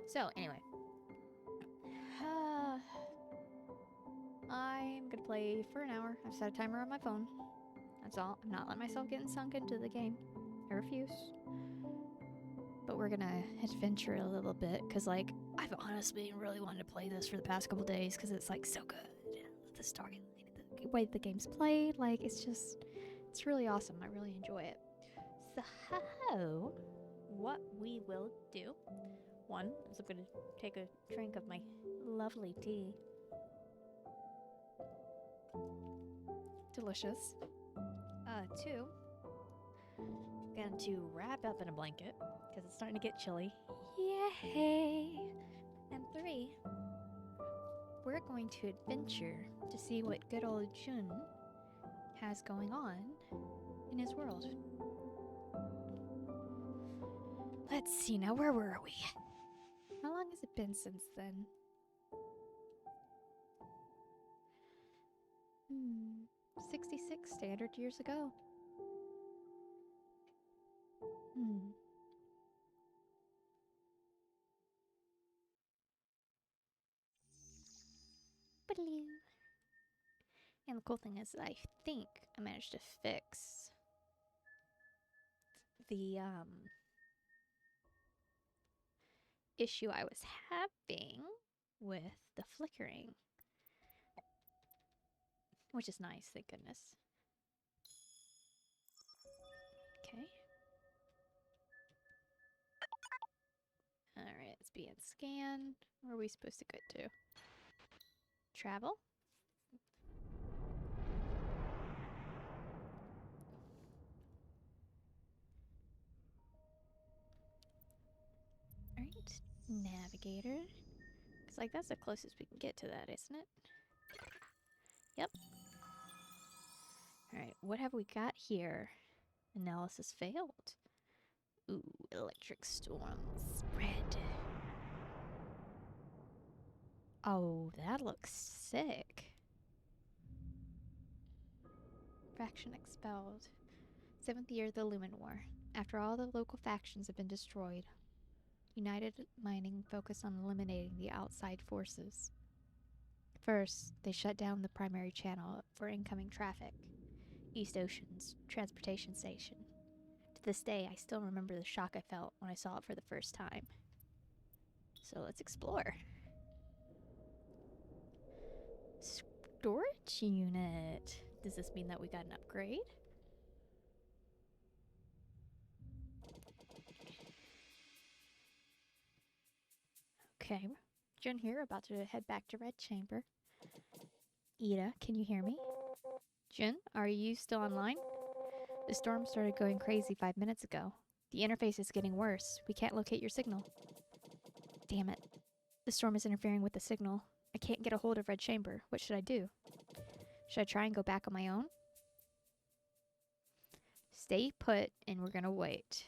So, anyway. I'm gonna play for an hour. I've set a timer on my phone. That's all. I'm not letting myself get sunk into the game. I refuse. But we're gonna adventure a little bit, because, like, I've honestly really wanted to play this for the past couple days, because it's, like, so good. The storyline, the way the game's played, like, it's really awesome. I really enjoy it. So, what we will do, one, is I'm gonna take a drink of my lovely tea. Delicious. Two, going to wrap up in a blanket because it's starting to get chilly. Yay! And three, we're going to adventure to see what good old Jun has going on in his world. Let's see now, where were we? How long has it been since then? 66 standard years ago. And the cool thing is, I think I managed to fix the issue I was having with the flickering, which is nice, thank goodness. Okay. Alright, it's being scanned. Where are we supposed to go to? Travel? Alright, navigator. Because, like, that's the closest we can get to that, isn't it? Yep. Alright, what have we got here? Analysis failed. Ooh, electric storm spread. Oh, that looks sick. Faction expelled. 7th year of the Lumen War. After all the local factions have been destroyed, United Mining focused on eliminating the outside forces. First, they shut down the primary channel for incoming traffic, East Ocean's transportation station. To this day, I still remember the shock I felt when I saw it for the first time. So let's explore. Storage unit. Does this mean that we got an upgrade? Okay, Jun here, about to head back to Red Chamber. Ida, can you hear me? Jun, are you still online? The storm started going crazy 5 minutes ago. The interface is getting worse. We can't locate your signal. Damn it. The storm is interfering with the signal. I can't get a hold of Red Chamber. What should I do? Should I try and go back on my own? Stay put, and we're gonna wait.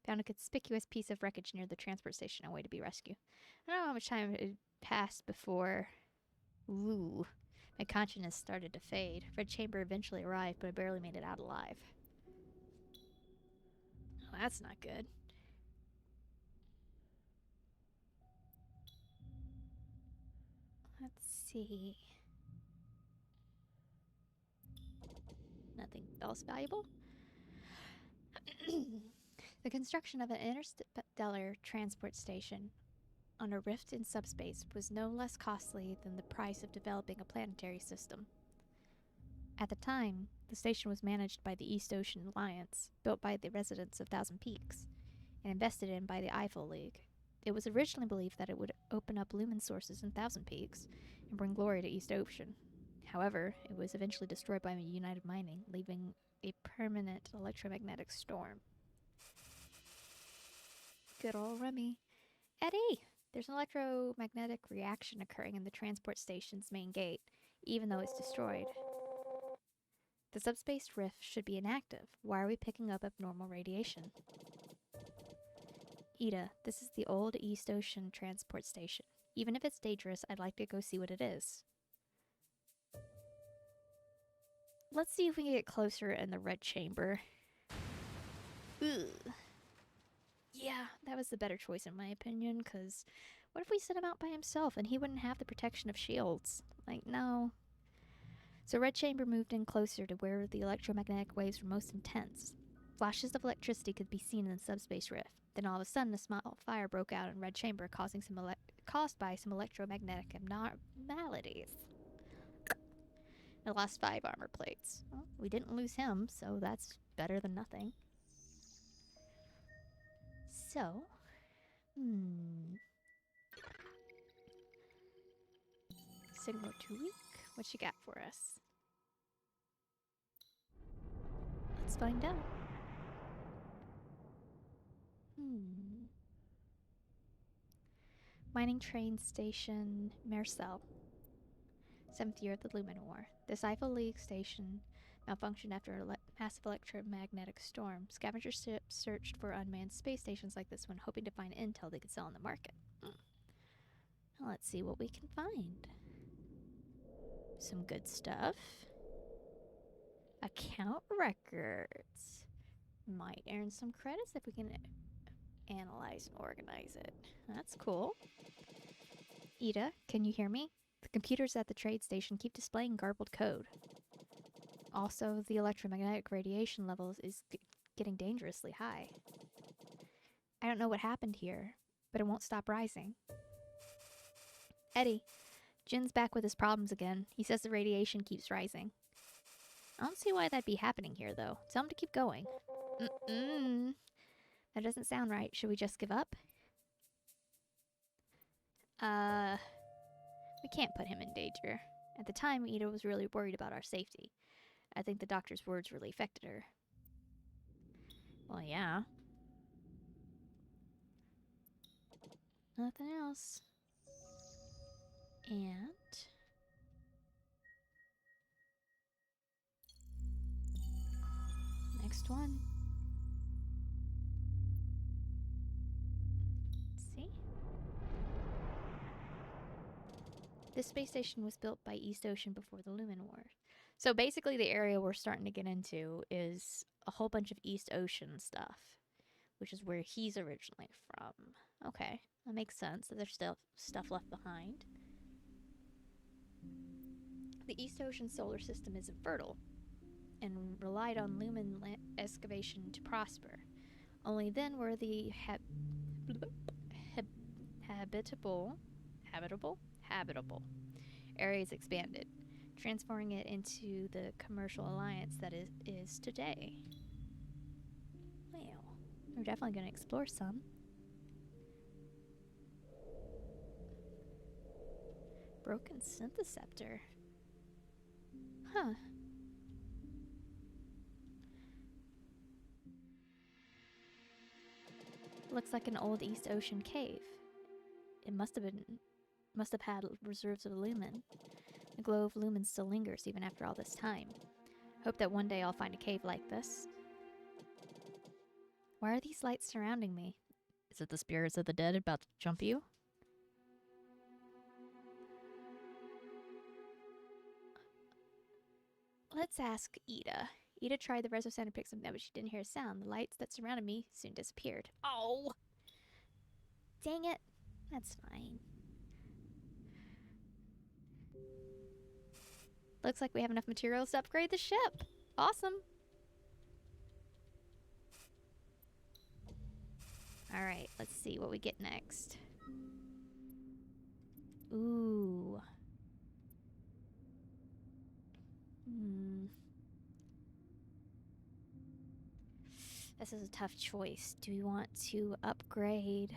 Found a conspicuous piece of wreckage near the transport station on way to be rescued. I don't know how much time had passed before... Ooh. My consciousness started to fade. Red Chamber eventually arrived, but I barely made it out alive. Oh, that's not good. Let's see. Nothing else valuable? The construction of an interstellar transport station on a rift in subspace was no less costly than the price of developing a planetary system. At the time, the station was managed by the East Ocean Alliance, built by the residents of Thousand Peaks, and invested in by the Eiffel League. It was originally believed that it would open up Lumen sources in Thousand Peaks and bring glory to East Ocean. However, it was eventually destroyed by United Mining, leaving a permanent electromagnetic storm. Good old Remy. Eddie! There's an electromagnetic reaction occurring in the transport station's main gate, even though it's destroyed. The subspace rift should be inactive. Why are we picking up abnormal radiation? Ida, this is the old East Ocean transport station. Even if it's dangerous, I'd like to go see what it is. Let's see if we can get closer in the Red Chamber. Ugh. Yeah, that was the better choice in my opinion, because what if we sent him out by himself and he wouldn't have the protection of shields? Like, no. So Red Chamber moved in closer to where the electromagnetic waves were most intense. Flashes of electricity could be seen in the subspace rift. Then all of a sudden, a small fire broke out in Red Chamber, caused by some electromagnetic abnormalities. It lost 5 armor plates. Well, we didn't lose him, so that's better than nothing. So, signal too weak. What you got for us? Let's find out. Mining train station Marcel. 7th year of the Lumen War. The Eiffel League station malfunctioned after a massive electromagnetic storm. Scavenger ships searched for unmanned space stations like this one, hoping to find intel they could sell on the market. Well, let's see what we can find. Some good stuff. Account records. Might earn some credits if we can analyze and organize it. That's cool. Ida, can you hear me? The computers at the trade station keep displaying garbled code. Also, the electromagnetic radiation levels is getting dangerously high. I don't know what happened here, but it won't stop rising. Eddie, Jun's back with his problems again. He says the radiation keeps rising. I don't see why that'd be happening here, though. Tell him to keep going. That doesn't sound right. Should we just give up? We can't put him in danger. At the time, Ida was really worried about our safety. I think the doctor's words really affected her. Well, yeah. Nothing else. And... next one. Let's see. This space station was built by East Ocean before the Lumen War. So basically the area we're starting to get into is a whole bunch of East Ocean stuff, which is where he's originally from. Okay, that makes sense. There's still stuff left behind. The East Ocean solar system is infertile and relied on Lumen excavation to prosper. Only then were the habitable areas expanded, transforming it into the commercial alliance that it is today. Well, we're definitely going to explore some. Broken syntheceptor. Huh. Looks like an old East Ocean cave. It must have had reserves of lumen. The glow of lumen still lingers even after all this time. Hope that one day I'll find a cave like this. Why are these lights surrounding me? Is it the spirits of the dead about to jump you? Let's ask Ida. Ida tried the reso sound to pick something up, but she didn't hear a sound. The lights that surrounded me soon disappeared. Oh! Dang it. That's fine. Looks like we have enough materials to upgrade the ship. Awesome. Alright, let's see what we get next. Ooh. This is a tough choice. Do we want to upgrade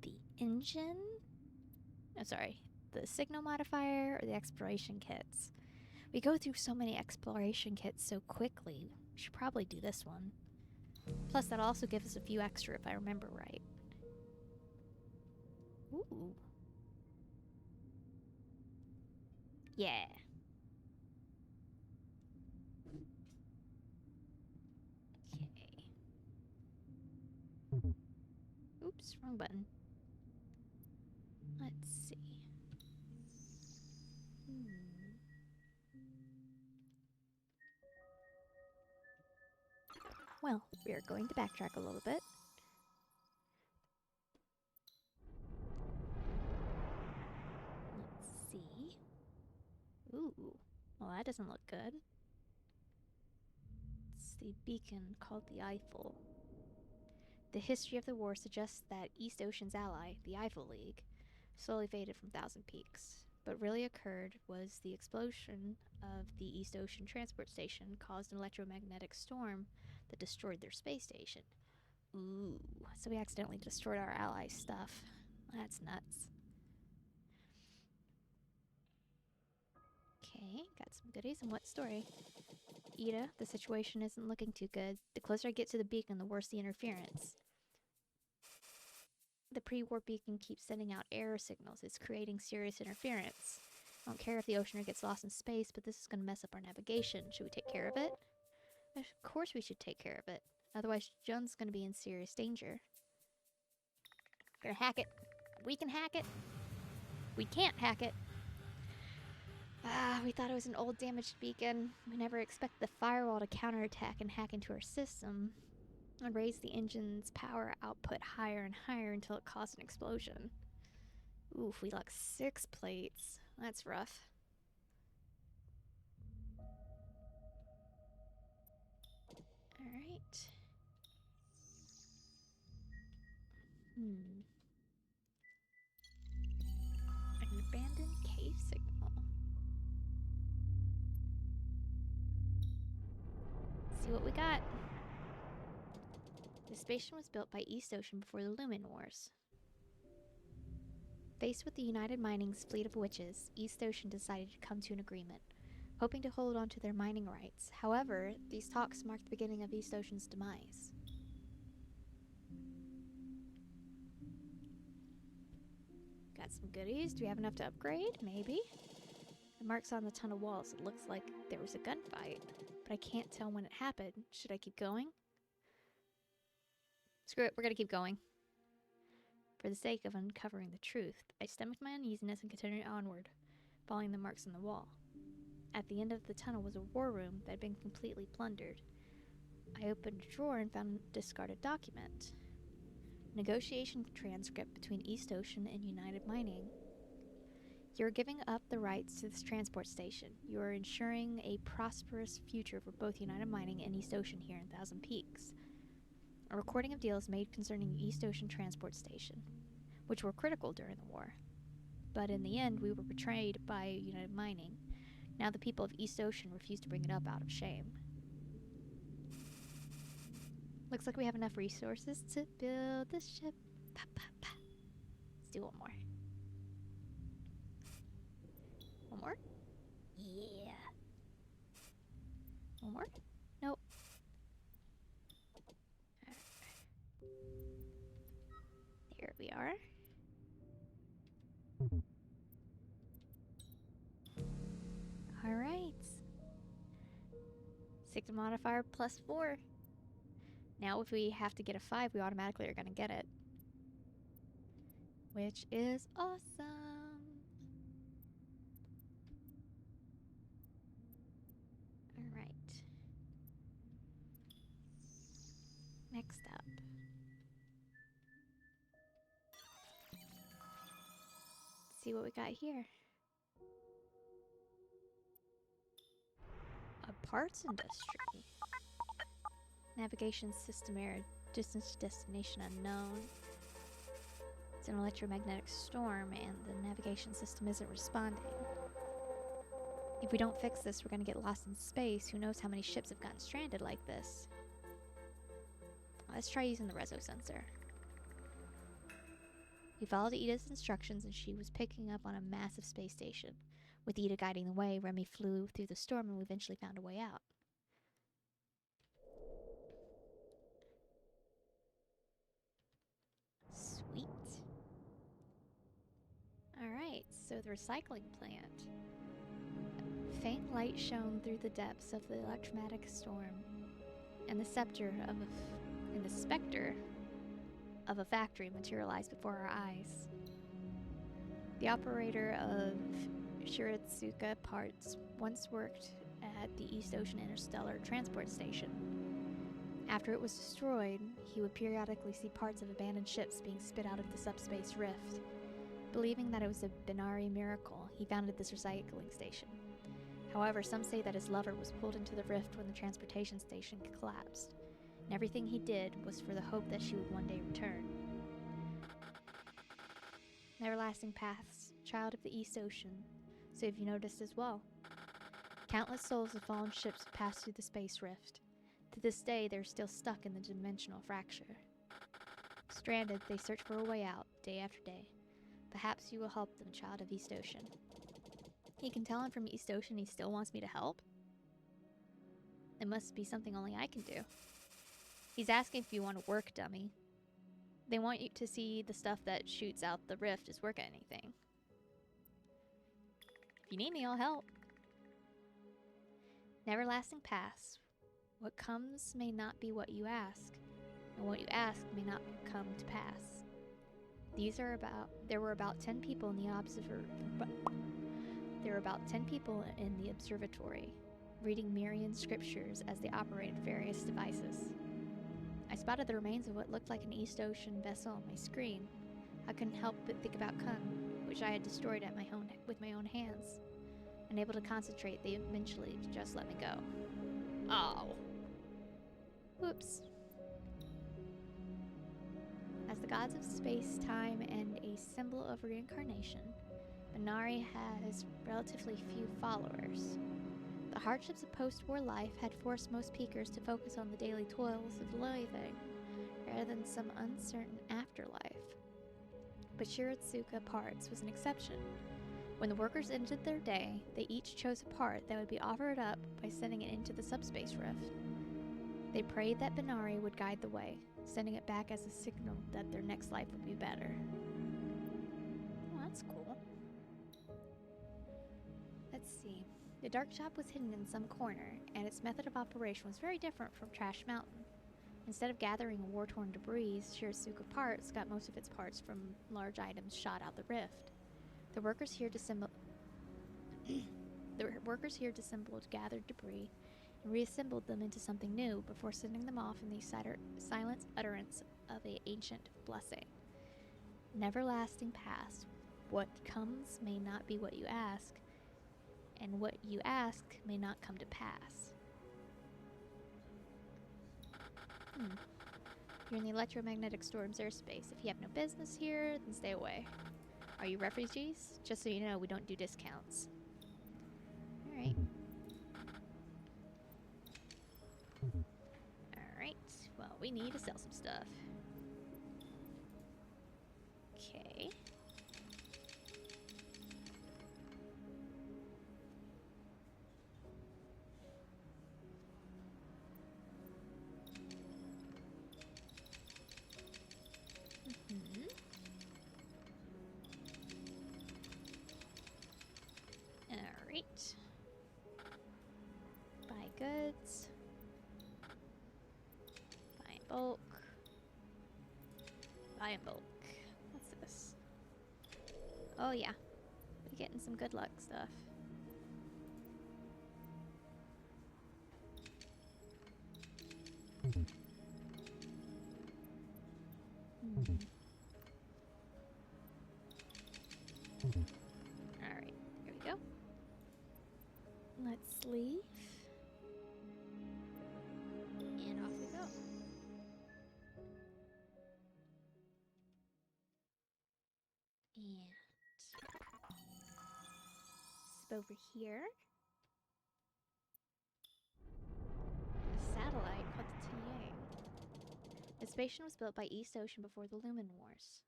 the engine? Oh, sorry. The signal modifier or the exploration kits? We go through so many exploration kits so quickly. We should probably do this one. Plus, that'll also give us a few extra if I remember right. Ooh. Yeah. Okay. Oops, wrong button. Let's see. Well, we are going to backtrack a little bit. Let's see. Ooh, well, that doesn't look good. It's the beacon called the Eiffel. The history of the war suggests that East Ocean's ally, the Eiffel League, slowly faded from Thousand Peaks. What really occurred was the explosion of the East Ocean transport station caused an electromagnetic storm that destroyed their space station. Ooh, so we accidentally destroyed our allies' stuff. That's nuts. Okay, got some goodies. And what story? Ida, the situation isn't looking too good. The closer I get to the beacon, the worse the interference. The pre-war beacon keeps sending out error signals. It's creating serious interference. I don't care if the oceaner gets lost in space, but this is going to mess up our navigation. Should we take care of it? Of course we should take care of it. Otherwise, Jun's going to be in serious danger. We're gonna hack it. We can hack it. We can't hack it. We thought it was an old damaged beacon. We never expected the firewall to counterattack and hack into our system and raise the engine's power output higher and higher until it caused an explosion. Oof, we lost 6 plates. That's rough. Alright. An abandoned cave signal. Let's see what we got. The station was built by East Ocean before the Lumen Wars. Faced with the United Mining's fleet of witches, East Ocean decided to come to an agreement, hoping to hold on to their mining rights. However, these talks marked the beginning of East Ocean's demise. Got some goodies. Do we have enough to upgrade? Maybe. The marks on the tunnel walls. It looks like there was a gunfight, but I can't tell when it happened. Should I keep going? Screw it, we're gonna keep going. For the sake of uncovering the truth, I stomached my uneasiness and continued onward, following the marks on the wall. At the end of the tunnel was a war room that had been completely plundered. I opened a drawer and found a discarded document. Negotiation transcript between East Ocean and United Mining. You're giving up the rights to this transport station. You are ensuring a prosperous future for both United Mining and East Ocean here in Thousand Peaks. A recording of deals made concerning East Ocean transport station, which were critical during the war. But in the end, we were betrayed by United Mining. Now the people of East Ocean refuse to bring it up out of shame. Looks like we have enough resources to build the ship. Pa, pa, pa. Let's do one more. One more? Yeah. One more? Nope. There we are. Alright. Sigma modifier +4. Now if we have to get a 5, we automatically are going to get it. Which is awesome. Alright. Next up. Let's see what we got here. A parts industry. Navigation system error. Distance to destination unknown. It's an electromagnetic storm and the navigation system isn't responding. If we don't fix this, we're going to get lost in space. Who knows how many ships have gotten stranded like this. Let's try using the reso sensor. We followed Ida's instructions and she was picking up on a massive space station. With Ida guiding the way, Remy flew through the storm and we eventually found a way out. Sweet. Alright, so the recycling plant. Faint light shone through the depths of the electromagnetic storm, and the specter of a factory materialized before our eyes. The operator of Shiritsuka Parts once worked at the East Ocean Interstellar Transport Station. After it was destroyed, he would periodically see parts of abandoned ships being spit out of the subspace rift. Believing that it was a Binari miracle, he founded this recycling station. However, some say that his lover was pulled into the rift when the transportation station collapsed, and everything he did was for the hope that she would one day return. Everlasting Paths, child of the East Ocean, so have you noticed as well? Countless souls of fallen ships have passed through the space rift. To this day, they're still stuck in the dimensional fracture. Stranded, they search for a way out, day after day. Perhaps you will help them, child of East Ocean. You can tell him from East Ocean he still wants me to help? It must be something only I can do. He's asking if you want to work, dummy. They want you to see the stuff that shoots out the rift is worth anything. If you need me, I'll help. Everlasting Paths. What comes may not be what you ask, and what you ask may not come to pass. There were about 10 people in the observatory, reading Marian scriptures as they operated various devices. I spotted the remains of what looked like an East Ocean vessel on my screen. I couldn't help but think about Kun, which I had destroyed with my own hands. Unable to concentrate, they eventually just let me go. Oh. Whoops. As the gods of space, time, and a symbol of reincarnation, Binari has relatively few followers. The hardships of post-war life had forced most peakers to focus on the daily toils of living, rather than some uncertain afterlife. But Shiratsuka Parts was an exception. When the workers ended their day, they each chose a part that would be offered up by sending it into the subspace rift. They prayed that Binari would guide the way, sending it back as a signal that their next life would be better. Oh, that's cool. Let's see. The dark shop was hidden in some corner, and its method of operation was very different from Trash Mountain. Instead of gathering war-torn debris, Shiratsuka Parts got most of its parts from large items shot out the rift. The workers here disassembled gathered debris and reassembled them into something new before sending them off in the silent utterance of an ancient blessing. An everlasting past. What comes may not be what you ask, and what you ask may not come to pass. You're in the electromagnetic storm's airspace. If you have no business here, then stay away. Are you refugees? Just so you know, we don't do discounts. Alright. Alright. Well, we need to sell some stuff. Okay. Alright. Buy goods. Buy in bulk. Buy in bulk. What's this? Oh yeah. We're getting some good luck stuff. Alright, here we go. Let's leave. And off we go. And step over here. A satellite called the Tiang. The station was built by East Ocean before the Lumen Wars.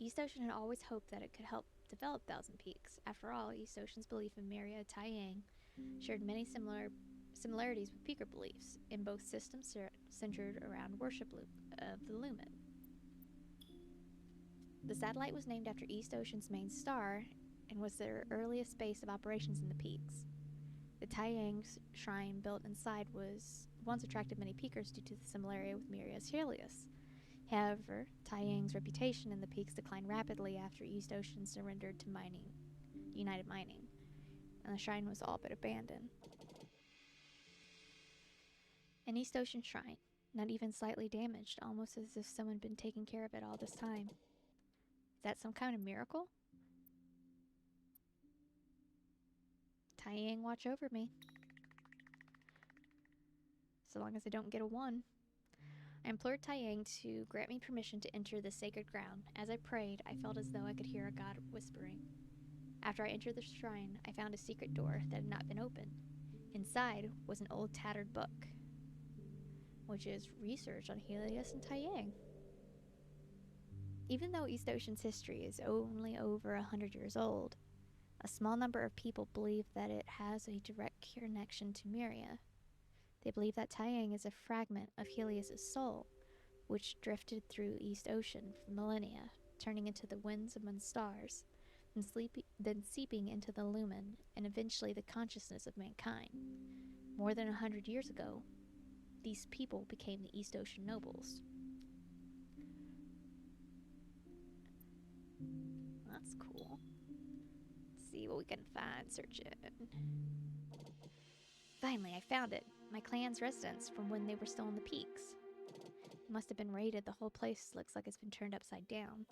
East Ocean had always hoped that it could help develop Thousand Peaks. After all, East Ocean's belief in Maria Taiyang shared many similarities with Peaker beliefs, in both systems centered around worship of the Lumen. The satellite was named after East Ocean's main star and was their earliest base of operations in the peaks. The Taiyang's shrine built inside once attracted many Peakers due to the similarity with Miria's Helios. However, Taiyang's reputation in the peaks declined rapidly after East Ocean surrendered to United Mining, and the shrine was all but abandoned. An East Ocean shrine, not even slightly damaged, almost as if someone had been taking care of it all this time. Is that some kind of miracle? Taiyang, watch over me. So long as I don't get a 1. I implored Taiyang to grant me permission to enter the sacred ground. As I prayed, I felt as though I could hear a god whispering. After I entered the shrine, I found a secret door that had not been opened. Inside was an old tattered book, which is research on Helios and Taiyang. Even though East Ocean's history is only over 100 years old, a small number of people believe that it has a direct connection to Myria. They believe that Taiyang is a fragment of Helios' soul, which drifted through East Ocean for millennia, turning into the winds among stars, then seeping into the Lumen, and eventually the consciousness of mankind. More than 100 years ago, these people became the East Ocean nobles. That's cool. Let's see what we can find searching. Finally, I found it. My clan's residence from when they were still in the peaks. It must have been raided. The whole place looks like it's been turned upside down.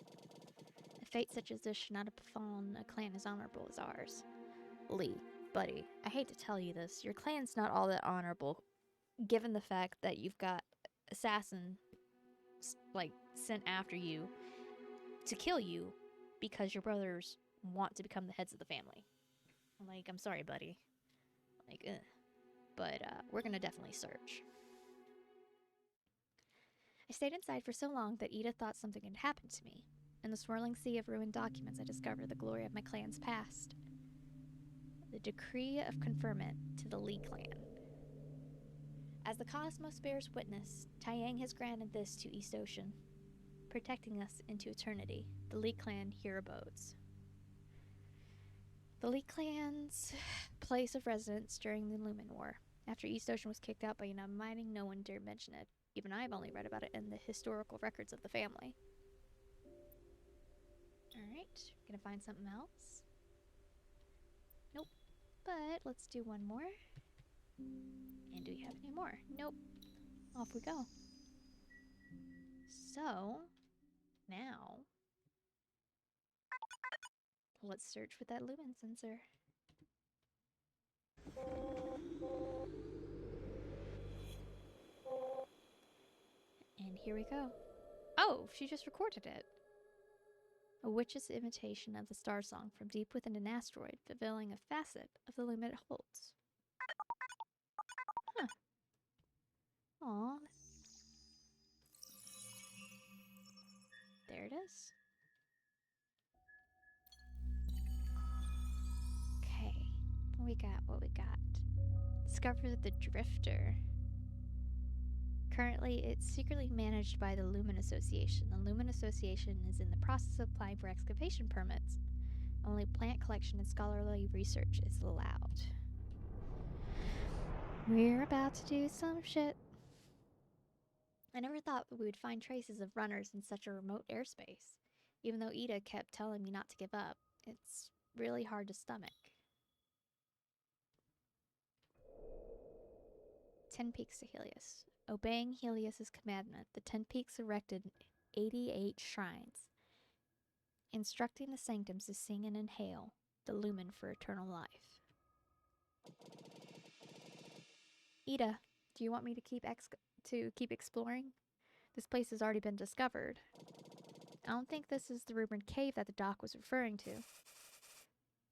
A fate such as this should not have befallen a clan as honorable as ours. Lee, buddy, I hate to tell you this. Your clan's not all that honorable, given the fact that you've got assassins, sent after you to kill you because your brothers want to become the heads of the family. I'm sorry, buddy. But we're gonna definitely search. I stayed inside for so long that Ida thought something had happened to me. In the swirling sea of ruined documents, I discovered the glory of my clan's past. The decree of conferment to the Lee clan. As the cosmos bears witness, Taiyang has granted this to East Ocean, protecting us into eternity. The Lee clan here abodes. The Lee clan's place of residence during the Lumen War. After East Ocean was kicked out by United, no one dared mention it. Even I've only read about it in the historical records of the family. Alright, gonna find something else. Nope. But let's do one more. And do we have any more? Nope. Off we go. So, now, let's search with that Lumen sensor. And here we go. Oh, she just recorded it. A witch's imitation of the Starsong from deep within an asteroid, revealing a facet of the Lumen it holds. Huh. Aww. There it is. Okay. What we got? Discover the Drifter. Currently, it's secretly managed by the Lumen Association. The Lumen Association is in the process of applying for excavation permits. Only plant collection and scholarly research is allowed. We're about to do some shit. I never thought that we would find traces of runners in such a remote airspace. Even though Ida kept telling me not to give up, it's really hard to stomach. 10 Peaks to Helios. Obeying Helios' commandment, the 10 Peaks erected 88 shrines, instructing the sanctums to sing and inhale the Lumen for eternal life. Ida, do you want me to keep exploring? This place has already been discovered. I don't think this is the rumored cave that the doc was referring to.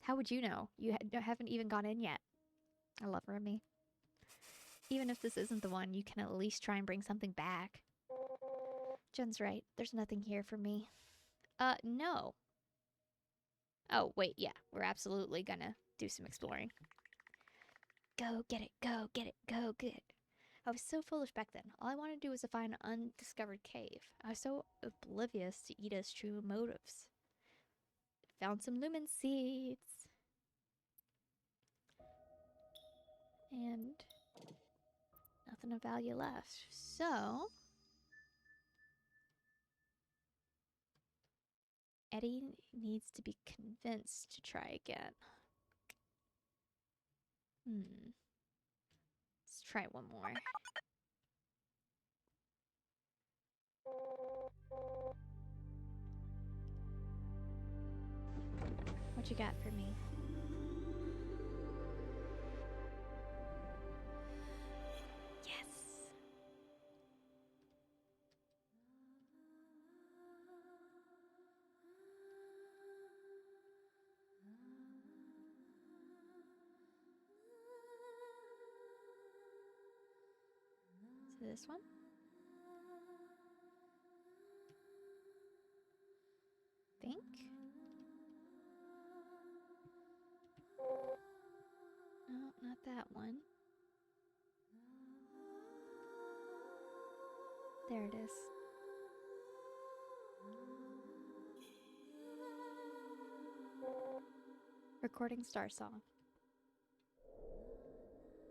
How would you know? You haven't even gone in yet. I love Remy. Even if this isn't the one, you can at least try and bring something back. Jun's right. There's nothing here for me. No. Oh, wait, yeah. We're absolutely gonna do some exploring. Go get it, go get it, go get it. I was so foolish back then. All I wanted to do was to find an undiscovered cave. I was so oblivious to Ida's true motives. Found some Lumen seeds. And nothing of value left. So Eddie needs to be convinced to try again. Let's try one more. you got for me? Yes! So this one? Think? No, not that one. There it is. Recording Starsong.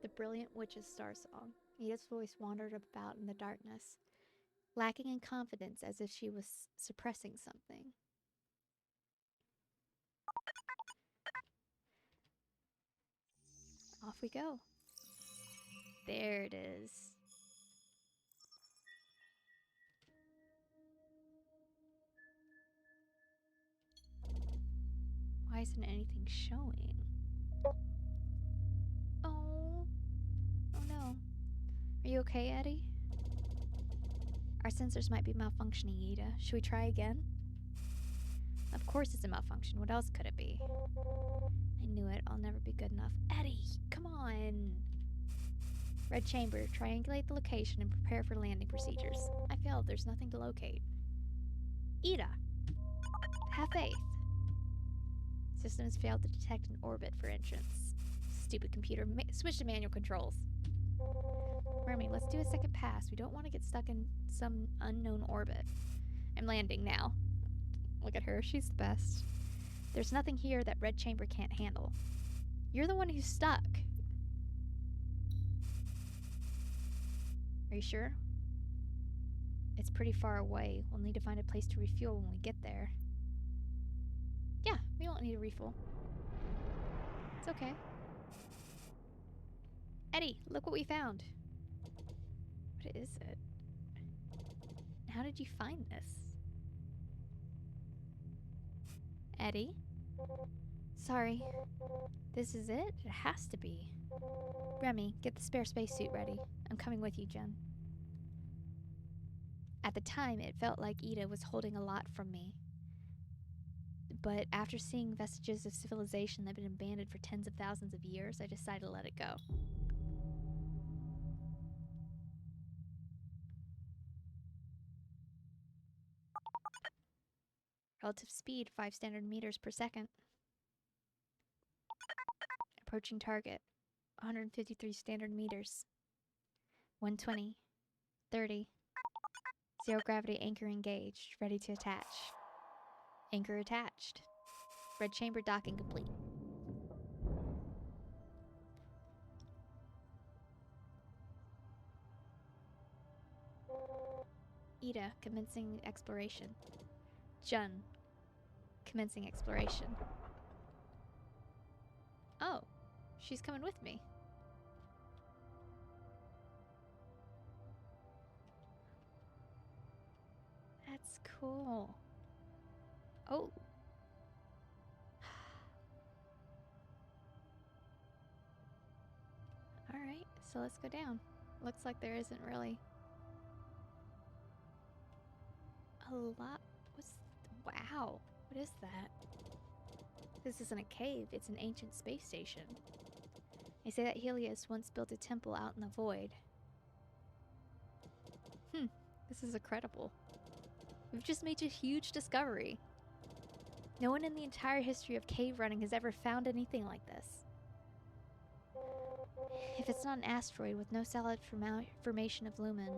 The brilliant witch's Starsong. Ida's voice wandered about in the darkness, lacking in confidence as if she was suppressing something. Off we go. There it is. Why isn't anything showing? Oh. Oh no. Are you okay, Eddie? Our sensors might be malfunctioning, Ida. Should we try again? Of course it's a malfunction. What else could it be? I knew it. I'll never be good enough. Eddie, come on! Red chamber. Triangulate the location and prepare for landing procedures. I failed. There's nothing to locate. Ida! Have faith. System has failed to detect an orbit for entrance. Stupid computer. Switch to manual controls. Remy, let's do a second pass. We don't want to get stuck in some unknown orbit. I'm landing now. Look at her. She's the best. There's nothing here that Red Chamber can't handle. You're the one who's stuck. Are you sure? It's pretty far away. We'll need to find a place to refuel when we get there. Yeah, we won't need a refuel. It's okay. Eddie, look what we found. What is it? How did you find this? Eddie? Sorry. This is it? It has to be. Remy, get the spare spacesuit ready. I'm coming with you, Jen. At the time, it felt like Ida was holding a lot from me. But after seeing vestiges of civilization that had been abandoned for tens of thousands of years, I decided to let it go. Relative speed, 5 standard meters per second. Approaching target, 153 standard meters. 120. 30. Zero gravity anchor engaged, ready to attach. Anchor attached. Red chamber docking complete. Ida, commencing exploration. Jun, commencing exploration. Oh, she's coming with me. That's cool. Oh. Alright, so let's go down. Looks like there isn't really a lot. Wow, what is that? This isn't a cave, it's an ancient space station. They say that Helios once built a temple out in the void. This is incredible. We've just made a huge discovery. No one in the entire history of cave running has ever found anything like this. If it's not an asteroid with no solid formation of Lumen,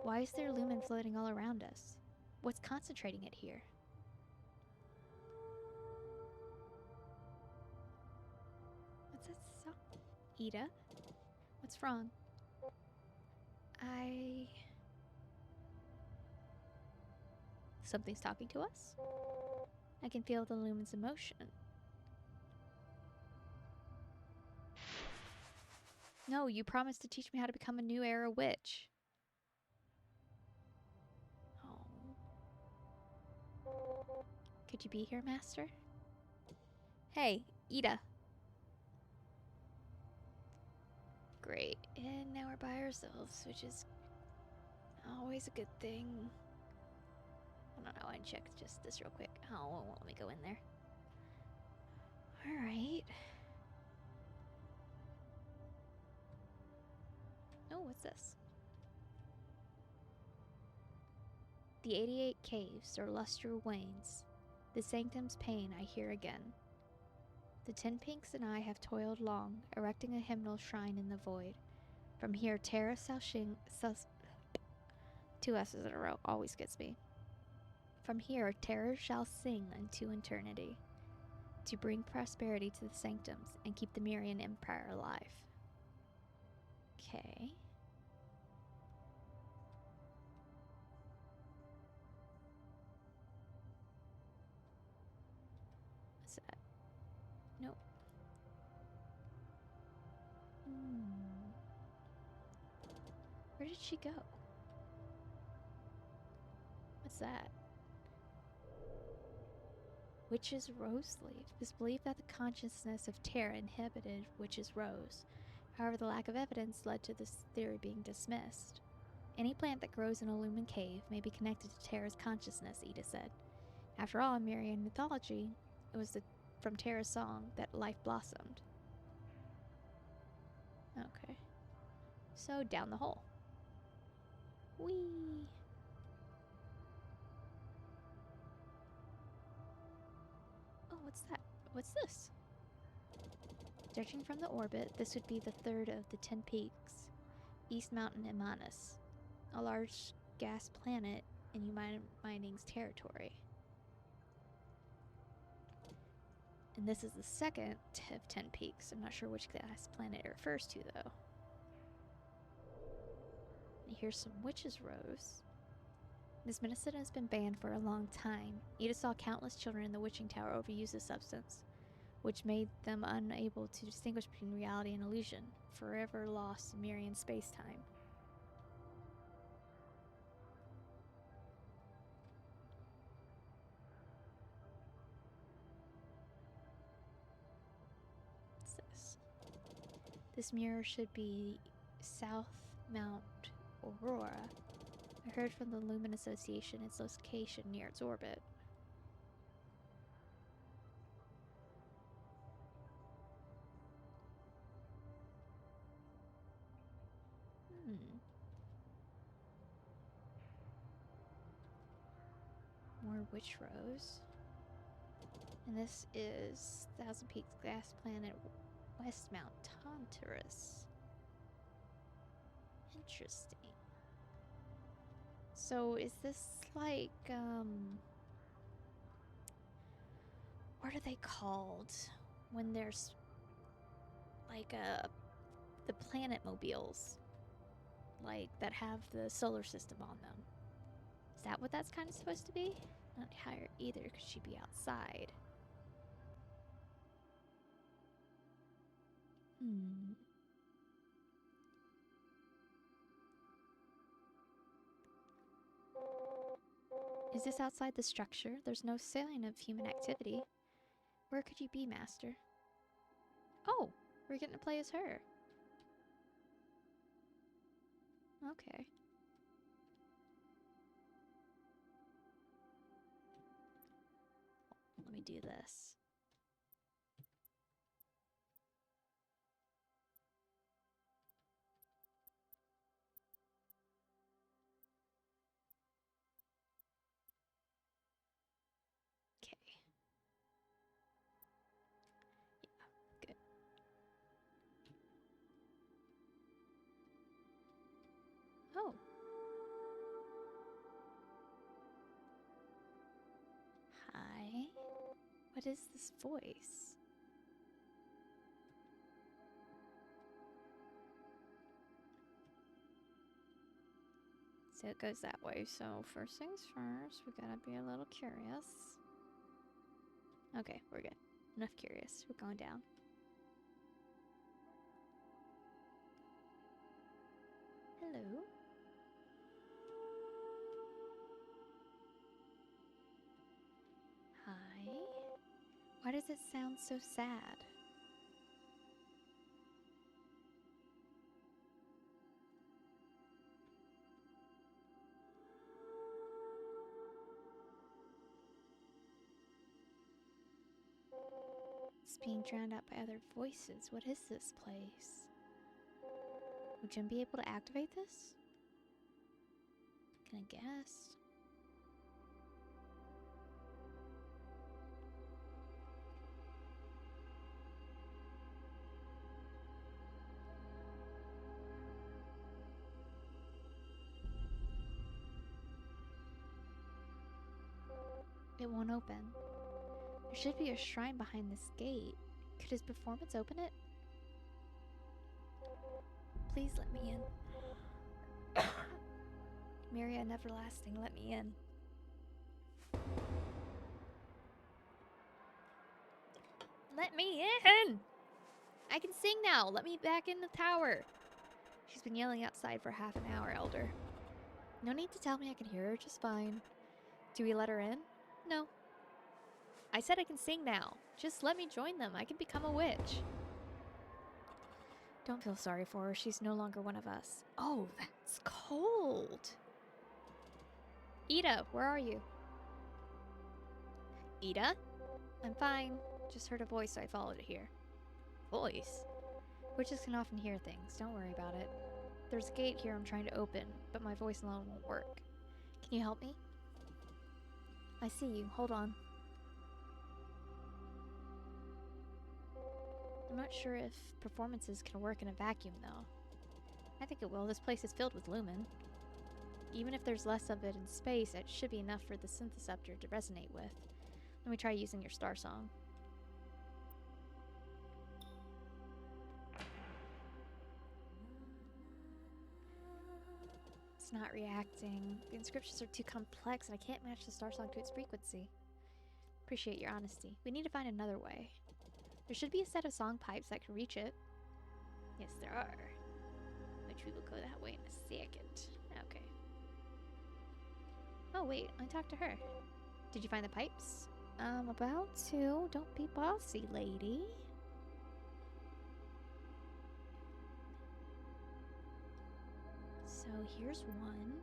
why is there Lumen floating all around us? What's concentrating it here? What's that song? Ida? What's wrong? Something's talking to us? I can feel the Lumen's emotion. No, you promised to teach me how to become a new era witch. Oh. Could you be here, Master? Hey, Ida. Great. And now we're by ourselves, which is always a good thing. I don't know, I checked just this real quick. Oh, it won't let me go in there. Alright. Oh, what's this? The 88 caves, or luster wanes. The sanctum's pain I hear again. The Ten Pinks and I have toiled long, erecting a hymnal shrine in the void. From here, Terra Salshing... Two S's in a row always gets me. From here, terror shall sing unto eternity, to bring prosperity to the sanctums and keep the Mirian Empire alive. Okay. What's that? Nope. Where did she go? What's that? Witch's Rose Leaf. It is believed that the consciousness of Terra inhibited Witch's Rose. However, the lack of evidence led to this theory being dismissed. Any plant that grows in a Lumen cave may be connected to Terra's consciousness, Ida said. After all, in Mirian mythology, it was from Terra's song that life blossomed. Okay. So, down the hole. Whee! Oh, what's that? What's this? Judging from the orbit, this would be the third of the 10 peaks. East Mountain Imanus, a large gas planet in Mining's territory. And this is the second of 10 peaks. I'm not sure which gas planet it refers to, though. And here's some Witch's Rose. This medicine has been banned for a long time. Ida saw countless children in the witching tower overuse the substance, which made them unable to distinguish between reality and illusion, forever lost in Mirian space-time. What's this? This mirror should be South Mount Aurora. I heard from the Lumen Association its location near its orbit. More Witch Rose. And this is Thousand Peaks gas planet West Mount Tantarus. Interesting. So is this like, what are they called when there's like the planet mobiles, like that have the solar system on them? Is that what that's kind of supposed to be? Not higher either, because she'd be outside. Is this outside the structure? There's no sign of human activity. Where could you be, Master? Oh, we're getting to play as her. Okay. Let me do this. Okay. Yeah, good. Oh. Hi. What is this voice? So it goes that way. So first things first, we gotta be a little curious. Okay, we're good. Enough curious. We're going down. Hello. Hi. Why does it sound so sad? It's being drowned out by other voices. What is this place? Would Jun be able to activate this? Can I guess? It won't open. There should be a shrine behind this gate. Could his performance open it? Please let me in. Myriad Everlasting, let me in. Let me in! I can sing now! Let me back in the tower! She's been yelling outside for half an hour, Elder. No need to tell me I can hear her just fine. Do we let her in? No. I said I can sing now. Just let me join them. I can become a witch. Don't feel sorry for her. She's no longer one of us. Oh, that's cold. Ida, where are you? Ida? I'm fine. Just heard a voice, so I followed it here. Voice? Witches can often hear things. Don't worry about it. There's a gate here I'm trying to open, but my voice alone won't work. Can you help me? I see you. Hold on. I'm not sure if performances can work in a vacuum, though. I think it will. This place is filled with Lumen. Even if there's less of it in space, it should be enough for the syntheceptor to resonate with. Let me try using your Starsong. It's not reacting. The inscriptions are too complex, and I can't match the Starsong to its frequency. Appreciate your honesty. We need to find another way. There should be a set of song pipes that can reach it. Yes, there are. Which we will go that way in a second. Okay. Oh, wait. I talked to her. Did you find the pipes? I'm about to. Don't be bossy, lady. So here's one.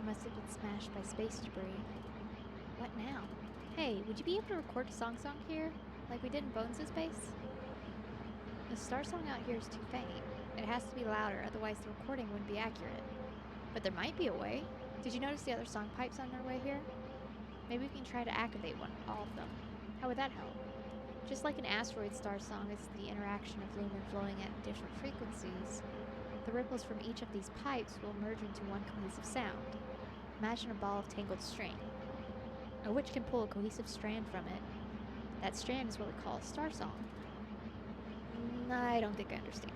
Must have been smashed by space debris. What now? Hey, would you be able to record a song here? Like we did in Bones' base? The Starsong out here is too faint. It has to be louder, otherwise the recording wouldn't be accurate. But there might be a way. Did you notice the other song pipes on their way here? Maybe we can try to activate all of them. How would that help? Just like an asteroid Starsong is the interaction of Lumen flowing at different frequencies, the ripples from each of these pipes will merge into one cohesive sound. Imagine a ball of tangled string. A witch can pull a cohesive strand from it. That strand is what we call a Starsong. I don't think I understand.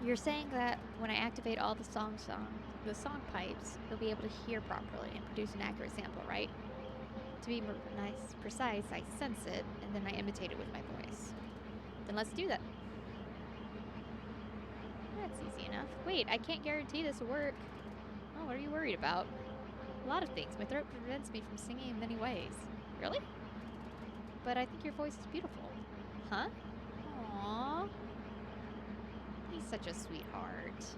You're saying that when I activate all the song pipes, you'll be able to hear properly and produce an accurate sample, right? To be precise, I sense it, and then I imitate it with my voice. Then let's do that. That's easy enough. Wait, I can't guarantee this will work. Oh, what are you worried about? A lot of things. My throat prevents me from singing in many ways. Really? But I think your voice is beautiful. Huh? Aww. He's such a sweetheart. Is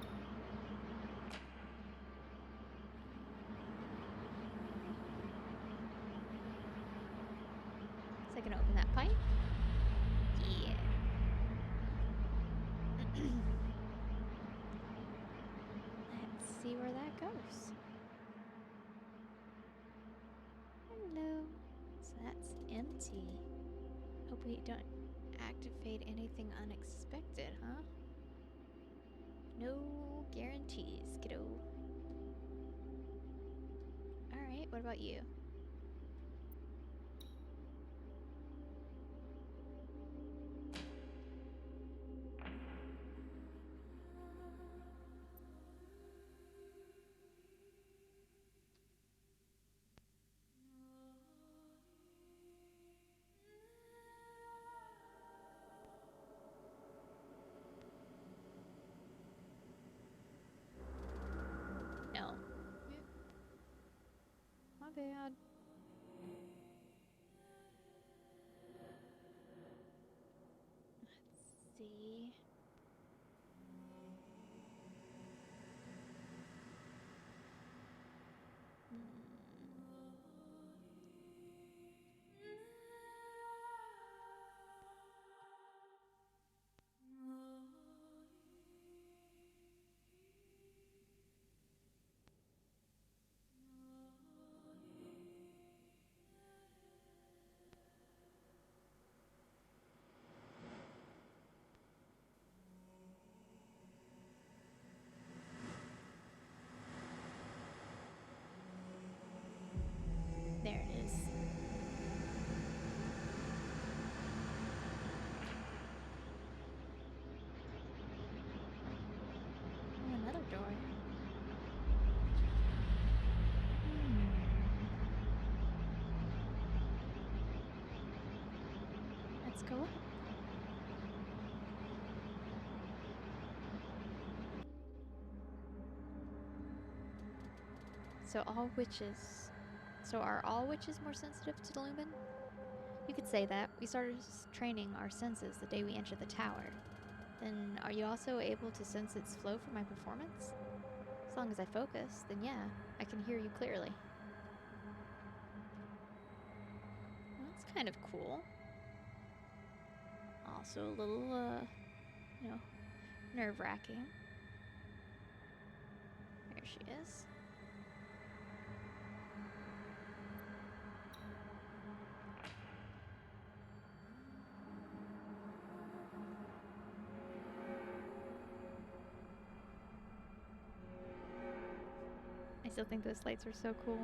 that gonna open that pipe? Yeah. Let's see where course. Hello. So that's empty. Hope we don't activate anything unexpected, huh? No guarantees, kiddo. Alright, what about you? No. My bad. Let's see. There it is. Oh, another door. Let's go up. So are all witches more sensitive to the lumen? You could say that. We started training our senses the day we entered the tower. Then are you also able to sense its flow from my performance? As long as I focus, then yeah, I can hear you clearly. Well, that's kind of cool. Also a little, nerve-wracking. There she is. I still think those lights are so cool.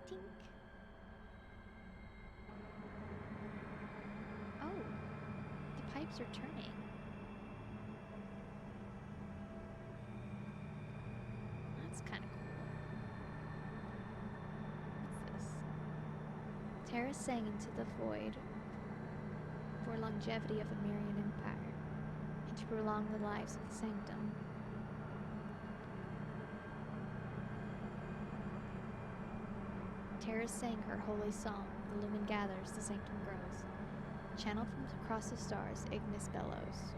Tink. Oh, the pipes are turning. That's kind of cool. What's this? Terra sang into the void for longevity of the Marian Empire, and to prolong the lives of the sanctum. Terra sang her holy song, the lumen gathers, the sanctum grows. Channeled from across the stars, Ignis bellows.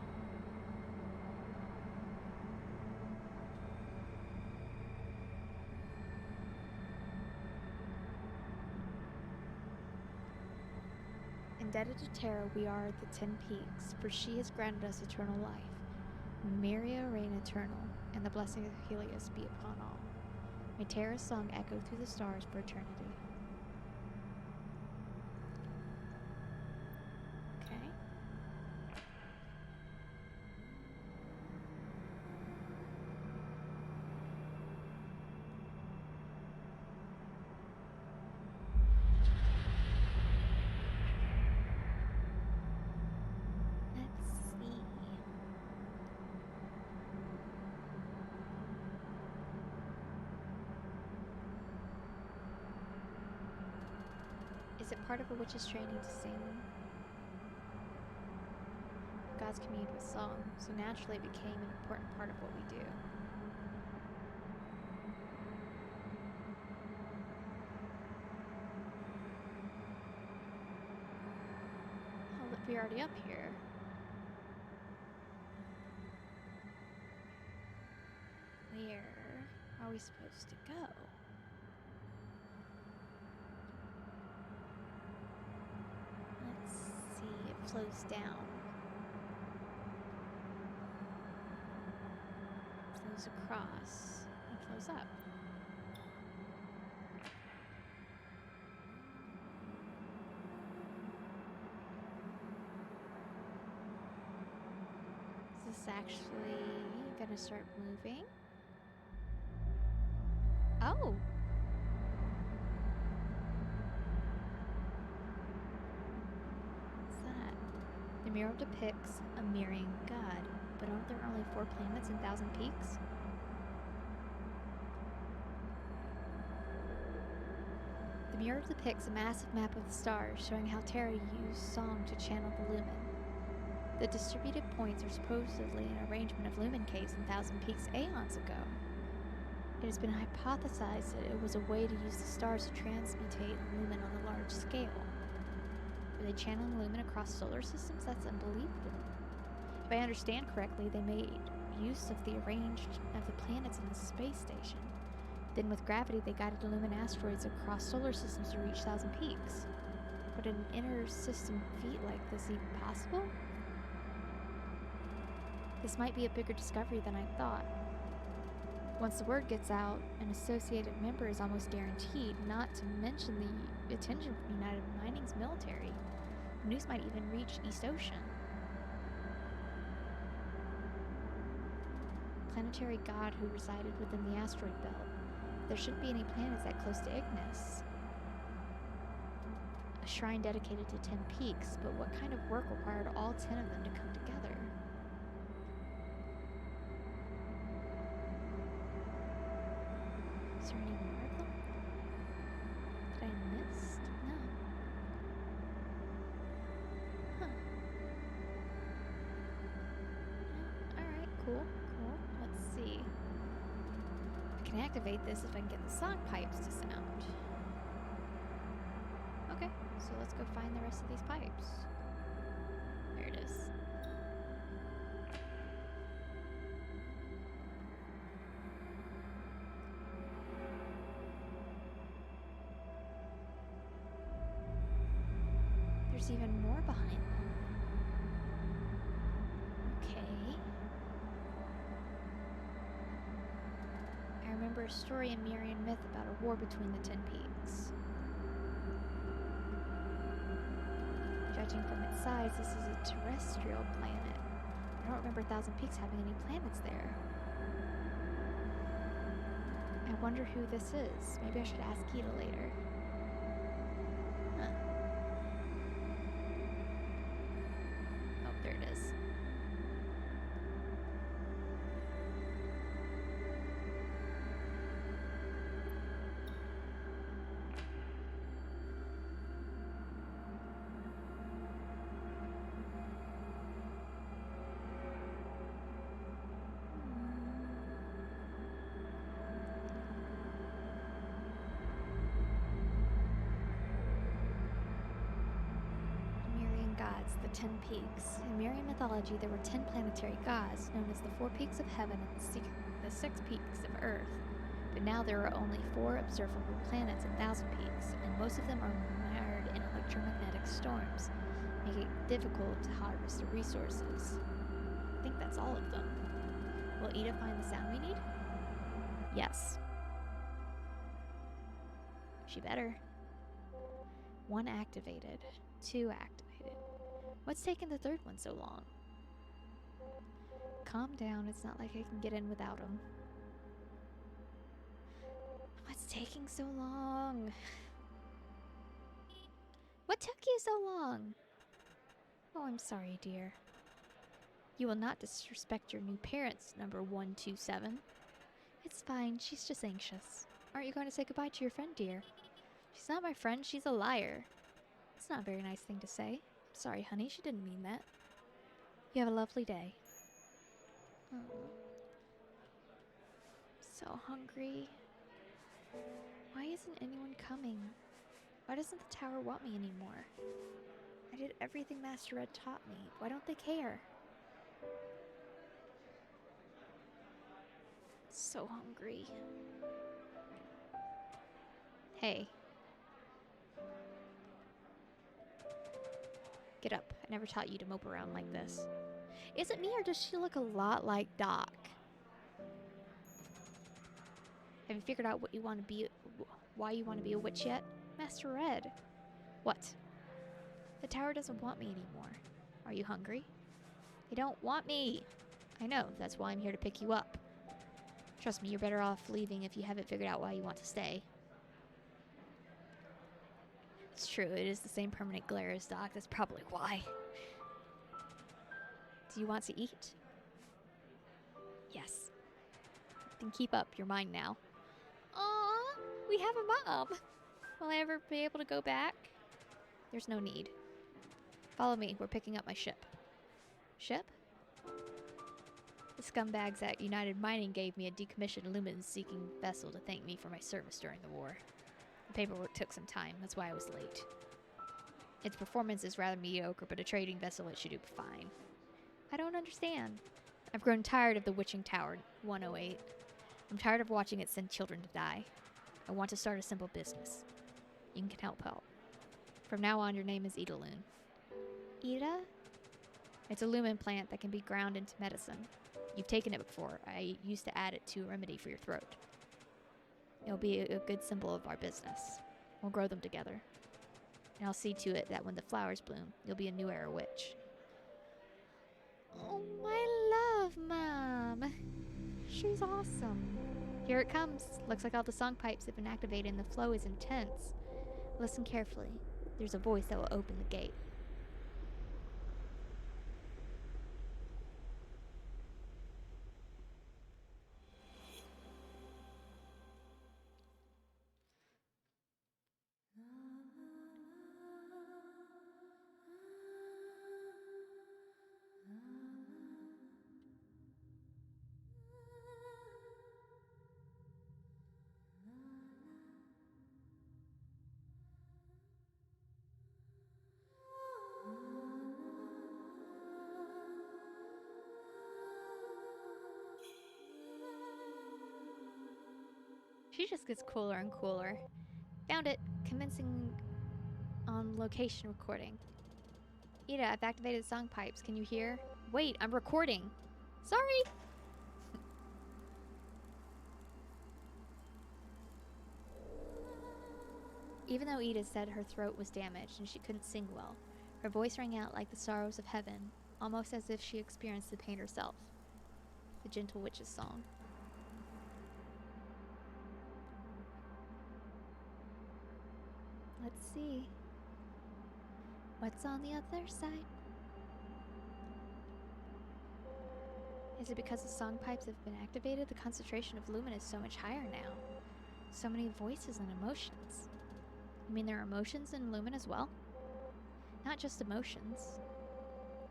Indebted to Terra, we are the 10 Peaks, for she has granted us eternal life. Myria reign eternal, and the blessing of Helios be upon all. May Terra's song echo through the stars for eternity. Okay. Let's see. Is it part of a witch's training to sing? Gods commune with song, so naturally it became an important part of what we do. Oh, look, we're already up here. Where are we supposed to go? Let's see, it flows down. Flows across. close up. Is this actually gonna start moving? Oh! What's that? The mural depicts a mirroring god, but aren't there only 4 planets and 1,000 peaks? The mural depicts a massive map of the stars, showing how Terra used song to channel the Lumen. The distributed points are supposedly an arrangement of Lumen caves and 1,000 peaks aeons ago. It has been hypothesized that it was a way to use the stars to transmutate Lumen on a large scale. Were they channeling Lumen across solar systems? That's unbelievable. If I understand correctly, they made use of the arranged of the planets in the space station. Then with gravity, they guided the Lumen asteroids across solar systems to reach 1,000 peaks. Would an inter-system feat like this even possible? This might be a bigger discovery than I thought. Once the word gets out, an associated member is almost guaranteed, not to mention the attention from United Mining's military. The news might even reach East Ocean. Planetary god who resided within the asteroid belt. There shouldn't be any planets that close to Ignis. A shrine dedicated to 10 peaks, but what kind of work required all 10 of them to come together? Is there any more of them? Did I miss? No. Huh. No. Alright, cool. Let's see. I can activate this if I can get the song pipes to sound. Okay, so let's go find the rest of these pipes. There it is. There's even more behind them. Okay. I remember a story in Mirian myth about a war between the 10 peaks. Judging from its size, this is a terrestrial planet. I don't remember 1,000 Peaks having any planets there. I wonder who this is. Maybe I should ask Kita later. Huh. Oh, there it is. Gods, the 10 peaks. In Miriam mythology, there were 10 planetary gods, known as the 4 peaks of heaven and the 6 peaks of earth. But now there are only 4 observable planets and 1,000 peaks, and most of them are mired in electromagnetic storms, making it difficult to harvest the resources. I think that's all of them. Will Ida find the sound we need? Yes. She better. 1 activated. 2 activated. What's taking the 3rd one so long? Calm down, it's not like I can get in without him. What's taking so long? What took you so long? Oh, I'm sorry, dear. You will not disrespect your new parents, number 127. It's fine, she's just anxious. Aren't you going to say goodbye to your friend, dear? She's not my friend, she's a liar. It's not a very nice thing to say. Sorry, honey, she didn't mean that. You have a lovely day. Oh. So hungry. Why isn't anyone coming? Why doesn't the tower want me anymore? I did everything Master Red taught me. Why don't they care? So hungry. Hey. Get up. I never taught you to mope around like this. Is it me or does she look a lot like Doc? Have you figured out what you want to be, why you want to be a witch yet? Master Red. What? The tower doesn't want me anymore. Are you hungry? They don't want me. I know, that's why I'm here to pick you up. Trust me, you're better off leaving if you haven't figured out why you want to stay. It's true, it is the same permanent glare as Doc, that's probably why. Do you want to eat? Yes. Then keep up, you're mine now. Aww, we have a mom. Will I ever be able to go back? There's no need. Follow me, we're picking up my ship. Ship? The scumbags at United Mining gave me a decommissioned Lumen-seeking vessel to thank me for my service during the war. The paperwork took some time, that's why I was late. Its performance is rather mediocre, but a trading vessel, it should do fine. I don't understand. I've grown tired of the Witching Tower 108. I'm tired of watching it send children to die. I want to start a simple business. You can help out. From now on, your name is Ida Loon. Ida? It's a lumen plant that can be ground into medicine. You've taken it before. I used to add it to a remedy for your throat. It'll be a good symbol of our business. We'll grow them together. And I'll see to it that when the flowers bloom, you'll be a new era witch. Oh, my love, Mom. She's awesome. Here it comes. Looks like all the song pipes have been activated and the flow is intense. Listen carefully. There's a voice that will open the gate. She just gets cooler and cooler. Found it. Commencing on location recording. Ida, I've activated song pipes. Can you hear? Wait, I'm recording. Sorry! Even though Ida said her throat was damaged and she couldn't sing well, her voice rang out like the sorrows of heaven, almost as if she experienced the pain herself. The Gentle Witch's song. Let's see. What's on the other side? Is it because the song pipes have been activated? The concentration of Lumen is so much higher now. So many voices and emotions. You mean there are emotions in Lumen as well? Not just emotions.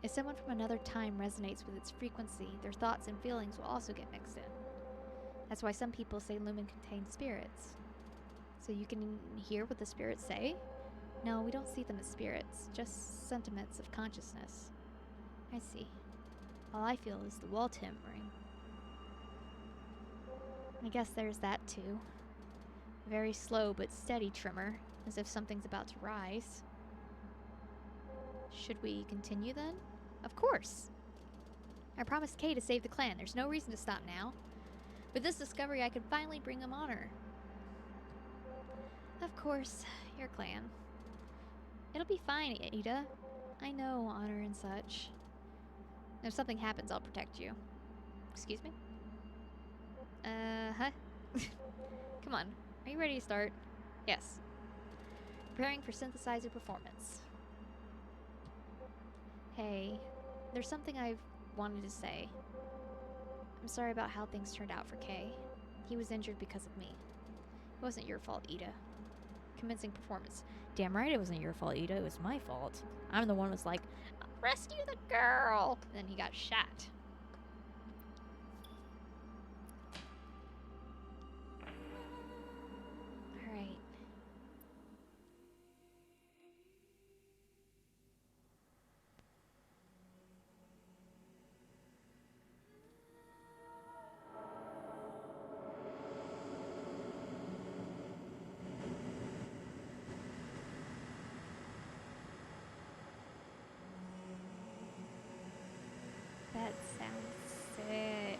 If someone from another time resonates with its frequency, their thoughts and feelings will also get mixed in. That's why some people say Lumen contains spirits. So you can hear what the spirits say? No, we don't see them as spirits, just sentiments of consciousness. I see. All I feel is the wall timbering. I guess there's that too. A very slow but steady tremor, as if something's about to rise. Should we continue then? Of course! I promised Kay to save the clan. There's no reason to stop now. With this discovery, I could finally bring him honor. Of course, your clan. It'll be fine, Ida. I know honor and such. If something happens, I'll protect you. Excuse me? Huh? Come on, are you ready to start? Yes. Preparing for synthesizer performance. Hey, there's something I've wanted to say. I'm sorry about how things turned out for Kay. He was injured because of me. It wasn't your fault, Ida. Commencing performance. Damn right it wasn't your fault, Ida. It was my fault. I'm the one who was like, rescue the girl! And then he got shot. Alright. That sounds sick.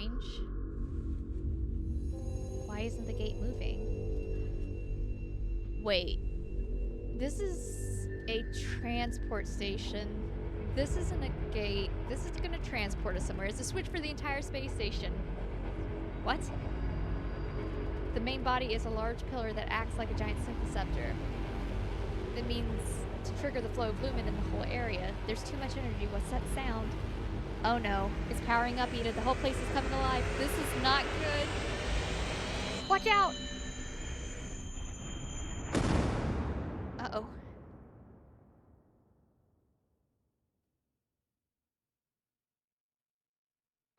strange. Why isn't the gate moving? Wait. This is a transport station. This isn't a gate. This is gonna transport us somewhere. It's a switch for the entire space station. What? The main body is a large pillar that acts like a giant syntheceptor. That means to trigger the flow of Lumen in the whole area. There's too much energy. What's that sound? Oh no. It's powering up, Edith. The whole place is coming alive. This is not good. Watch out! Uh-oh.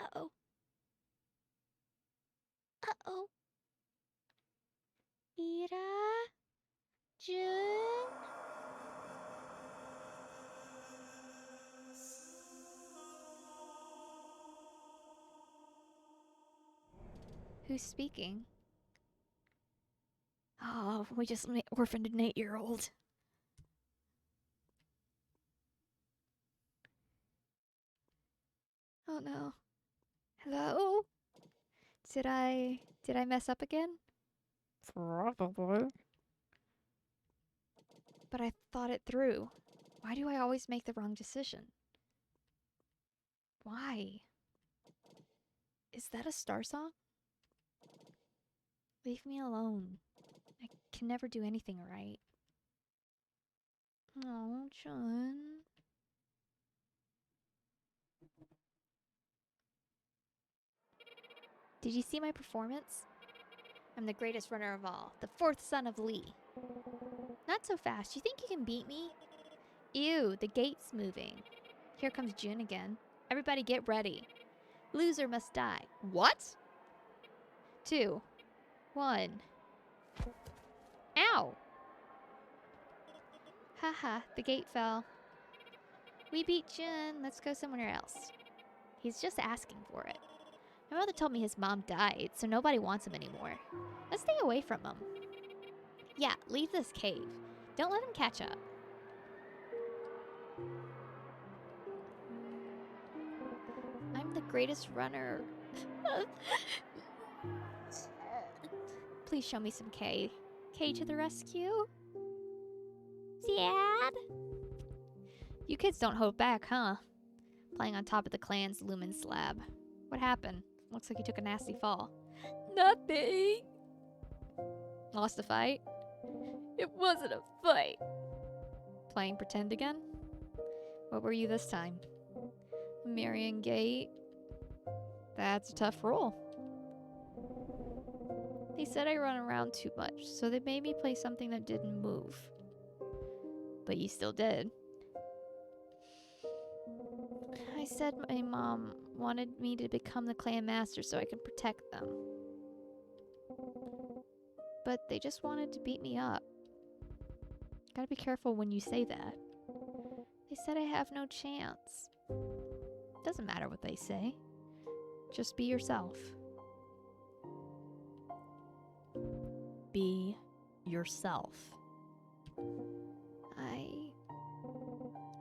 Uh-oh. Uh-oh. Ira? Jun? Who's speaking? Oh, we just orphaned an 8-year-old. Oh no. Hello? Did I mess up again? Probably. But I thought it through. Why do I always make the wrong decision? Why? Is that a Starsong? Leave me alone. I can never do anything right. Oh, Jun. Did you see my performance? I'm the greatest runner of all, the 4th son of Lee. Not so fast. You think you can beat me? Ew, the gate's moving. Here comes Jun again. Everybody get ready. Loser must die. What? 2, 1. Ow! Haha, the gate fell. We beat Jun. Let's go somewhere else. He's just asking for it. My mother told me his mom died, so nobody wants him anymore. Let's stay away from him. Yeah, leave this cave. Don't let him catch up. I'm the greatest runner. Please show me some K. K to the rescue. Dad? You kids don't hold back, huh? Playing on top of the clan's Lumen slab. What happened? Looks like you took a nasty fall. Nothing. Lost a fight? It wasn't a fight. Playing pretend again? What were you this time? Marion Gate? That's a tough role. They said I run around too much, so they made me play something that didn't move. But you still did. I said my mom wanted me to become the clan master so I could protect them. But they just wanted to beat me up. Gotta be careful when you say that. They said I have no chance. Doesn't matter what they say. Just be yourself. Be yourself.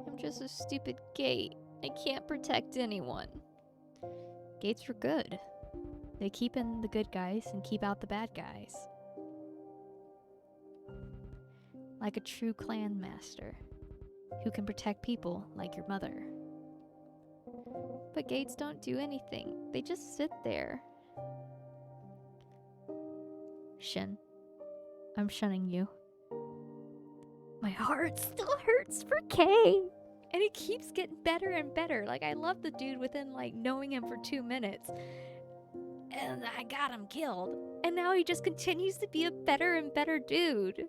I'm just a stupid gate. I can't protect anyone. Gates are good. They keep in the good guys and keep out the bad guys. Like a true clan master who can protect people like your mother. But gates don't do anything. They just sit there. Shun, I'm shunning you. My heart still hurts for Kay. And it keeps getting better and better. Like, I love the dude within, like, knowing him for 2 minutes. And I got him killed. And now he just continues to be a better and better dude.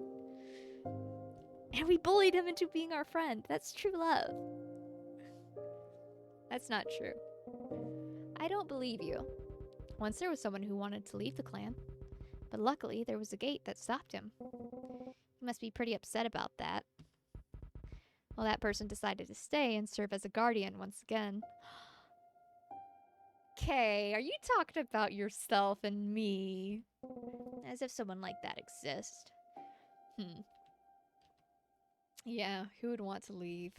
And we bullied him into being our friend. That's true love. That's not true. I don't believe you. Once there was someone who wanted to leave the clan. But luckily, there was a gate that stopped him. He must be pretty upset about that. Well, that person decided to stay and serve as a guardian once again. Kay, are you talking about yourself and me? As if someone like that exists. Yeah, who would want to leave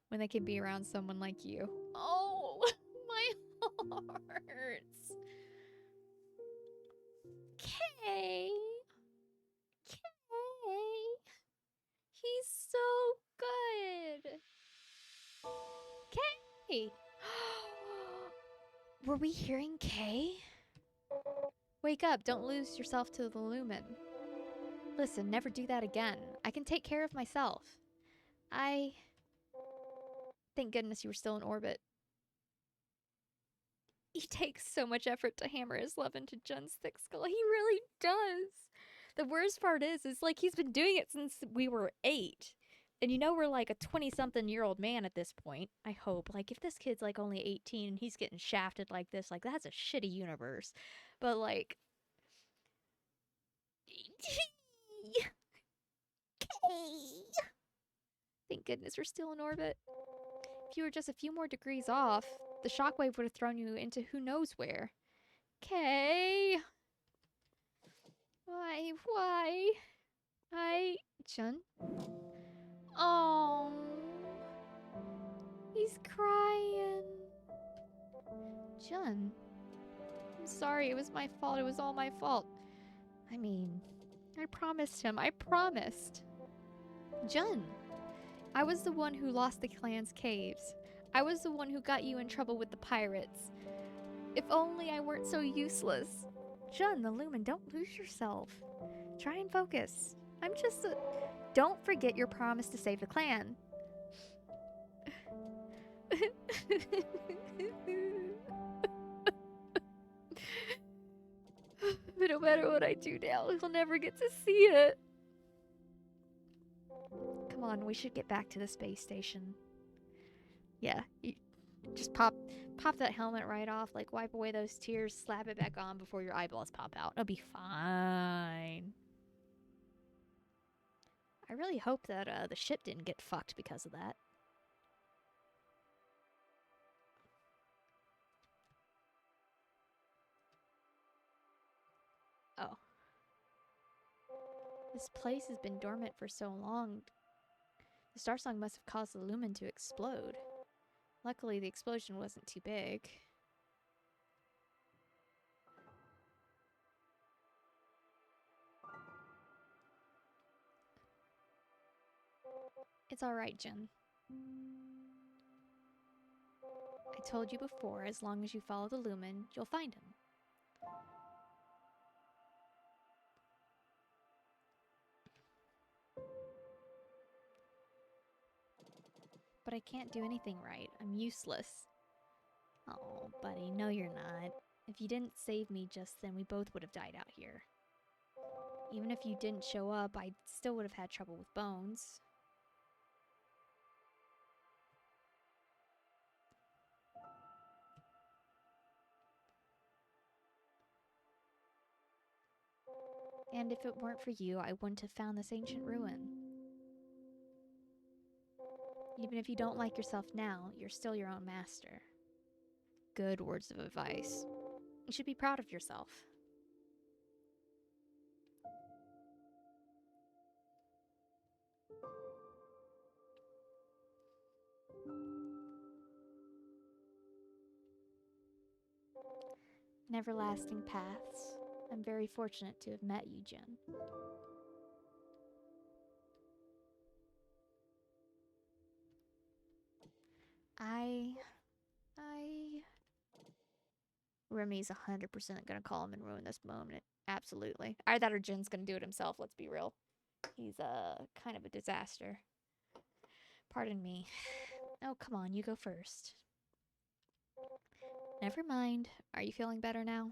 when they could be around someone like you? Oh, my hearts. Kay. Kay. He's so good. Kay. Were we hearing Kay? Wake up. Don't lose yourself to the Lumen. Listen, never do that again. I can take care of myself. Thank goodness you were still in orbit. He takes so much effort to hammer his love into Jun's thick skull. He really does. The worst part is like he's been doing it since we were 8. And you know we're like a 20-something-year-old man at this point, I hope. Like, if this kid's like only 18 and he's getting shafted like this, like, that's a shitty universe. But, like... Thank goodness we're still in orbit. If you were just a few more degrees off, the shockwave would have thrown you into who knows where. Kay. Why? Jun? Oh. He's crying. Jun. I'm sorry, it was my fault. It was all my fault. I mean, I promised him. I promised. Jun. I was the one who lost the clan's caves. I was the one who got you in trouble with the pirates. If only I weren't so useless. Jun, the Lumen, don't lose yourself. Try and focus. I'm just a... Don't forget your promise to save the clan. But no matter what I do now, he'll never get to see it. Come on, we should get back to the space station. Yeah, you just pop that helmet right off, like wipe away those tears, slap it back on before your eyeballs pop out. It'll be fine. I really hope that the ship didn't get fucked because of that. Oh. This place has been dormant for so long. The Starsong must have caused the Lumen to explode. Luckily, the explosion wasn't too big. It's alright, Jun. I told you before, as long as you follow the Lumen, you'll find him. But I can't do anything right. I'm useless. Oh, buddy, no you're not. If you didn't save me just then, we both would have died out here. Even if you didn't show up, I still would have had trouble with Bones. And if it weren't for you, I wouldn't have found this ancient ruin. Even if you don't like yourself now, you're still your own master. Good words of advice. You should be proud of yourself. An everlasting paths. I'm very fortunate to have met you, Jun. Remy's 100% gonna call him and ruin this moment. Absolutely. Either that or Jin's gonna do it himself, let's be real. He's kind of a disaster. Pardon me. Oh, come on, you go first. Never mind. Are you feeling better now?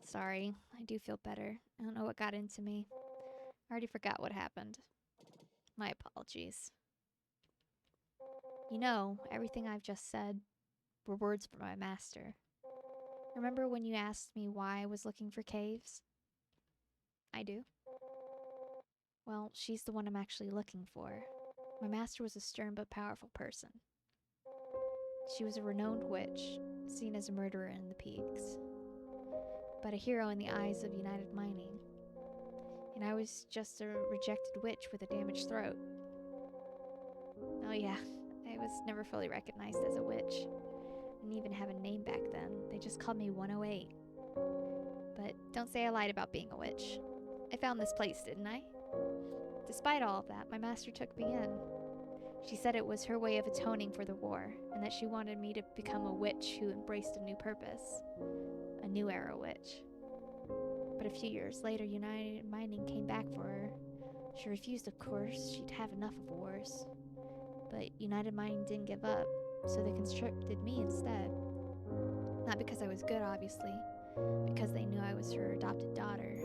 Sorry, I do feel better. I don't know what got into me. I already forgot what happened. My apologies. You know, everything I've just said were words from my master. Remember when you asked me why I was looking for caves? I do. Well, she's the one I'm actually looking for. My master was a stern but powerful person. She was a renowned witch, seen as a murderer in the peaks, but a hero in the eyes of United Mining. And I was just a rejected witch with a damaged throat. Oh yeah, I was never fully recognized as a witch. Didn't even have a name back then. They just called me 108. But don't say I lied about being a witch. I found this place, didn't I? Despite all of that, my master took me in. She said it was her way of atoning for the war, and that she wanted me to become a witch who embraced a new purpose. A new era witch. But a few years later, United Mining came back for her. She refused, of course. She'd have enough of wars. But United Mining didn't give up, so they conscripted me instead. Not because I was good, obviously, because they knew I was her adopted daughter.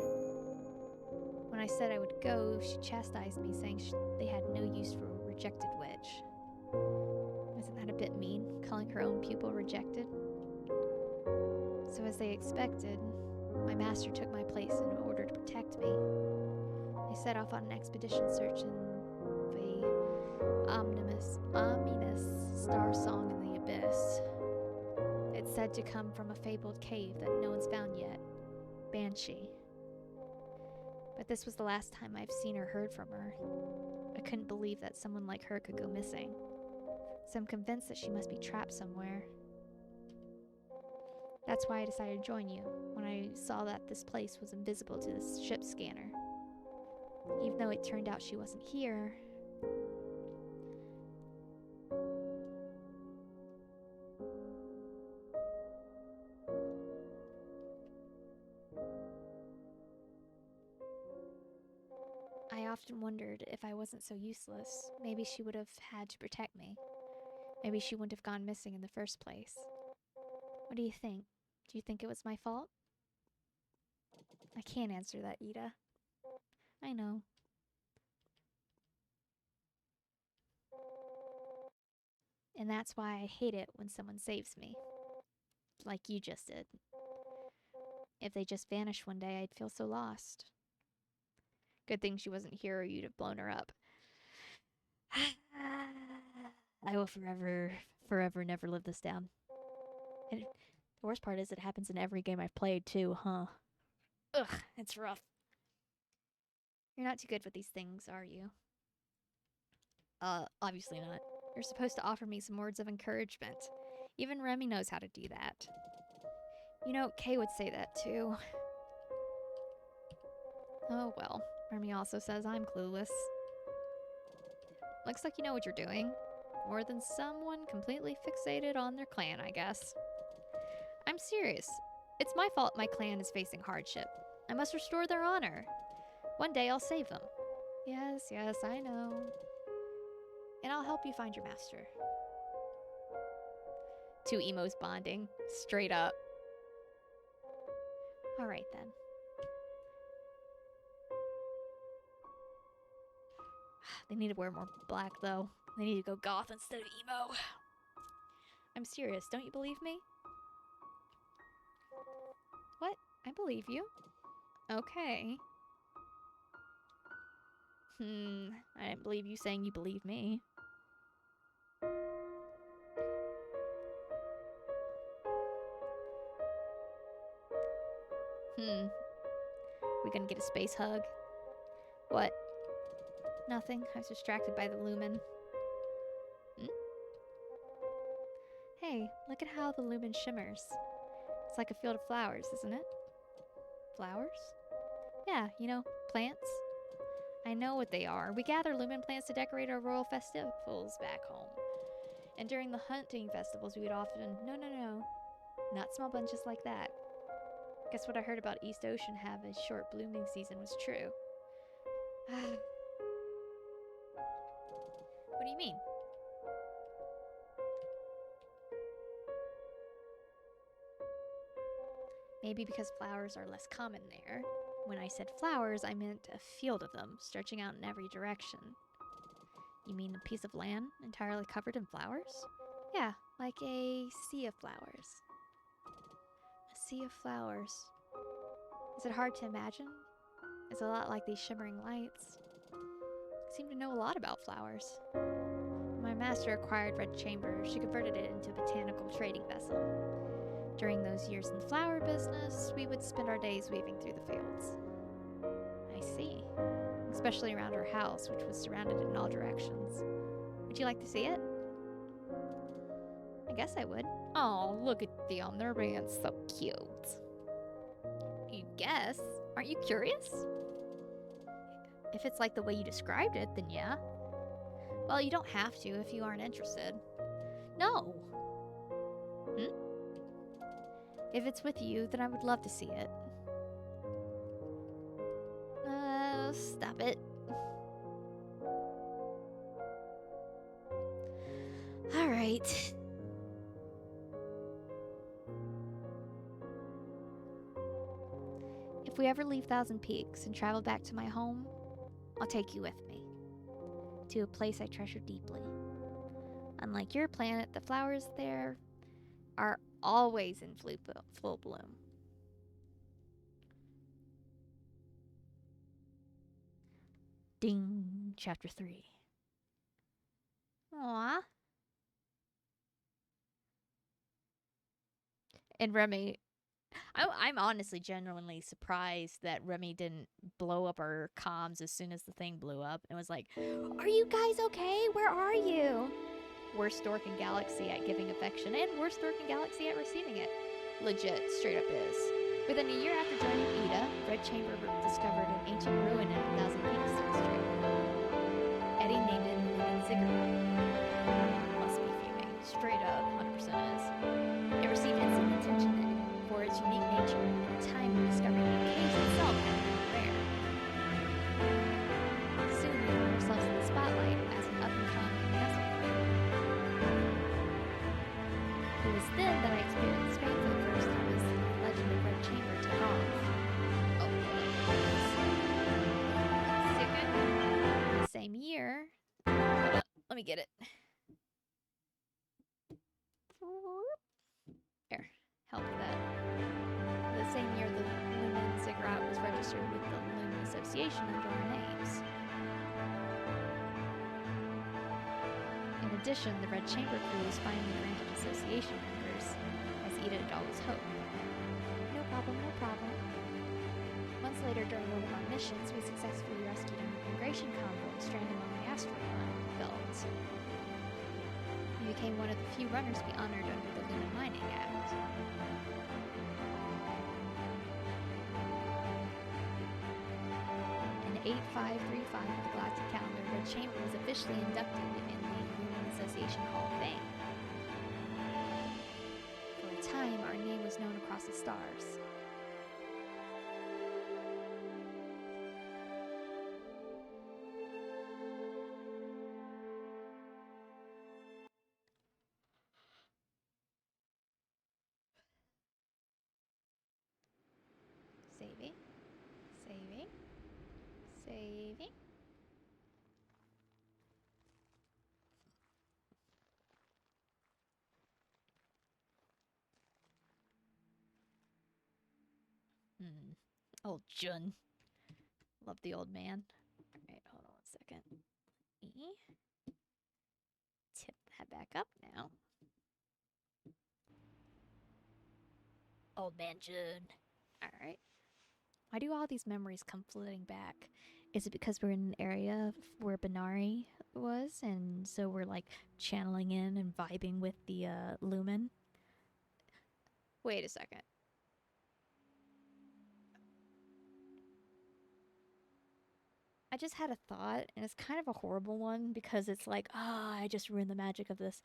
When I said I would go, she chastised me, saying they had no use for a rejected witch. Isn't that a bit mean, calling her own pupil rejected? So as they expected, my master took my place in order to protect me. They set off on an expedition searching for a ominous Starsong in the Abyss. It's said to come from a fabled cave that no one's found yet. Banshee. But this was the last time I've seen or heard from her. I couldn't believe that someone like her could go missing. So I'm convinced that she must be trapped somewhere. That's why I decided to join you, when I saw that this place was invisible to this ship scanner. Even though it turned out she wasn't here. I often wondered if I wasn't so useless, maybe she would have had to protect me. Maybe she wouldn't have gone missing in the first place. What do you think? Do you think it was my fault? I can't answer that, Ida. I know. And that's why I hate it when someone saves me. Like you just did. If they just vanished one day, I'd feel so lost. Good thing she wasn't here or you'd have blown her up. I will forever never live this down. And the worst part is it happens in every game I've played too, huh? Ugh, it's rough. You're not too good with these things, are you? Obviously not. You're supposed to offer me some words of encouragement. Even Remy knows how to do that. You know, Kay would say that too. Oh well, Remy also says I'm clueless. Looks like you know what you're doing. More than someone completely fixated on their clan, I guess. I'm serious. It's my fault my clan is facing hardship. I must restore their honor. One day I'll save them. Yes, I know. And I'll help you find your master. Two emos bonding. Straight up. Alright then. They need to wear more black, though. They need to go goth instead of emo. I'm serious. Don't you believe me? What? I believe you. Okay. I didn't believe you saying you believe me. We gonna get a space hug? What? Nothing. I was distracted by the Lumen. Hey, look at how the Lumen shimmers. It's like a field of flowers, isn't it? Flowers? Yeah, you know, plants. I know what they are. We gather Lumen plants to decorate our royal festivals back home. And during the hunting festivals, we would often... No. Not small bunches like that. Guess what I heard about East Ocean have a short blooming season was true. What do you mean? Maybe because flowers are less common there. When I said flowers, I meant a field of them, stretching out in every direction. You mean a piece of land entirely covered in flowers? Yeah, like a sea of flowers. A sea of flowers. Is it hard to imagine? It's a lot like these shimmering lights. I seem to know a lot about flowers. When my master acquired Red Chamber, she converted it into a botanical trading vessel. During those years in the flower business, we would spend our days weaving through the fields. I see. Especially around her house, which was surrounded in all directions. Would you like to see it? I guess I would. Oh, look at them. They're being so cute. You guess? Aren't you curious? If it's like the way you described it, then yeah. Well, you don't have to if you aren't interested. No. Hmm? If it's with you, then I would love to see it. Stop it. Alright. If we ever leave Thousand Peaks and travel back to my home, I'll take you with me. To a place I treasure deeply. Unlike your planet, the flowers there are always in full bloom. Ding, chapter 3. Aww. And Remy, I'm honestly genuinely surprised that Remy didn't blow up our comms as soon as the thing blew up and was like, "Are you guys okay? Where are you?" Worst dork in galaxy at giving affection and worst dork in galaxy at receiving it. Legit, straight up is. Within a year after joining Ida, Red Chamber discovered an ancient ruin in the Thousand Peaks district. Eddie named it Lumen Ziggurat. Must be fuming. Straight up, 100% is. It received instant attention for its unique nature at a time when discovering the caves itself had been rare. Soon we found ourselves in the spotlight as an up-and-coming investment firm. It was then that I experienced Spain for the first time as the legend of Red Chamber took off. Oh, second. Same year. Hold on, let me get it. There, help with that. The same year, the Lumen Ziggurat was registered with the Lumen Association under our names. In addition, the Red Chamber crew was finally granted association members, as Ida had always hoped. No problem, no problem. Months later, during one of our missions, we successfully rescued an immigration convoy stranded along the asteroid belt. We became one of the few runners to be honored under the Lumen Mining Act. In 8535 of the Galactic Calendar, Red Chamber was officially inducted in the Lumen Association Hall of Fame. For a time, our name was known across the stars. Saving. Saving. Saving. Old Jun. Love the old man. Alright, hold on 1 second. Tip that back up now. Old man Jun. Alright. Why do all these memories come flooding back? Is it because we're in an area where Benari was, and so we're like channeling in and vibing with the Lumen? Wait a second. I just had a thought, and it's kind of a horrible one because it's like, I just ruined the magic of this.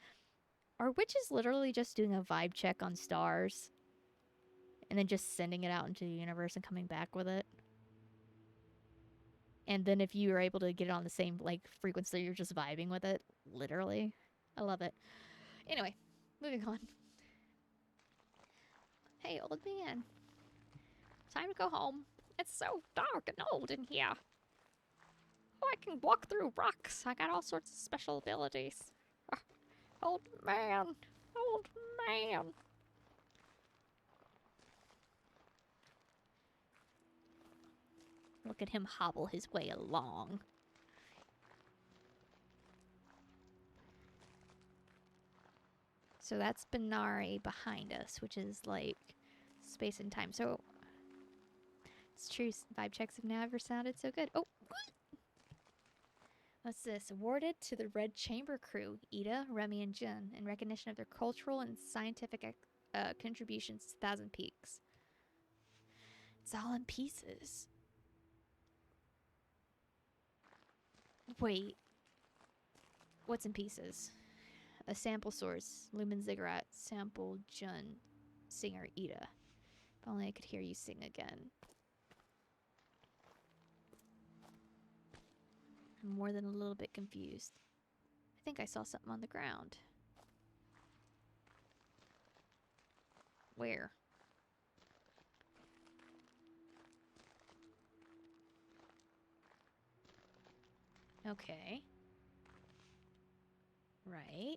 Are witches literally just doing a vibe check on stars and then just sending it out into the universe and coming back with it? And then if you are able to get it on the same like frequency, you're just vibing with it. Literally. I love it. Anyway, moving on. Hey, old man. Time to go home. It's so dark and old in here. Oh, I can walk through rocks. I got all sorts of special abilities. Old man. Old man. Look at him hobble his way along. So that's Benari behind us, which is like space and time. So it's true, vibe checks have never sounded so good. Oh! What's this? Awarded to the Red Chamber crew, Ida, Remy, and Jun, in recognition of their cultural and scientific contributions to Thousand Peaks. It's all in pieces. Wait. What's in pieces? A sample source, Lumen Ziggurat, sample Jun, singer Ida. If only I could hear you sing again. I'm more than a little bit confused. I think I saw something on the ground. Where? Okay. Right.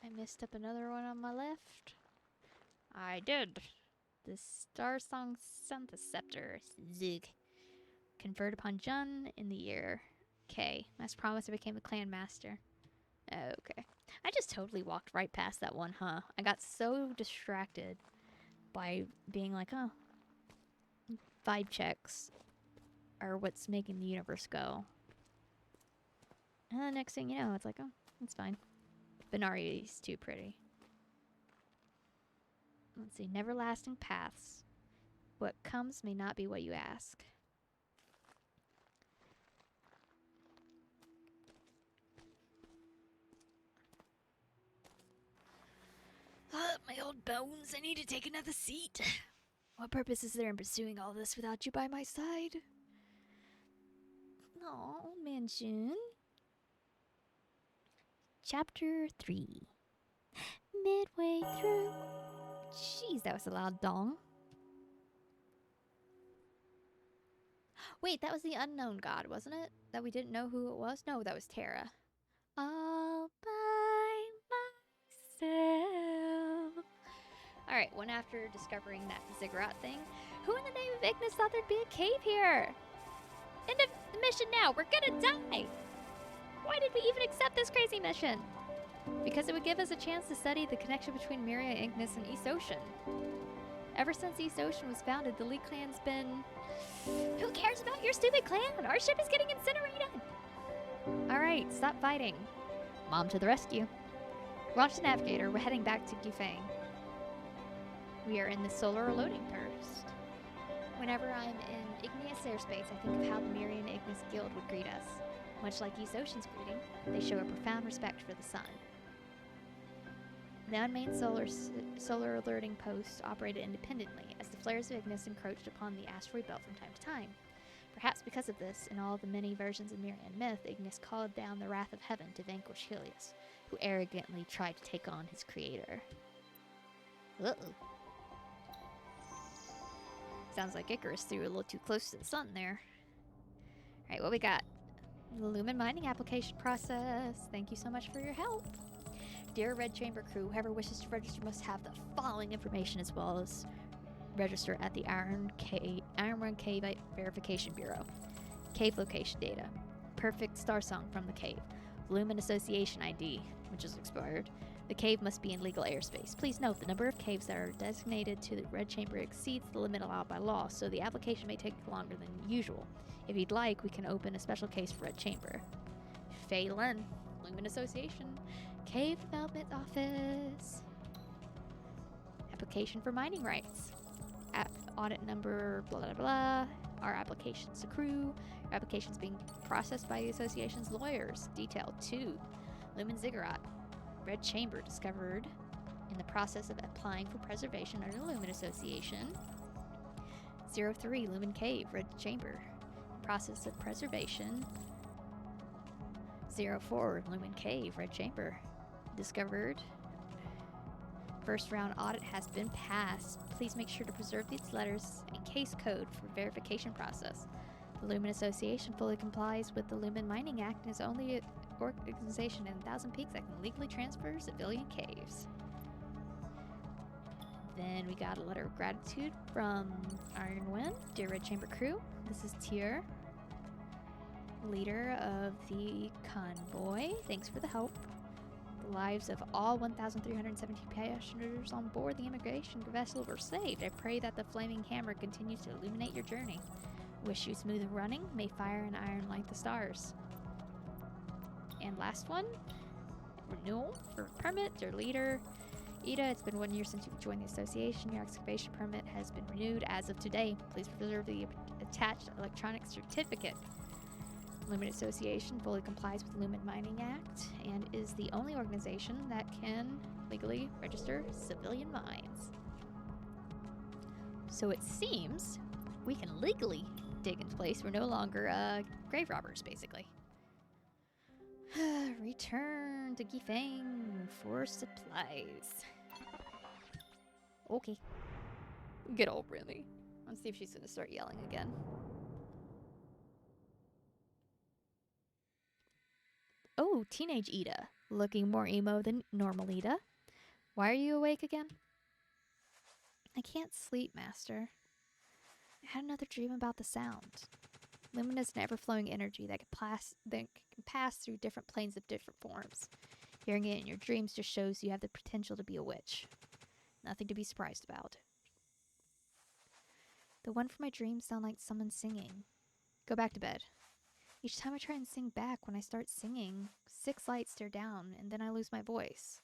I messed up another one on my left. I did. The Starsong Synthesceptor, Zig. Conferred upon Jun in the year K. Must promise I became a clan master. Okay. I just totally walked right past that one, huh? I got so distracted by being like, oh, vibe checks are what's making the universe go. And the next thing you know, it's like, oh, it's fine. Benari's too pretty. Let's see. Neverlasting paths. What comes may not be what you ask. My old bones. I need to take another seat. What purpose is there in pursuing all this without you by my side? Oh, man, Jun. Chapter 3. Midway through. Jeez, that was a loud dong. Wait, that was the unknown god, wasn't it? That we didn't know who it was? No, that was Terra. All by myself. Alright, one after discovering that ziggurat thing. Who in the name of Ignis thought there'd be a cave here? End of the mission now. We're gonna die. Why did we even accept this crazy mission? Because it would give us a chance to study the connection between Myria, Ignis, and East Ocean. Ever since East Ocean was founded, the Lee clan's been... Who cares about your stupid clan? Our ship is getting incinerated! Alright, stop fighting. Mom to the rescue. Launch the navigator. We're heading back to Gufang. We are in the solar loading burst. Whenever I'm in igneous airspace, I think of how the Myrian Ignis Guild would greet us. Much like East Ocean's greeting, they show a profound respect for the sun. The unmanned solar alerting post operated independently as the flares of Ignis encroached upon the asteroid belt from time to time. Perhaps because of this, in all the many versions of Myrian myth, Ignis called down the wrath of heaven to vanquish Helios, who arrogantly tried to take on his creator. Uh-oh. Sounds like Icarus threw a little too close to the sun there. Alright, what we got? The Lumen mining application process. Thank you so much for your help. Dear Red Chamber crew, whoever wishes to register must have the following information as well as register at the Iron Run Cave Verification Bureau. Cave location data. Perfect Starsong from the cave. Lumen Association ID, which is expired. The cave must be in legal airspace. Please note the number of caves that are designated to the Red Chamber exceeds the limit allowed by law, so the application may take longer than usual. If you'd like, we can open a special case for Red Chamber. Phelan, Lumen Association, Cave Development Office. Application for mining rights. Audit number blah blah blah. Our applications to crew. Our applications being processed by the association's lawyers. Detail 2. Lumen Ziggurat. Red Chamber discovered in the process of applying for preservation under the Lumen Association. 03 Lumen Cave, Red Chamber. Process of preservation. 04 Lumen Cave, Red Chamber. Discovered. First round audit has been passed. Please make sure to preserve these letters and case code for verification process. The Lumen Association fully complies with the Lumen Mining Act and is only organization in Thousand Peaks that can legally transfer civilian caves. Then we got a letter of gratitude from Iron Wind. Dear Red Chamber crew, this is Tyr, leader of the convoy. Thanks for the help. The lives of all 1,317 passengers on board the immigration vessel were saved. I pray that the flaming hammer continues to illuminate your journey. Wish you smooth running. May fire and iron like the stars. And last one. Renewal for permit. Dear leader, Ida, it's been 1 year since you joined the association. Your excavation permit has been renewed as of today. Please preserve the attached electronic certificate. Lumen Association fully complies with the Lumen Mining Act and is the only organization that can legally register civilian mines. So it seems we can legally dig into place. We're no longer grave robbers, basically. Return to Gifeng for supplies. Okay. Good old Remy. Let's see if she's gonna start yelling again. Oh, teenage Ida. Looking more emo than normal Ida. Why are you awake again? I can't sleep, Master. I had another dream about the sound. Lumen is an ever-flowing energy that can pass through different planes of different forms. Hearing it in your dreams just shows you have the potential to be a witch. Nothing to be surprised about. The one from my dreams sound like someone singing. Go back to bed. Each time I try and sing back, when I start singing, 6 lights stare down, and then I lose my voice.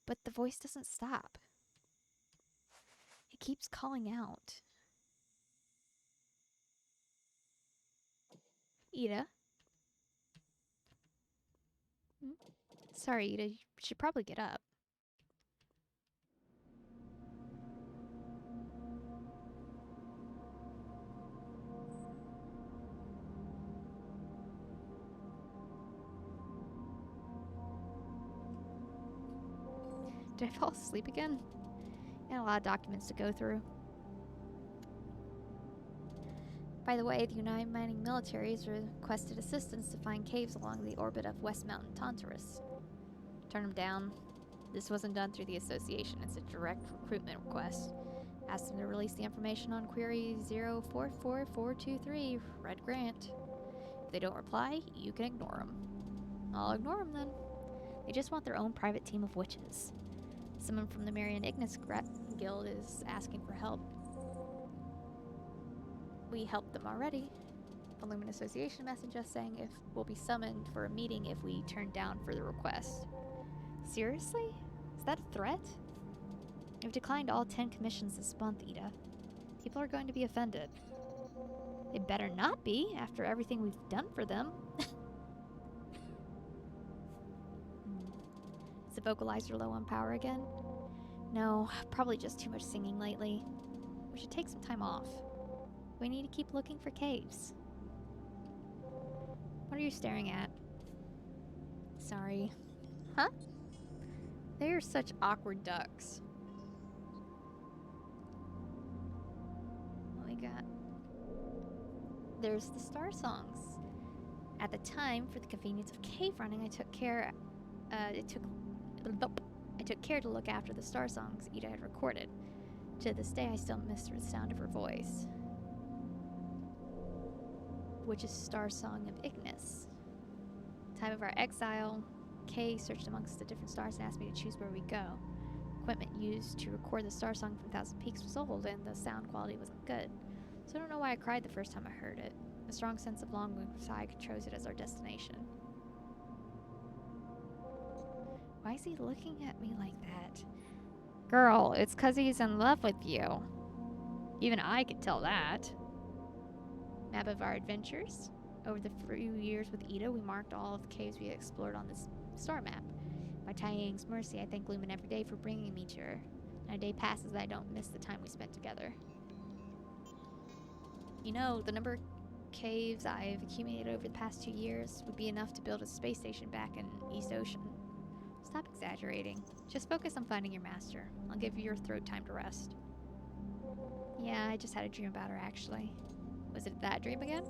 But the voice doesn't stop. It keeps calling out. Ida? Sorry, Ida, you should probably get up. Did I fall asleep again? I had a lot of documents to go through. By the way, the United Mining military has requested assistance to find caves along the orbit of West Mountain Tantarus. Turn them down. This wasn't done through the association. It's a direct recruitment request. Ask them to release the information on query 044423, Red Grant. If they don't reply, you can ignore them. I'll ignore them then. They just want their own private team of witches. Someone from the Marian Ignis Guild is asking for help. We helped them already. The Lumen Association messaged us saying if we'll be summoned for a meeting if we turn down further requests. Seriously? Is that a threat? We've declined all 10 commissions this month, Ida. People are going to be offended. They better not be after everything we've done for them. Is the vocalizer low on power again? No, probably just too much singing lately. We should take some time off. We need to keep looking for caves. What are you staring at? Sorry. Huh? They are such awkward ducks. What we got? There's the Starsongs. At the time, for the convenience of cave running, I took care to look after the Starsongs Ida had recorded. To this day, I still miss the sound of her voice. Which is Starsong of Ignis. Time of our exile, Kay searched amongst the different stars and asked me to choose where we go. Equipment used to record the Starsong from Thousand Peaks was old, and the sound quality wasn't good. So I don't know why I cried the first time I heard it. A strong sense of longing so I chose it as our destination. Why is he looking at me like that? Girl, it's 'cause he's in love with you. Even I could tell that. Map of our adventures. Over the few years with Ida, we marked all of the caves we explored on this star map. By Tai Yang's mercy, I thank Lumen every day for bringing me to her. And a day passes that I don't miss the time we spent together. You know, the number of caves I've accumulated over the past 2 years would be enough to build a space station back in East Ocean. Stop exaggerating. Just focus on finding your master. I'll give your throat time to rest. Yeah, I just had a dream about her, actually. Was it that dream again?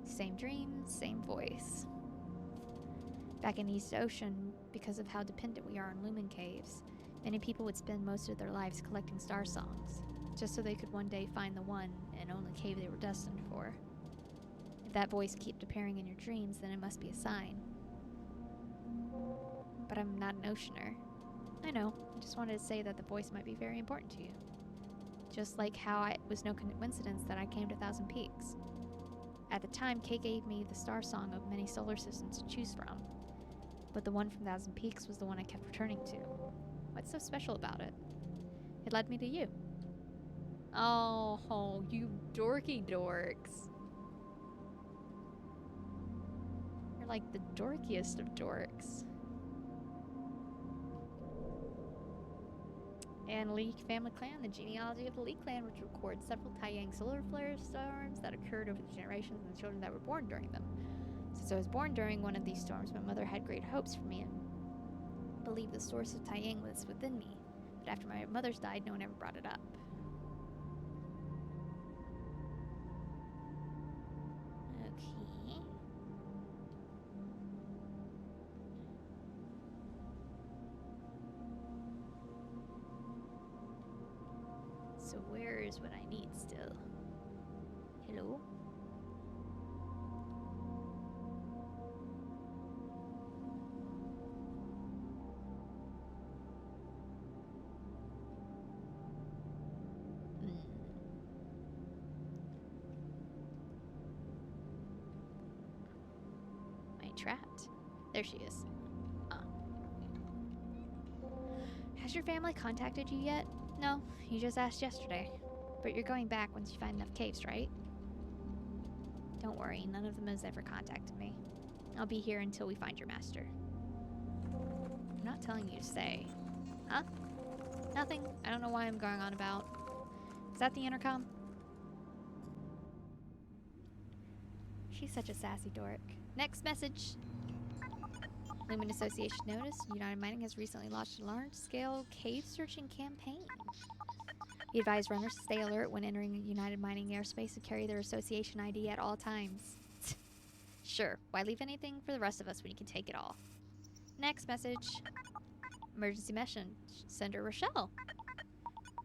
Same dream, same voice. Back in East Ocean, because of how dependent we are on Lumen caves, many people would spend most of their lives collecting star songs, just so they could one day find the one and only cave they were destined for. If that voice kept appearing in your dreams, then it must be a sign. but I'm not an oceaner. I know. I just wanted to say that the voice might be very important to you. Just like how it was no coincidence that I came to Thousand Peaks. At the time, Kay gave me the Starsong of many solar systems to choose from. But the one from Thousand Peaks was the one I kept returning to. What's so special about it? It led me to you. Oh, you dorky dorks. You're like the dorkiest of dorks. And Lee family clan, the genealogy of the Lee clan, which records several Taiyang solar flare storms that occurred over the generations and the children that were born during them. Since I was born during one of these storms, my mother had great hopes for me and believed the source of Taiyang was within me. But after my mother's died, no one ever brought it up. Okay. So where is what I need still? Hello? Trapped. There she is. Has your family contacted you yet? No, you just asked yesterday. But you're going back once you find enough caves, right? Don't worry, none of them has ever contacted me. I'll be here until we find your master. I'm not telling you to stay. Huh? Nothing. I don't know why I'm going on about. Is that the intercom? She's such a sassy dork. Next message. Lumen Association notice. United Mining has recently launched a large-scale cave searching campaign. We advise runners to stay alert when entering United Mining airspace and carry their association ID at all times. Sure, why leave anything for the rest of us when you can take it all? Next message. Emergency message. Sender Rochelle.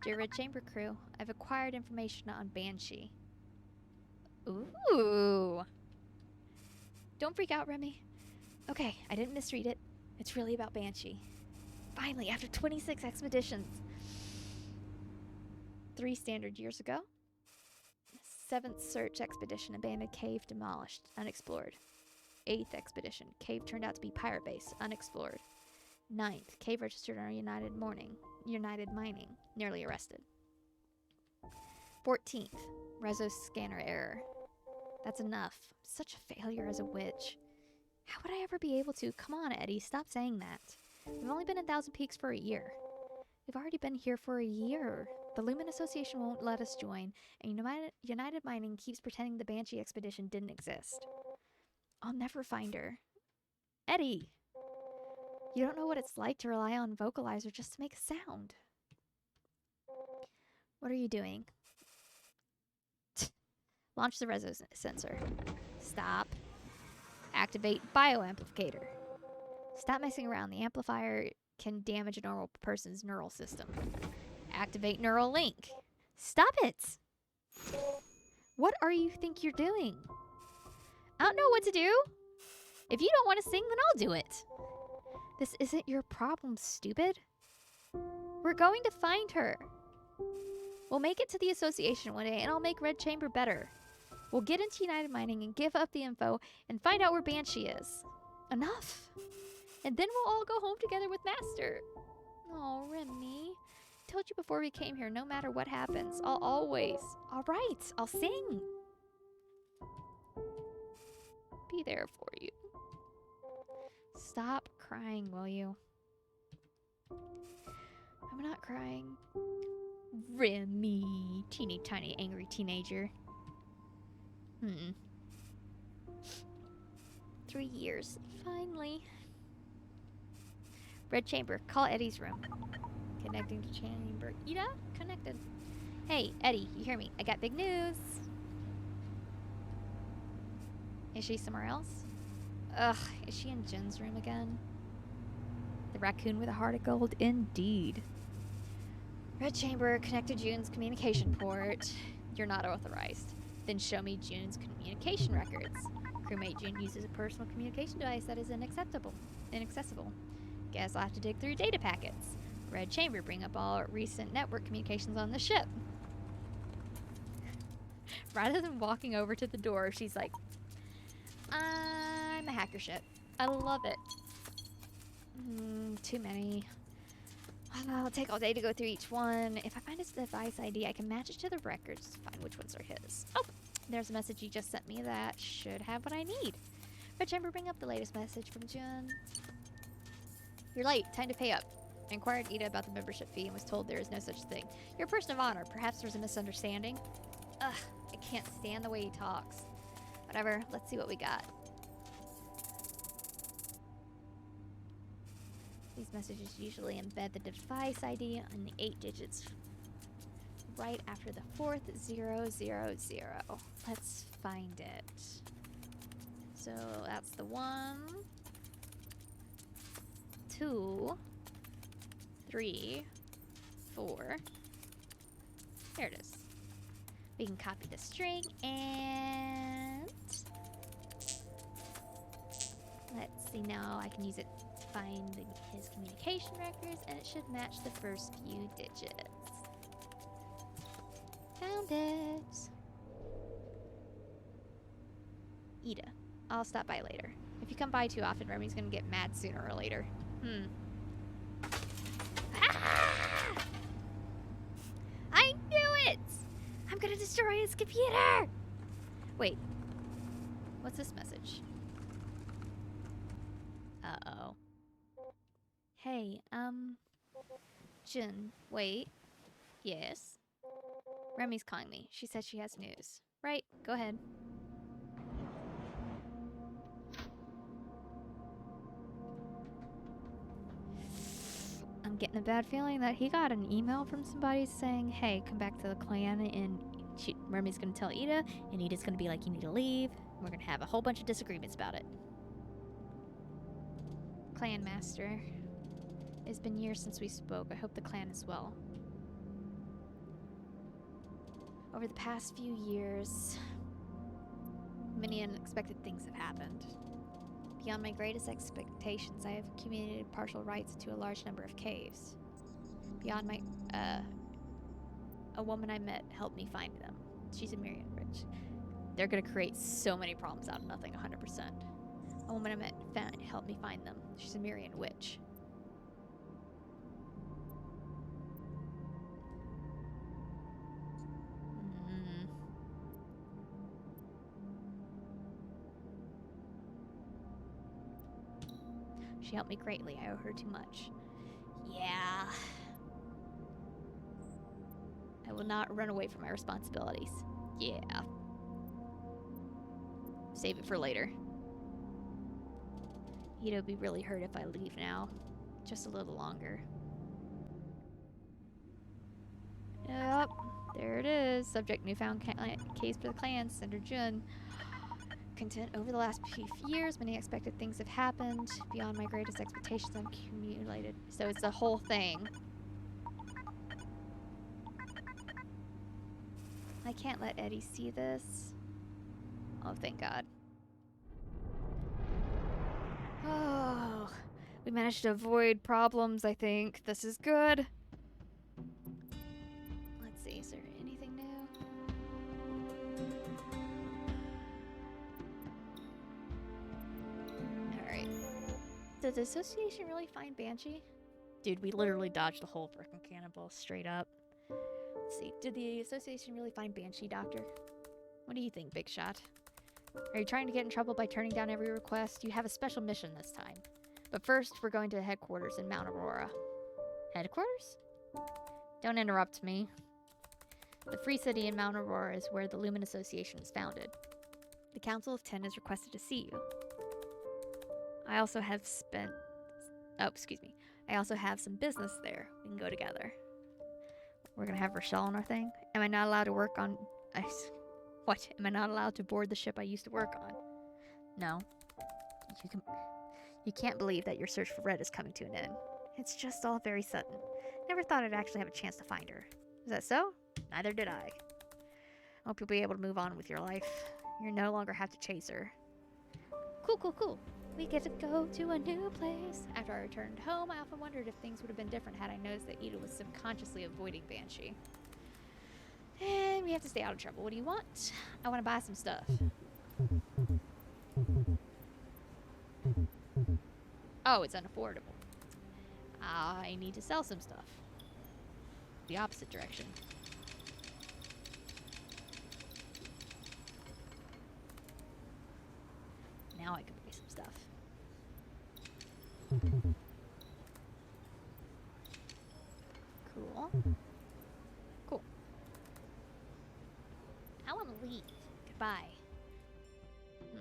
Dear Red Chamber crew, I've acquired information on Banshee. Ooh. Don't freak out, Remy. Okay, I didn't misread it. It's really about Banshee. Finally, after 26 expeditions. 3 standard years ago. 7th search expedition, abandoned cave demolished, unexplored. 8th expedition, cave turned out to be pirate base, unexplored. 9th, cave registered on United Mining, nearly arrested. 14th, Rezo scanner error. That's enough. Such a failure as a witch. How would I ever be able to? Come on, Eddie, stop saying that. We've only been in Thousand Peaks for a year. We've already been here for a year. The Lumen Association won't let us join, and United Mining keeps pretending the Banshee expedition didn't exist. I'll never find her. Eddie! You don't know what it's like to rely on vocalizer just to make a sound. What are you doing? Launch the Rezo sensor. Stop. Activate bioamplificator. Stop messing around. The amplifier can damage a normal person's neural system. Activate neural link. Stop it! What are you think you're doing? I don't know what to do. If you don't want to sing, then I'll do it. This isn't your problem, stupid. We're going to find her. We'll make it to the association one day, and I'll make Red Chamber better. We'll get into United Mining and give up the info and find out where Banshee is. Enough. And then we'll all go home together with Master. Oh, Remy. I told you before we came here, no matter what happens, I'll always. All right, I'll sing. Be there for you. Stop crying, will you? I'm not crying. Remy, teeny tiny angry teenager. 3 years. Finally. Red Chamber, call Eddie's room. Connecting to chamber. Ida? Connected. Hey, Eddie, you hear me? I got big news. Is she somewhere else? Ugh, is she in Jun's room again? The raccoon with a heart of gold? Indeed. Red Chamber, connect to Jun's communication port. You're not authorized. Then show me Jun's communication records. Crewmate Jun uses a personal communication device that is inaccessible. Guess I'll have to dig through data packets. Red chamber, bring up all recent network communications on the ship. Rather than walking over to the door, she's like, I'm a hacker ship. I love it. Too many. I'll take all day to go through each one. If I find his device ID, I can match it to the records to find which ones are his. Oh, there's a message you just sent me that should have what I need. Red chamber, bring up the latest message from Jun. You're late. Time to pay up. I inquired Ida about the membership fee and was told there is no such thing. You're a person of honor. Perhaps there's a misunderstanding. Ugh, I can't stand the way he talks. Whatever, let's see what we got. These messages usually embed the device ID in the 8 digits right after the 4th 000. Let's find it. So that's the 1, 2, 3, 4. There it is. We can copy the string and let's see, now I can use it to find his communication records and it should match the first few digits. Found it. Ida, I'll stop by later. If you come by too often, Remy's gonna get mad sooner or later. Ah! I knew it! I'm gonna destroy his computer! Wait. What's this message? Uh-oh. Hey, Jun, wait. Yes? Remy's calling me. She said she has news. Right, go ahead. I'm getting a bad feeling that he got an email from somebody saying, hey, come back to the clan, and Remy's gonna tell Ida, and Ida's gonna be like, you need to leave, and we're gonna have a whole bunch of disagreements about it. Clan Master. It's been years since we spoke. I hope the clan is well. Over the past few years, many unexpected things have happened. Beyond my greatest expectations, I have accumulated partial rights to a large number of caves. Beyond my, a woman I met helped me find them. She's a Myriad Witch. They're gonna create so many problems out of nothing, 100%. A woman I met helped me find them. She's a Myriad Witch. She helped me greatly. I owe her too much. Yeah. I will not run away from my responsibilities. Yeah. Save it for later. Ida would be really hurt if I leave now. Just a little longer. Yep. There it is. Subject newfound case for the clan. Sender Jun. Content over the last few years, many unexpected things have happened. Beyond my greatest expectations, I'm accumulated. So it's the whole thing. I can't let Eddie see this. Oh, thank God. Oh, we managed to avoid problems, I think. This is good. Let's see, is there anything new? Alright. Did the association really find Banshee? Dude, we literally dodged the whole frickin' cannonball straight up. Let's see, did the association really find Banshee, Doctor? What do you think, Big Shot? Are you trying to get in trouble by turning down every request? You have a special mission this time. But first, we're going to headquarters in Mount Aurora. Headquarters? Don't interrupt me. The Free City in Mount Aurora is where the Lumen Association is founded. The Council of 10 has requested to see you. I also have some business there. We can go together. We're gonna have Rochelle on our thing. Am I not allowed to work on... What? Am I not allowed to board the ship I used to work on? No. You can't believe that your search for Red is coming to an end. It's just all very sudden. Never thought I'd actually have a chance to find her. Is that so? Neither did I. I hope you'll be able to move on with your life. You no longer have to chase her. Cool. We get to go to a new place. After I returned home, I often wondered if things would have been different had I noticed that Ida was subconsciously avoiding Banshee. And we have to stay out of trouble. What do you want? I want to buy some stuff. Oh, it's unaffordable. I need to sell some stuff. The opposite direction. Now I can buy some stuff. Cool. Cool. I want to leave. Goodbye.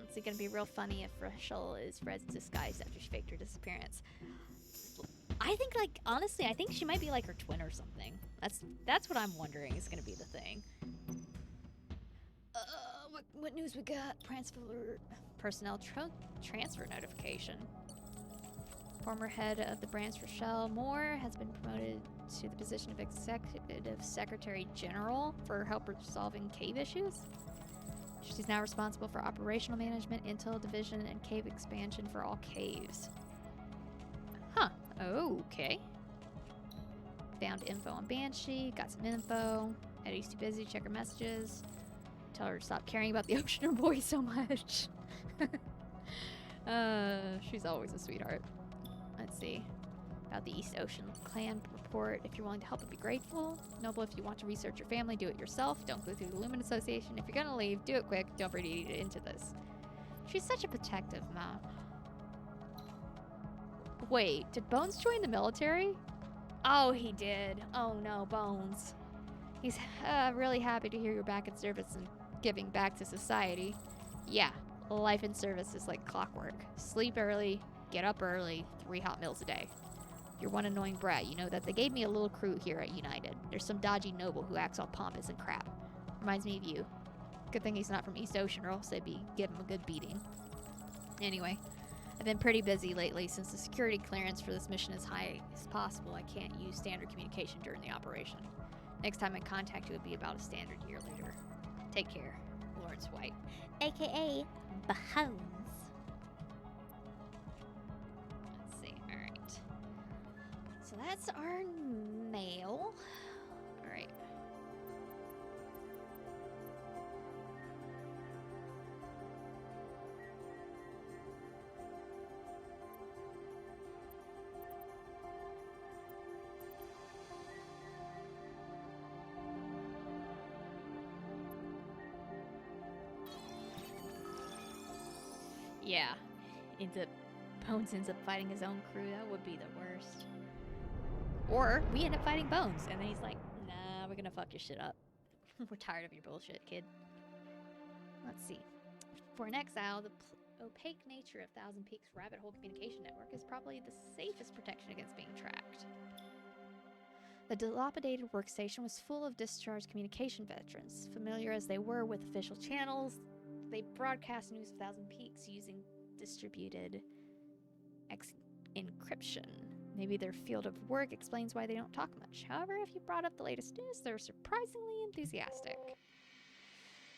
It's going to be real funny if Rachel is Fred's disguise after she faked her disappearance. I think, like, honestly, I think she might be like her twin or something. That's what I'm wondering is going to be the thing. What news we got? Personnel transfer notification. Former head of the branch, Rochelle Moore, has been promoted to the position of Executive Secretary General for help resolving cave issues. She's now responsible for operational management, intel division, and cave expansion for all caves. Huh. Okay. Found info on Banshee, got some info. Eddie's too busy, check her messages. Tell her to stop caring about the Oceaner boy so much. She's always a sweetheart. Let's see. About the East Ocean Clan report. If you're willing to help, I'd be grateful. Noble, if you want to research your family, do it yourself. Don't go through the Lumen Association. If you're gonna leave, do it quick. Don't read into this. She's such a protective mom. Wait, did Bones join the military? Oh, he did. Oh no, Bones. He's really happy to hear you're back in service and giving back to society. Yeah, life in service is like clockwork. Sleep early, get up early, 3 hot meals a day. You're one annoying brat. You know that they gave me a little crew here at United. There's some dodgy noble who acts all pompous and crap. Reminds me of you. Good thing he's not from East Ocean, or else they'd give him a good beating. Anyway, I've been pretty busy lately. Since the security clearance for this mission is high as possible, I can't use standard communication during the operation. Next time I contact you would be about a standard year later. Take care. Lawrence White. AKA Bones. Let's see. Alright. So that's our mail. Alright. Yeah, Bones ends up fighting his own crew. That would be the worst. Or we end up fighting Bones, and then he's like, nah, we're gonna fuck your shit up. We're tired of your bullshit, kid. Let's see. For an exile, the opaque nature of Thousand Peaks Rabbit Hole Communication Network is probably the safest protection against being tracked. The dilapidated workstation was full of discharged communication veterans. Familiar as they were with official channels, they broadcast news of Thousand Peaks using distributed encryption. Maybe their field of work explains why they don't talk much. However, if you brought up the latest news, they're surprisingly enthusiastic.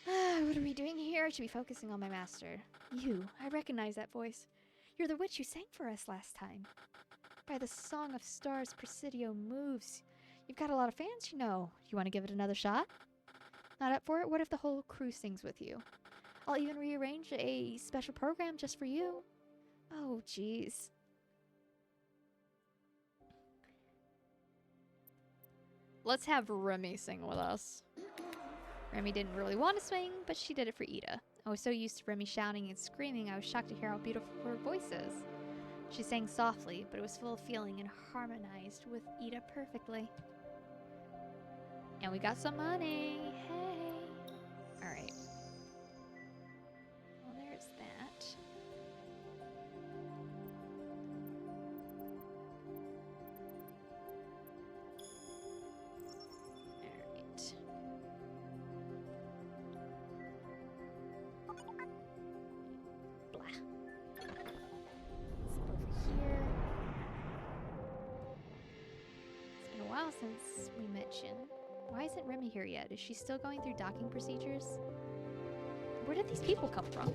What are we doing here? I should be focusing on my master. You, I recognize that voice. You're the witch who sang for us last time. By the Song of Stars, Presidio moves. You've got a lot of fans, you know. You want to give it another shot? Not up for it? What if the whole crew sings with you? I'll even rearrange a special program just for you. Oh, jeez. Let's have Remy sing with us. Remy didn't really want to swing, but she did it for Ida. I was so used to Remy shouting and screaming, I was shocked to hear how beautiful her voice is. She sang softly, but it was full of feeling and harmonized with Ida perfectly. And we got some money. Hey. Alright. Well, there's that. Alright. Blah. Zip over here. It's been a while since we met Jun. Why isn't Remy here yet? Is she still going through docking procedures? Where did these people come from?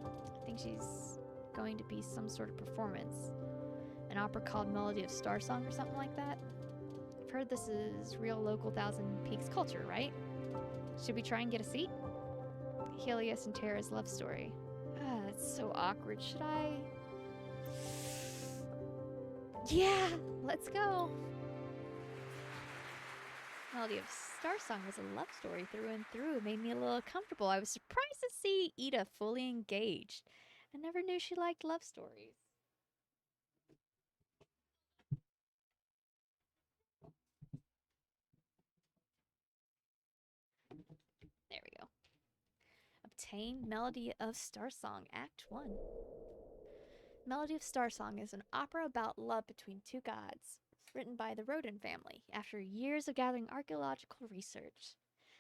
I think she's going to be some sort of performance. An opera called Melody of Starsong or something like that. I've heard this is real local Thousand Peaks culture, right? Should we try and get a seat? Helios and Terra's love story. It's so awkward. Should I? Yeah, let's go. Melody of Starsong was a love story through and through. It made me a little uncomfortable. I was surprised to see Ida fully engaged. I never knew she liked love stories. There we go. Obtain Melody of Starsong, Act 1. Melody of Starsong is an opera about love between two gods, written by the Rodin family after years of gathering archaeological research.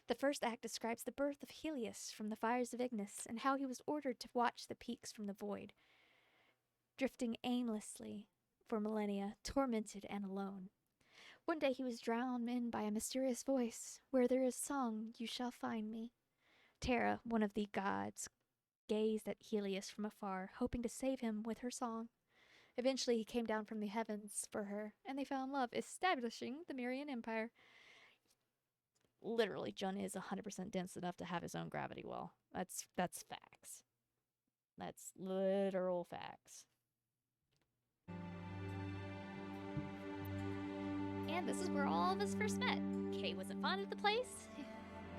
The first act describes the birth of Helios from the fires of Ignis and how he was ordered to watch the peaks from the void, drifting aimlessly for millennia, tormented and alone. One day he was drowned in by a mysterious voice. Where there is song, you shall find me. Terra, one of the gods, gazed at Helios from afar, hoping to save him with her song. Eventually he came down from the heavens for her, and they fell in love, establishing the Mirian Empire. Literally, Jun is 100% dense enough to have his own gravity well. That's facts. That's literal facts. And this is where all of us first met. Kay wasn't fond of the place,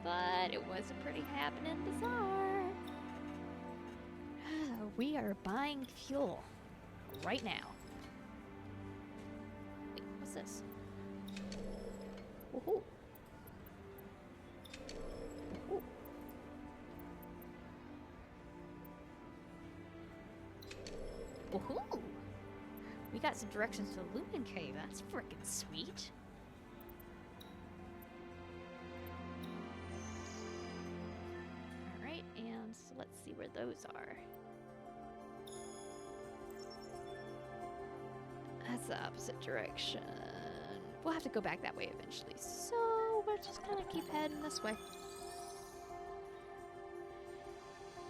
but it was a pretty happening bazaar. We are buying fuel right now. Wait, what's this? Woohoo! Woohoo! We got some directions to the Lumen Cave. That's frickin' sweet. Alright, and so let's see where those are. That's the opposite direction. We'll have to go back that way eventually. So we'll just kind of keep heading this way.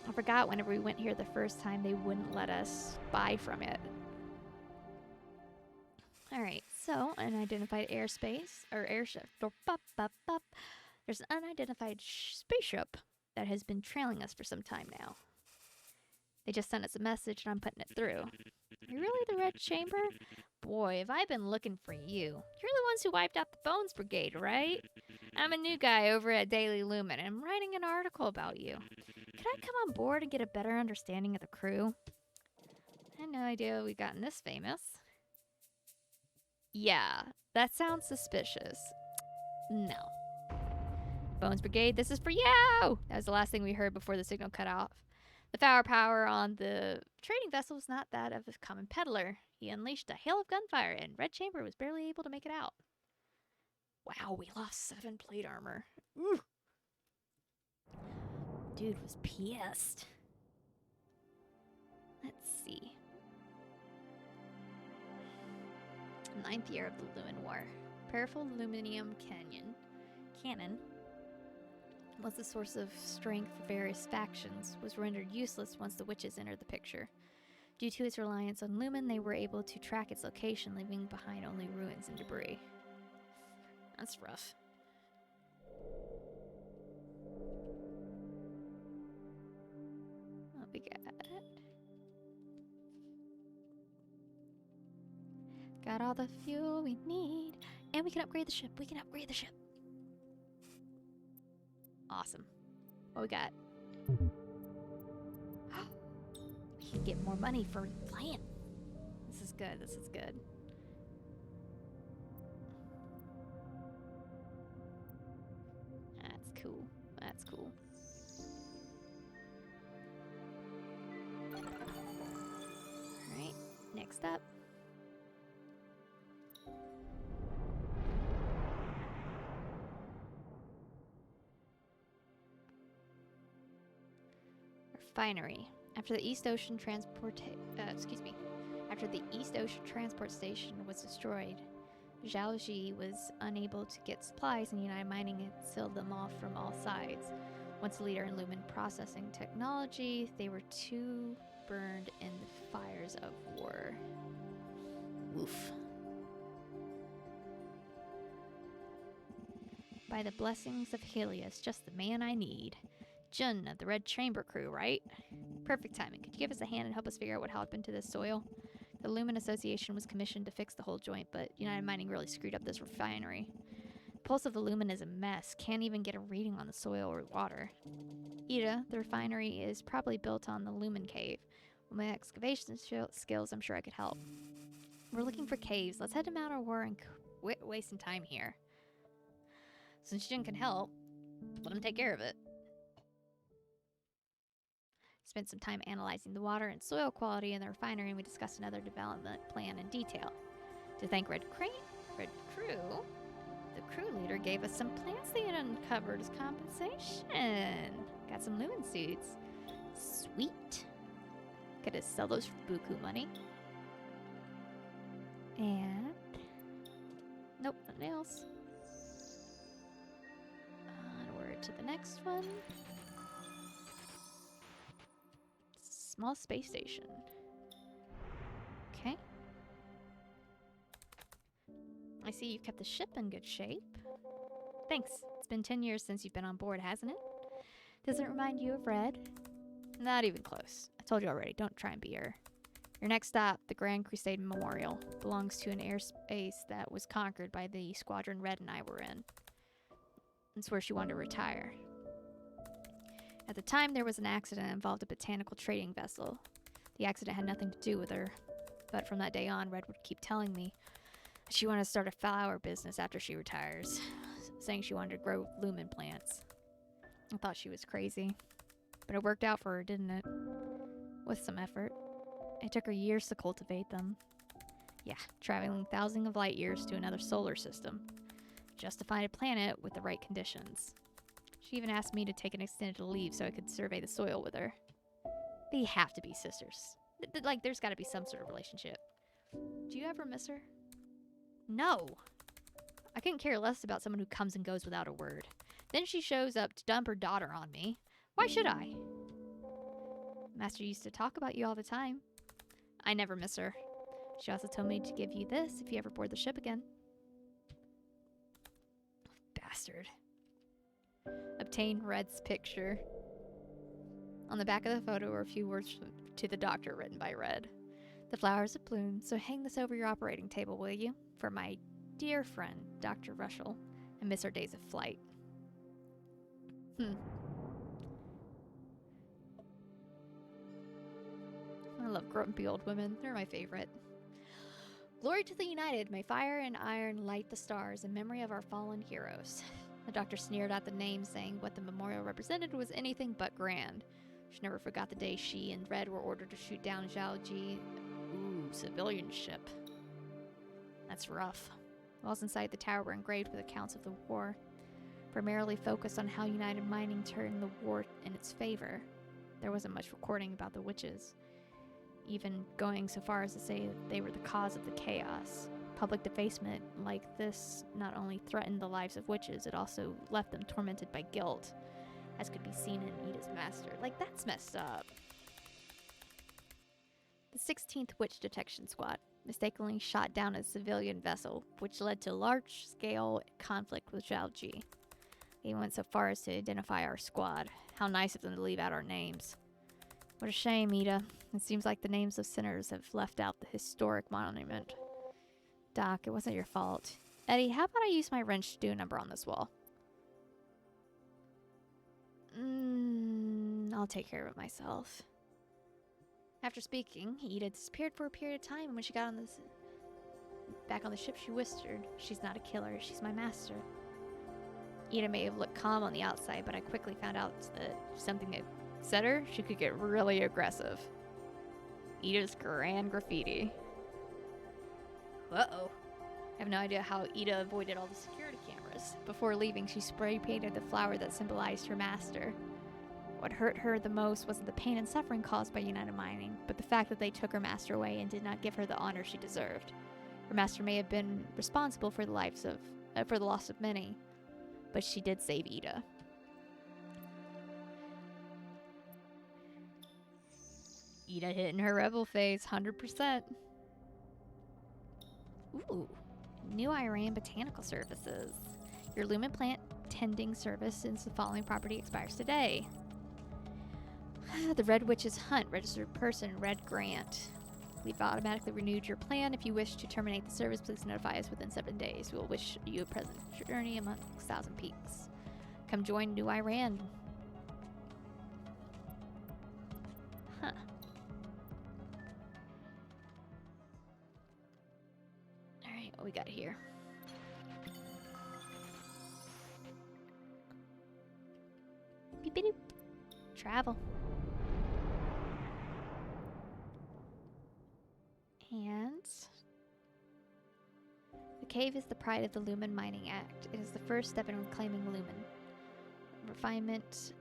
I forgot whenever we went here the first time, they wouldn't let us buy from it. Alright, so unidentified airspace, or airship. There's an unidentified spaceship that has been trailing us for some time now. They just sent us a message and I'm putting it through. Are you really the Red Chamber? Boy, have I been looking for you. You're the ones who wiped out the Bones Brigade, right? I'm a new guy over at Daily Lumen and I'm writing an article about you. Could I come on board and get a better understanding of the crew? I had no idea we'd gotten this famous. Yeah, that sounds suspicious. No. Bones Brigade, this is for you! That was the last thing we heard before the signal cut off. The firepower on the trading vessel was not that of a common peddler. He unleashed a hail of gunfire, and Red Chamber was barely able to make it out. Wow, we lost 7 plate armor. Ooh. Dude was pissed. Let's see. 9th year of the Lumen War. Powerful aluminium cannon was the source of strength for various factions, was rendered useless once the witches entered the picture. Due to its reliance on Lumen, they were able to track its location, leaving behind only ruins and debris. That's rough. What we got? Got all the fuel we need. And we can upgrade the ship. We can upgrade the ship. Awesome. What we got? We can get more money for playing. This is good. This is good. That's cool. That's cool. Alright. Next up. Refinery. After the East Ocean Transport Station was destroyed, Zhaoji was unable to get supplies, and United Mining had sealed them off from all sides. Once a leader in Lumen processing technology, they were too burned in the fires of war. Oof. By the blessings of Helios, just the man I need. Jun of the Red Chamber crew, right? Perfect timing. Could you give us a hand and help us figure out what happened to this soil? The Lumen Association was commissioned to fix the whole joint, but United Mining really screwed up this refinery. The pulse of the Lumen is a mess. Can't even get a reading on the soil or water. Ida, the refinery is probably built on the Lumen cave. With my excavation skills, I'm sure I could help. We're looking for caves. Let's head to Mount Aurora and quit wasting time here. Since Jin can help, let him take care of it. Spent some time analyzing the water and soil quality in the refinery, and we discussed another development plan in detail. To thank Red Crew, the crew leader gave us some plants they had uncovered as compensation. Got some Lumen suits. Sweet. Gotta sell those for buku money. And... nope, nothing else. Onward to the next one. Small space station. Okay. I see you've kept the ship in good shape. Thanks. It's been 10 years since you've been on board, hasn't it? Does it remind you of Red? Not even close. I told you already, don't try and be her. Your next stop, the Grand Crusade Memorial, belongs to an airspace that was conquered by the squadron Red and I were in. It's where she wanted to retire. At the time, there was an accident that involved a botanical trading vessel. The accident had nothing to do with her, but from that day on, Red would keep telling me she wanted to start a flower business after she retires, saying she wanted to grow Lumen plants. I thought she was crazy, but it worked out for her, didn't it? With some effort. It took her years to cultivate them. Yeah, traveling thousands of light years to another solar system, just to find a planet with the right conditions. She even asked me to take an extended leave so I could survey the soil with her. They have to be sisters. Like, there's got to be some sort of relationship. Do you ever miss her? No. I couldn't care less about someone who comes and goes without a word. Then she shows up to dump her daughter on me. Why should I? Master used to talk about you all the time. I never miss her. She also told me to give you this if you ever board the ship again. Bastard. Obtain Red's picture. On the back of the photo are a few words to the doctor written by Red. The flowers have bloomed, so hang this over your operating table, will you? For my dear friend, Dr. Rushell. I miss our days of flight. I love grumpy old women. They're my favorite. Glory to the United. May fire and iron light the stars in memory of our fallen heroes. The doctor sneered at the name, saying what the memorial represented was anything but grand. She never forgot the day she and Red were ordered to shoot down Zhao Ji. Ooh, civilian ship. That's rough. Walls inside the tower were engraved with accounts of the war, primarily focused on how United Mining turned the war in its favor. There wasn't much recording about the witches, even going so far as to say that they were the cause of the chaos. Public defacement like this not only threatened the lives of witches, it also left them tormented by guilt, as could be seen in Ida's master. Like, that's messed up. The 16th Witch Detection Squad mistakenly shot down a civilian vessel, which led to large-scale conflict with Zhao Ji. They went so far as to identify our squad. How nice of them to leave out our names. What a shame, Ida. It seems like the names of sinners have left out the historic monument. Doc, it wasn't your fault. Eddie, how about I use my wrench to do a number on this wall? I'll take care of it myself. After speaking, Ida disappeared for a period of time, and when she got back on the ship, she whispered, "She's not a killer, she's my master." Ida may have looked calm on the outside, but I quickly found out that something had upset her, she could get really aggressive. Ida's grand graffiti. Uh-oh. I have no idea how Ida avoided all the security cameras. Before leaving, she spray painted the flower that symbolized her master. What hurt her the most wasn't the pain and suffering caused by United Mining, but the fact that they took her master away and did not give her the honor she deserved. Her master may have been responsible for the loss of many, but she did save Ida. Ida hitting her rebel phase, 100%. Ooh, New Iran Botanical Services. Your Lumen plant tending service since the following property expires today. The Red Witch's Hunt, registered person, Red Grant. We've automatically renewed your plan. If you wish to terminate the service, please notify us within 7 days. We will wish you a pleasant journey amongst 1,000 peaks. Come join New Iran. Huh. Alright, what we got here? Beep-beep-doop. Travel. And the cave is the pride of the Lumen Mining Act. It is the first step in reclaiming Lumen. Refinement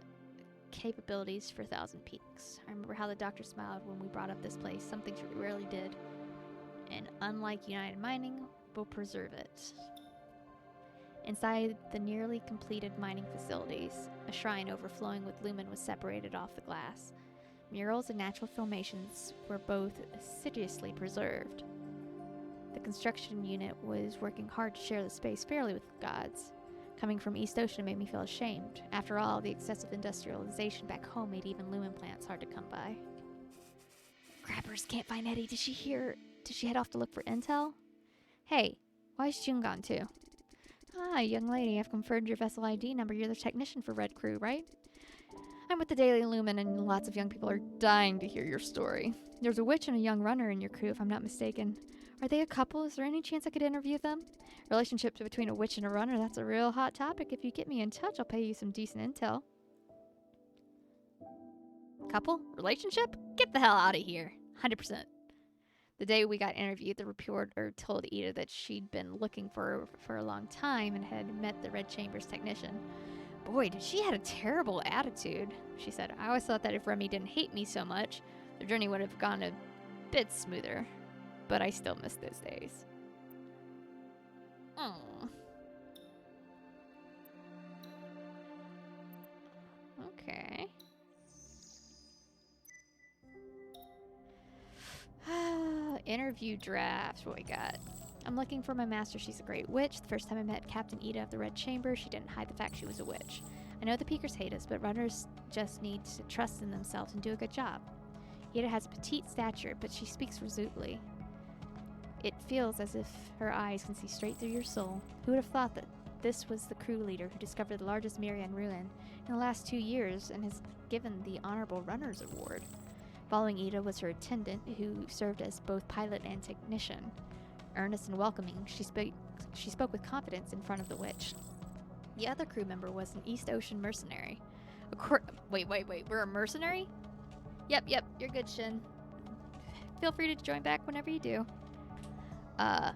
capabilities for 1,000 peaks. I remember how the doctor smiled when we brought up this place, something she rarely did. And unlike United Mining, we'll preserve it. Inside the nearly completed mining facilities, a shrine overflowing with lumen was separated off the glass. Murals and natural formations were both assiduously preserved. The construction unit was working hard to share the space fairly with the gods. Coming from East Ocean made me feel ashamed. After all, the excessive industrialization back home made even lumen plants hard to come by. Crappers, can't find Eddie. Did she head off to look for intel? Hey, why is Jun gone too? Ah, young lady, I've confirmed your vessel ID number. You're the technician for Red Crew, right? I'm with the Daily Lumen, and lots of young people are dying to hear your story. There's a witch and a young runner in your crew, if I'm not mistaken. Are they a couple? Is there any chance I could interview them? Relationships between a witch and a runner, that's a real hot topic. If you get me in touch, I'll pay you some decent intel. Couple? Relationship? Get the hell out of here. 100%. The day we got interviewed, the reporter told Ida that she'd been looking for a long time and had met the Red Chamber's technician. Boy, did she had a terrible attitude, she said. I always thought that if Remy didn't hate me so much, the journey would have gone a bit smoother. But I still miss those days. Oh. Okay. Interview draft. What we got? I'm looking for my master. She's a great witch. The first time I met Captain Ida of the Red Chamber, she didn't hide the fact she was a witch. I know the Peakers hate us, but runners just need to trust in themselves and do a good job. Ida has a petite stature, but she speaks resolutely. It feels as if her eyes can see straight through your soul. Who would have thought that this was the crew leader who discovered the largest Marian ruin in the last 2 years and has given the Honorable Runners Award? Following Ida was her attendant, who served as both pilot and technician. Earnest and welcoming, she spoke with confidence in front of the witch. The other crew member was an East Ocean mercenary. Wait, we're a mercenary? Yep, you're good, Shin. Feel free to join back whenever you do. Why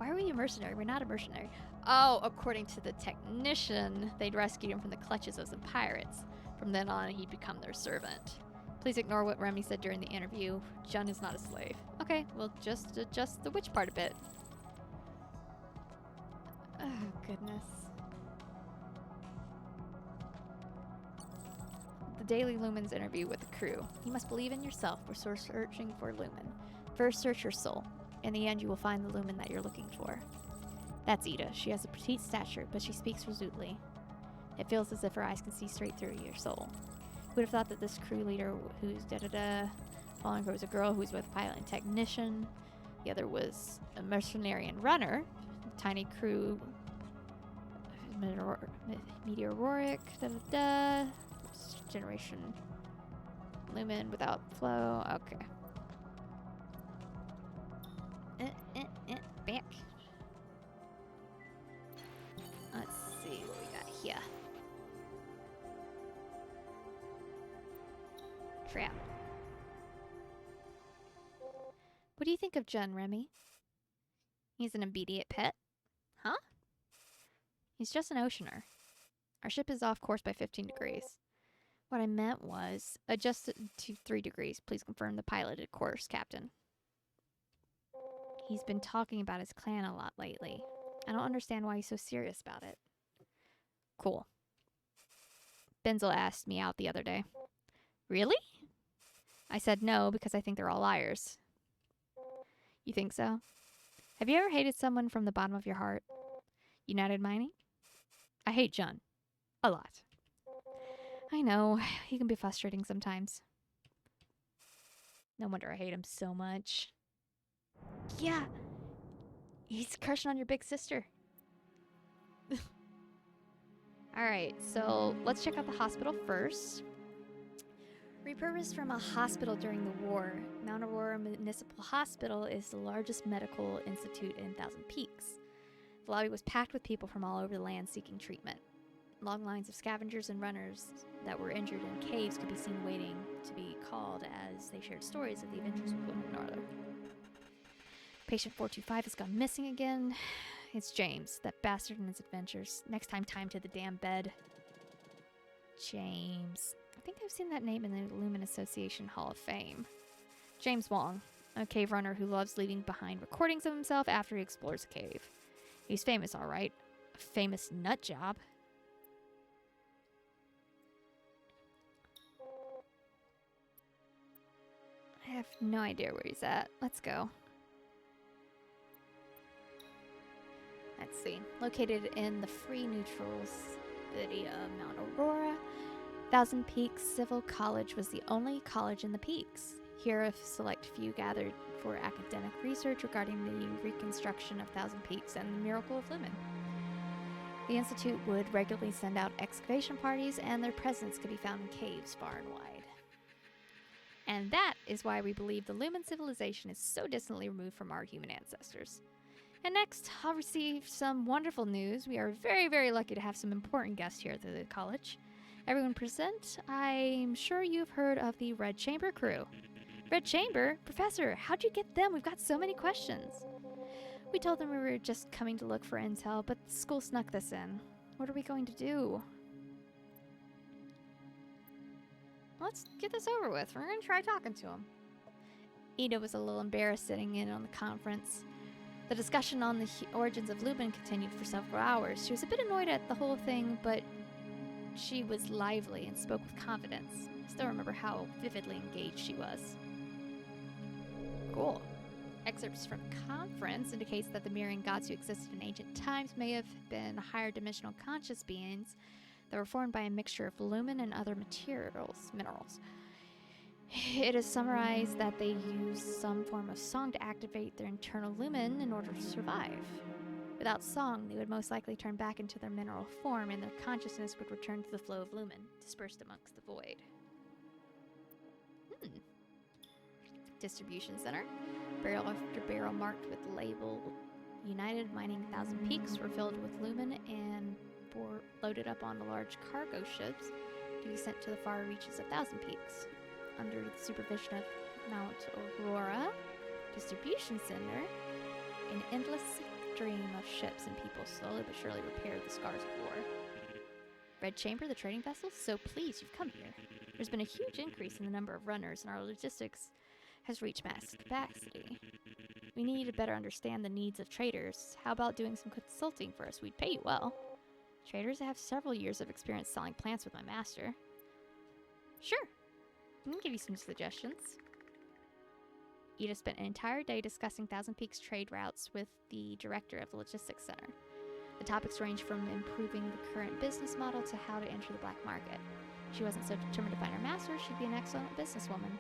are we a mercenary? We're not a mercenary. Oh, according to the technician, they'd rescued him from the clutches of some pirates. From then on, he'd become their servant. Please ignore what Remy said during the interview. Jun is not a slave. Okay, we'll just adjust the witch part a bit. Oh, goodness. The Daily Lumen's interview with the crew. You must believe in yourself. We're searching for Lumen. First, search your soul. In the end, you will find the Lumen that you're looking for. That's Ida. She has a petite stature, but she speaks resolutely. It feels as if her eyes can see straight through your soul. Who would have thought that this crew leader who's following her was a girl who was both pilot and technician. The other was a mercenary and runner. Tiny crew, meteoric, generation Lumen without flow. Okay. Back. Let's see what we got here. Trap. What do you think of Jun, Remy? He's an obedient pet. Huh? He's just an oceaner. Our ship is off course by 15 degrees. What I meant was, adjust it to 3 degrees. Please confirm the piloted course, Captain. He's been talking about his clan a lot lately. I don't understand why he's so serious about it. Cool. Benzel asked me out the other day. Really? I said no because I think they're all liars. You think so? Have you ever hated someone from the bottom of your heart? United Mining? I hate Jun. A lot. I know. He can be frustrating sometimes. No wonder I hate him so much. Yeah. He's crushing on your big sister. Alright, so let's check out the hospital first. Repurposed from a hospital during the war, Mount Aurora Municipal Hospital is the largest medical institute in Thousand Peaks. The lobby was packed with people from all over the land seeking treatment. Long lines of scavengers and runners that were injured in caves could be seen waiting to be called as they shared stories of the adventures of Lumen Norther. Patient 425 has gone missing again. It's James, that bastard and his adventures. Next time, tie him to the damn bed. James. I think I've seen that name in the Lumen Association Hall of Fame. James Wong, a cave runner who loves leaving behind recordings of himself after he explores a cave. He's famous, all right. A famous nut job. I have no idea where he's at. Let's go. Let's see. Located in the free neutral city of Mount Aurora, Thousand Peaks Civil College was the only college in the Peaks. Here, a select few gathered for academic research regarding the reconstruction of Thousand Peaks and the miracle of Lumen. The Institute would regularly send out excavation parties, and their presence could be found in caves far and wide. And that is why we believe the Lumen civilization is so distantly removed from our human ancestors. And next, I'll receive some wonderful news. We are very, very lucky to have some important guests here at the college. Everyone present, I'm sure you've heard of the Red Chamber crew. Red Chamber? Professor, how'd you get them? We've got so many questions. We told them we were just coming to look for intel, but the school snuck this in. What are we going to do? Let's get this over with. We're going to try talking to them. Ida was a little embarrassed sitting in on the conference. The discussion on the origins of Lumen continued for several hours. She was a bit annoyed at the whole thing, but she was lively and spoke with confidence. I still remember how vividly engaged she was. Cool. Excerpts from the conference indicates that the mirroring gods who existed in ancient times may have been higher dimensional conscious beings that were formed by a mixture of lumen and other minerals. It is summarized that they use some form of song to activate their internal lumen in order to survive. Without song, they would most likely turn back into their mineral form, and their consciousness would return to the flow of lumen, dispersed amongst the void. Distribution center. Barrel after barrel marked with the label United Mining Thousand Peaks were filled with lumen and loaded up onto large cargo ships to be sent to the far reaches of Thousand Peaks. Under the supervision of Mount Aurora Distribution Center, an endless stream of ships and people slowly but surely repaired the scars of war. Red Chamber, the trading vessel, so pleased you've come here. There's been a huge increase in the number of runners, and our logistics has reached max capacity. We need to better understand the needs of traders. How about doing some consulting for us? We'd pay you well. Traders have several years of experience selling plants with my master. Sure. I can give you some suggestions. Ida spent an entire day discussing Thousand Peaks trade routes with the director of the logistics center. The topics range from improving the current business model to how to enter the black market. If she wasn't so determined to find her master, she'd be an excellent businesswoman.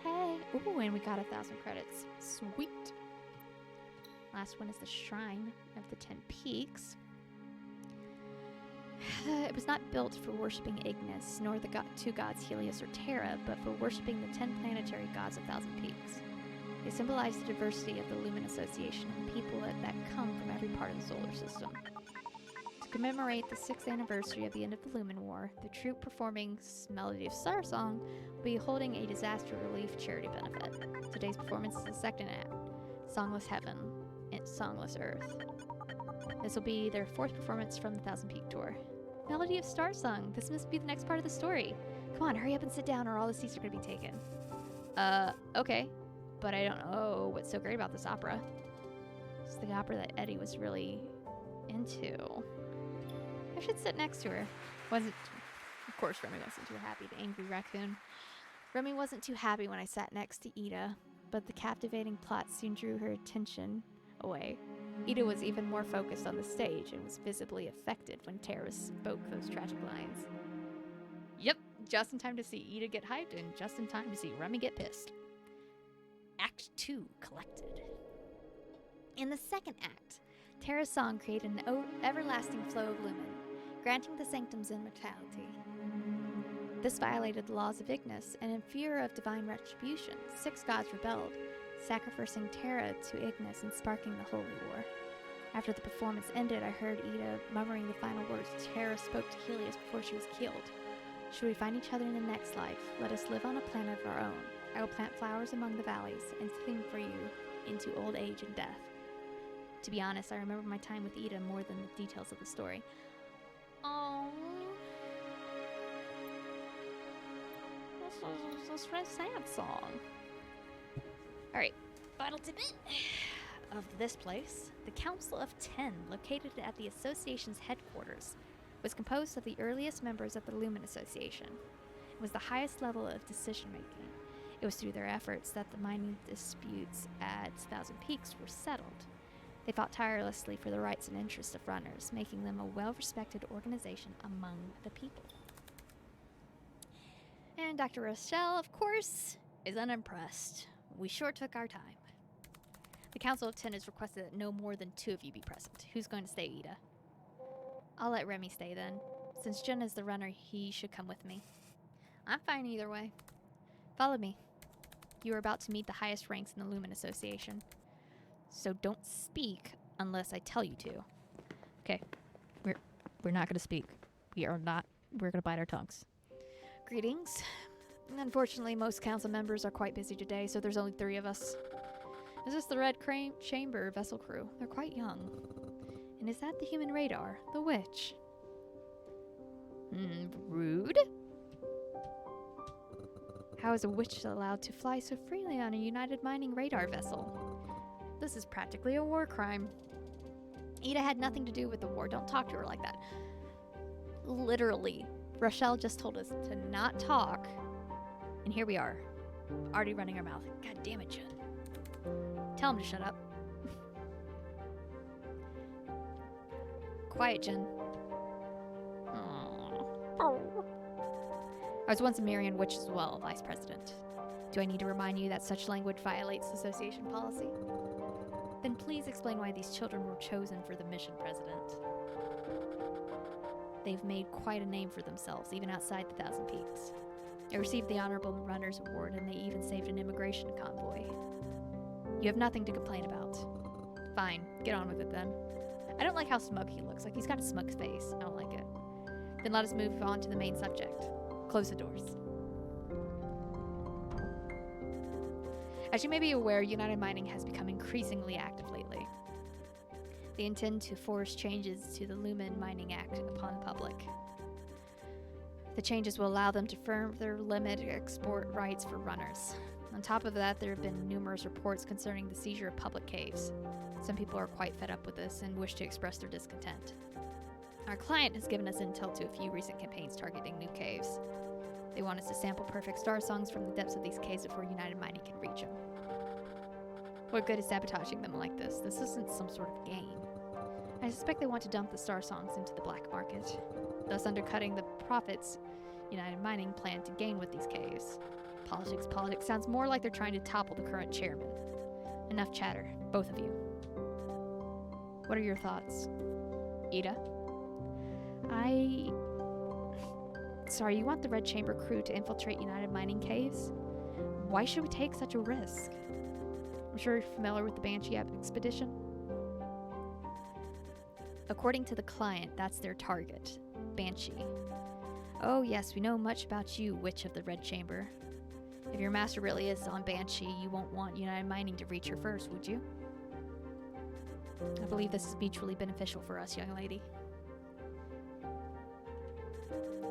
Hey! Ooh, and we got 1,000 credits. Sweet! Last one is the Shrine of the 10 Peaks. It was not built for worshipping Ignis, nor the two gods Helios or Terra, but for worshipping the 10 planetary gods of Thousand Peaks. They symbolize the diversity of the Lumen Association and the people that come from every part of the solar system. To commemorate the 6th anniversary of the end of the Lumen War, the troupe performing Melody of Starsong will be holding a disaster relief charity benefit. Today's performance is the second act, Songless Heaven and Songless Earth. This will be their 4th performance from the Thousand Peak Tour. Melody of Starsong. This must be the next part of the story. Come on, hurry up and sit down or all the seats are going to be taken. Okay. But I don't know what's so great about this opera. It's the opera that Eddie was really into. I should sit next to her. Wasn't, of course, Remy wasn't too happy, the angry raccoon. Remy wasn't too happy when I sat next to Ida, but the captivating plot soon drew her attention away. Ida was even more focused on the stage and was visibly affected when Tara spoke those tragic lines. Yep, just in time to see Ida get hyped and just in time to see Remy get pissed. Act 2 collected. In the second act, Tara's song created an everlasting flow of Lumen, granting the sanctum's immortality. This violated the laws of Ignis, and in fear of divine retribution, 6 gods rebelled, sacrificing Tara to Ignis and sparking the Holy War. After the performance ended, I heard Ida murmuring the final words Tara spoke to Helios before she was killed. Should we find each other in the next life, let us live on a planet of our own. I will plant flowers among the valleys and sing for you into old age and death. To be honest, I remember my time with Ida more than the details of the story. Oh, this is a sad song. Alright, final tidbit of this place. The Council of 10, located at the association's headquarters, was composed of the earliest members of the Lumen Association. It was the highest level of decision-making. It was through their efforts that the mining disputes at Thousand Peaks were settled. They fought tirelessly for the rights and interests of runners, making them a well-respected organization among the people. And Dr. Rochelle, of course, is unimpressed. We sure took our time. The Council of 10 has requested that no more than 2 of you be present. Who's going to stay, Ida? I'll let Remy stay then. Since Jun is the runner, he should come with me. I'm fine either way. Follow me. You are about to meet the highest ranks in the Lumen Association. So don't speak unless I tell you to. Okay. We're not going to speak. We're going to bite our tongues. Greetings. Unfortunately, most council members are quite busy today, so there's only 3 of us. Is this the Red Chamber vessel crew? They're quite young. And is that the human radar? The witch? Rude? How is a witch allowed to fly so freely on a United Mining radar vessel? This is practically a war crime. Ida had nothing to do with the war. Don't talk to her like that. Literally. Rochelle just told us to not talk. And here we are. Already running our mouth. God damn it, Jun. Tell him to shut up. Quiet, Jun. I was once a Marian witch as well, Vice President. Do I need to remind you that such language violates association policy? Then please explain why these children were chosen for the mission, President. They've made quite a name for themselves, even outside the Thousand Peaks. They received the Honorable Runners Award, and they even saved an immigration convoy. You have nothing to complain about. Fine, get on with it then. I don't like how smug he looks, like he's got a smug face. I don't like it. Then let us move on to the main subject. Close the doors. As you may be aware, United Mining has become increasingly active lately. They intend to force changes to the Lumen Mining Act upon the public. The changes will allow them to further limit export rights for runners. On top of that, there have been numerous reports concerning the seizure of public caves. Some people are quite fed up with this and wish to express their discontent. Our client has given us intel to a few recent campaigns targeting new caves. They want us to sample perfect Starsongs from the depths of these caves before United Mining can reach them. What good is sabotaging them like this? This isn't some sort of game. I suspect they want to dump the Starsongs into the black market, thus undercutting the profits United Mining plan to gain with these caves. Politics sounds more like they're trying to topple the current chairman. Enough chatter, both of you. What are your thoughts? Ida? Sorry, you want the Red Chamber crew to infiltrate United Mining caves? Why should we take such a risk? I'm sure you're familiar with the Banshee expedition. According to the client, that's their target. Banshee. Oh yes, we know much about you, Witch of the Red Chamber. If your master really is on Banshee, you won't want United Mining to reach her first, would you? I believe this is mutually beneficial for us, young lady.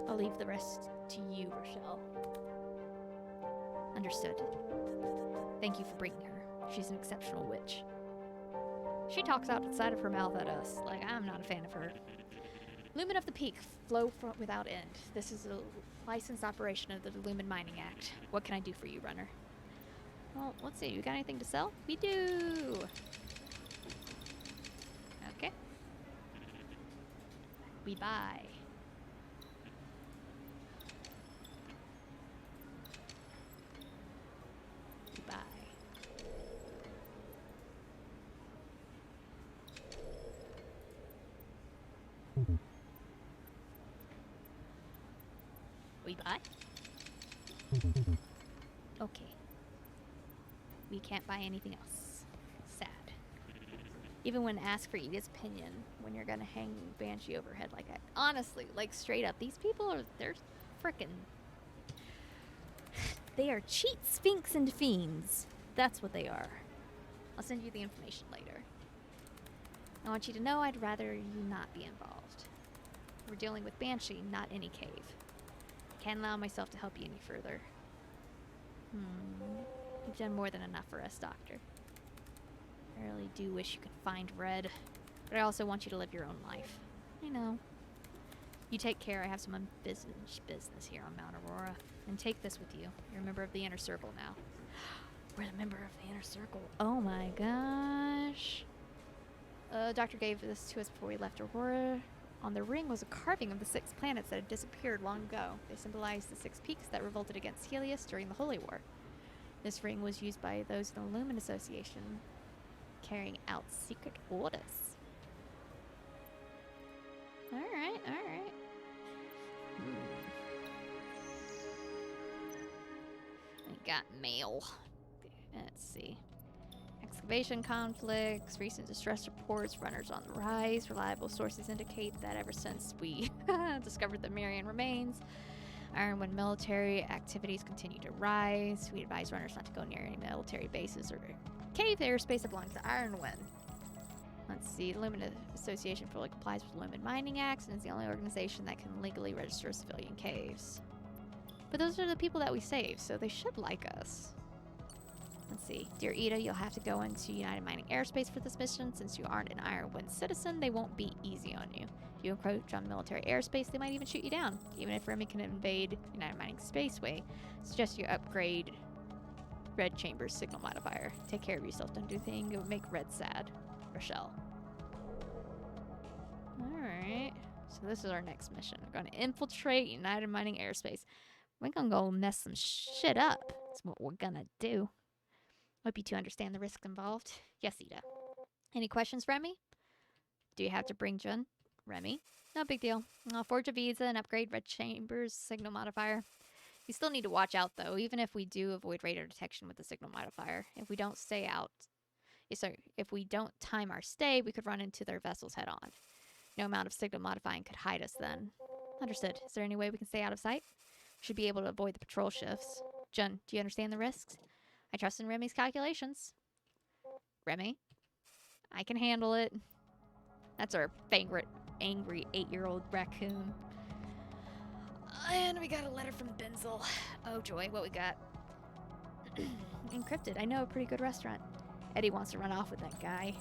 I'll leave the rest to you, Rochelle. Understood. Thank you for bringing her. She's an exceptional witch. She talks out the side of her mouth at us, like I'm not a fan of her. Lumen of the Peak, flow without end. This is Licensed operation of the Lumen Mining Act. What can I do for you, runner? Well, let's see. You got anything to sell? We do! Okay. We buy. We buy. We buy? Okay. We can't buy anything else. Sad. Even when asked for Edith's opinion, when you're gonna hang Banshee overhead like that. Honestly, like straight up, these people are, they're frickin'. They are cheat sphinx and fiends. That's what they are. I'll send you the information later. I want you to know I'd rather you not be involved. We're dealing with Banshee, not any cave. I can't allow myself to help you any further. You've done more than enough for us, Doctor. I really do wish you could find Red, but I also want you to live your own life. I know. You take care. I have some unfinished business here on Mount Aurora. And take this with you. You're a member of the Inner Circle now. We're a member of the Inner Circle. Oh my gosh. Doctor gave this to us before we left Aurora. On the ring was a carving of the 6 planets that had disappeared long ago. They symbolized the 6 peaks that revolted against Helios during the Holy War. This ring was used by those in the Lumen Association, carrying out secret orders. Alright, alright. We got mail. Let's see. Excavation conflicts, recent distress reports, runners on the rise. Reliable sources indicate that ever since we discovered the Marian remains, Ironwind military activities continue to rise. We advise runners not to go near any military bases or cave airspace that belongs to Ironwind. Let's see. The Lumen Association fully complies with Lumen Mining Acts and is the only organization that can legally register civilian caves. But those are the people that we saved, so they should like us. Let's see. Dear Ida, you'll have to go into United Mining airspace for this mission. Since you aren't an Ironwind citizen, they won't be easy on you. If you encroach on military airspace, they might even shoot you down. Even if Remy can invade United Mining Spaceway, suggest you upgrade Red Chamber's signal modifier. Take care of yourself. Don't do anything that would make Red sad. Rochelle. Alright. So this is our next mission. We're going to infiltrate United Mining airspace. We're going to go mess some shit up. That's what we're going to do. Hope you two understand the risks involved. Yes, Ida. Any questions, Remy? Do you have to bring Jun? Remy? No big deal. I'll forge a visa and upgrade Red Chamber's signal modifier. You still need to watch out, though, even if we do avoid radar detection with the signal modifier. If we don't stay out... Sorry, if we don't time our stay, we could run into their vessels head-on. No amount of signal modifying could hide us then. Understood. Is there any way we can stay out of sight? We should be able to avoid the patrol shifts. Jun, do you understand the risks? I trust in Remy's calculations. Remy? I can handle it. That's our favorite angry 8-year-old raccoon. And we got a letter from Benzel. Oh joy, what we got? Encrypted. I know a pretty good restaurant. Eddie wants to run off with that guy.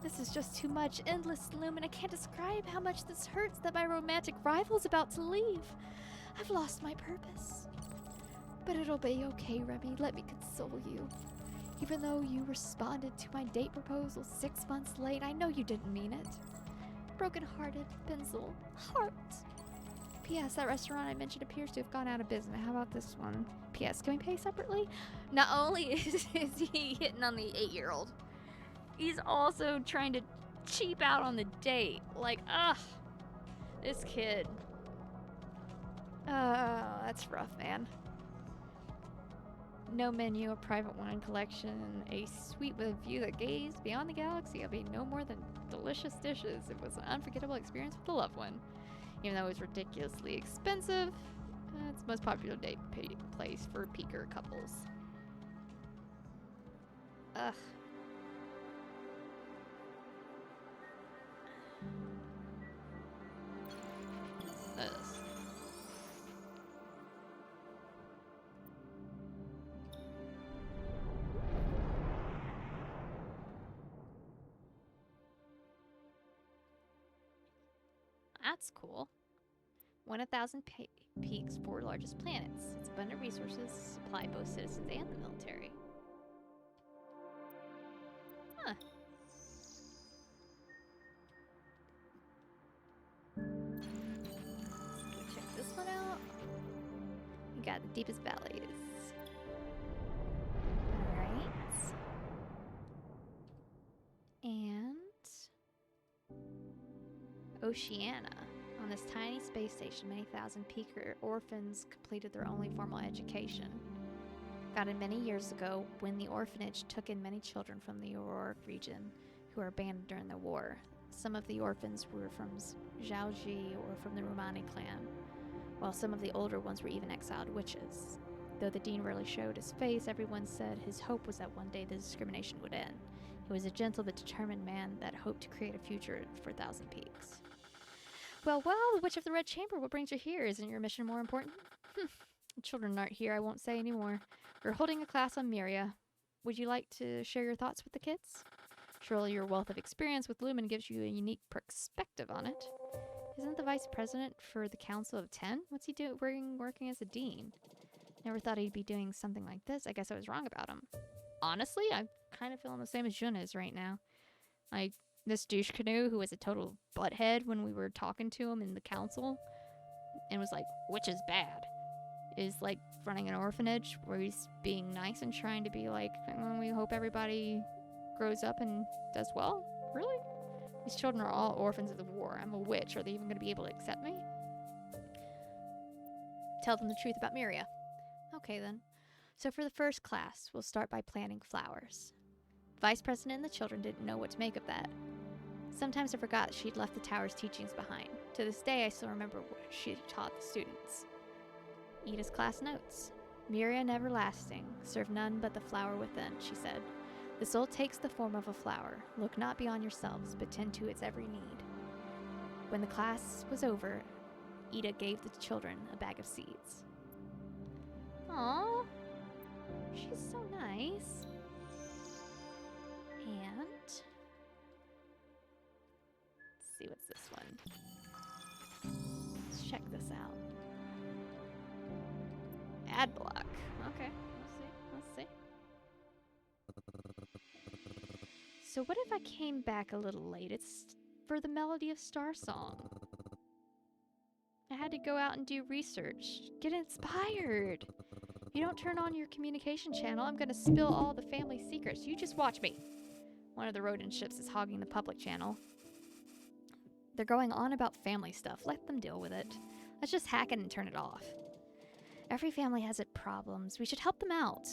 This is just too much. Endless Lumen. I can't describe how much this hurts that my romantic rival's about to leave. I've lost my purpose. But it'll be okay, Remy. Let me console you. Even though you responded to my date proposal 6 months late, I know you didn't mean it. Broken-hearted, Benzel. Heart. P.S. That restaurant I mentioned appears to have gone out of business. How about this one? P.S. Can we pay separately? Not only is he hitting on the 8-year-old, he's also trying to cheap out on the date. Like, ugh. This kid. That's rough, man. No menu, a private wine collection, a suite with a view that gazed beyond the galaxy. It'll be no more than delicious dishes. It was an unforgettable experience with a loved one. Even though it was ridiculously expensive, it's the most popular date place for peaker couples. Ugh. This. That's cool. Win 1,000 Peak's 4 largest planets. Its abundant resources supply both citizens and the military. Huh. Check this one out. We got the deepest valleys. Alright. And Oceania. On this tiny space station, many thousand Peaker orphans completed their only formal education. Founded many years ago, when the orphanage took in many children from the Aurora region who were abandoned during the war. Some of the orphans were from Zhaoji or from the Romani clan, while some of the older ones were even exiled witches. Though the dean rarely showed his face, everyone said his hope was that one day the discrimination would end. He was a gentle but determined man that hoped to create a future for Thousand Peaks. Well, the Witch of the Red Chamber, what brings you here? Isn't your mission more important? The children aren't here, I won't say anymore. We're holding a class on Myria. Would you like to share your thoughts with the kids? Surely your wealth of experience with Lumen gives you a unique perspective on it. Isn't the vice president for the Council of 10? What's he doing working as a dean? Never thought he'd be doing something like this. I guess I was wrong about him. Honestly, I'm kind of feeling the same as Jun is right now. Like, this douche canoe who was a total butthead when we were talking to him in the council and was like, which is bad, is like running an orphanage where he's being nice and trying to be like, we hope everybody grows up and does well. Really? These children are all orphans of the war. I'm a witch. Are they even going to be able to accept me? Tell them the truth about Myria. Okay then. So for the first class, we'll start by planting flowers. The vice president and the children didn't know what to make of that. Sometimes I forgot she'd left the tower's teachings behind. To this day, I still remember what she taught the students. Ida's class notes. Myria and everlasting, serve none but the flower within, she said. The soul takes the form of a flower. Look not beyond yourselves, but tend to its every need. When the class was over, Ida gave the children a bag of seeds. Aww, she's so nice. And let's see, what's this one? Let's check this out. Ad block. Okay, let's see. So what if I came back a little late? It's for the melody of Starsong. I had to go out and do research. Get inspired. If you don't turn on your communication channel, I'm gonna spill all the family secrets. You just watch me. One of the rodent ships is hogging the public channel. They're going on about family stuff. Let them deal with it. Let's just hack it and turn it off. Every family has its problems. We should help them out.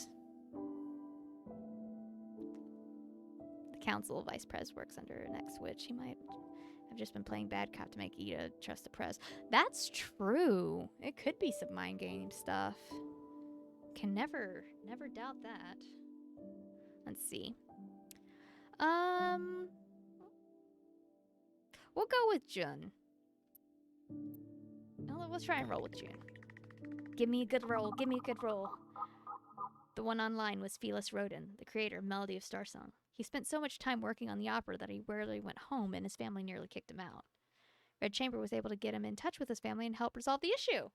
The council vice pres works under an ex-witch. He might have just been playing bad cop to make Ida trust the press. That's true. It could be some mind game stuff. Can never doubt that. Let's see. We'll go with Jun. Now let's try and roll with Jun. Give me a good roll. Give me a good roll. The one online was Felis Rodin, the creator of Melody of Starsong. He spent so much time working on the opera that he rarely went home, and his family nearly kicked him out. Red Chamber was able to get him in touch with his family and help resolve the issue.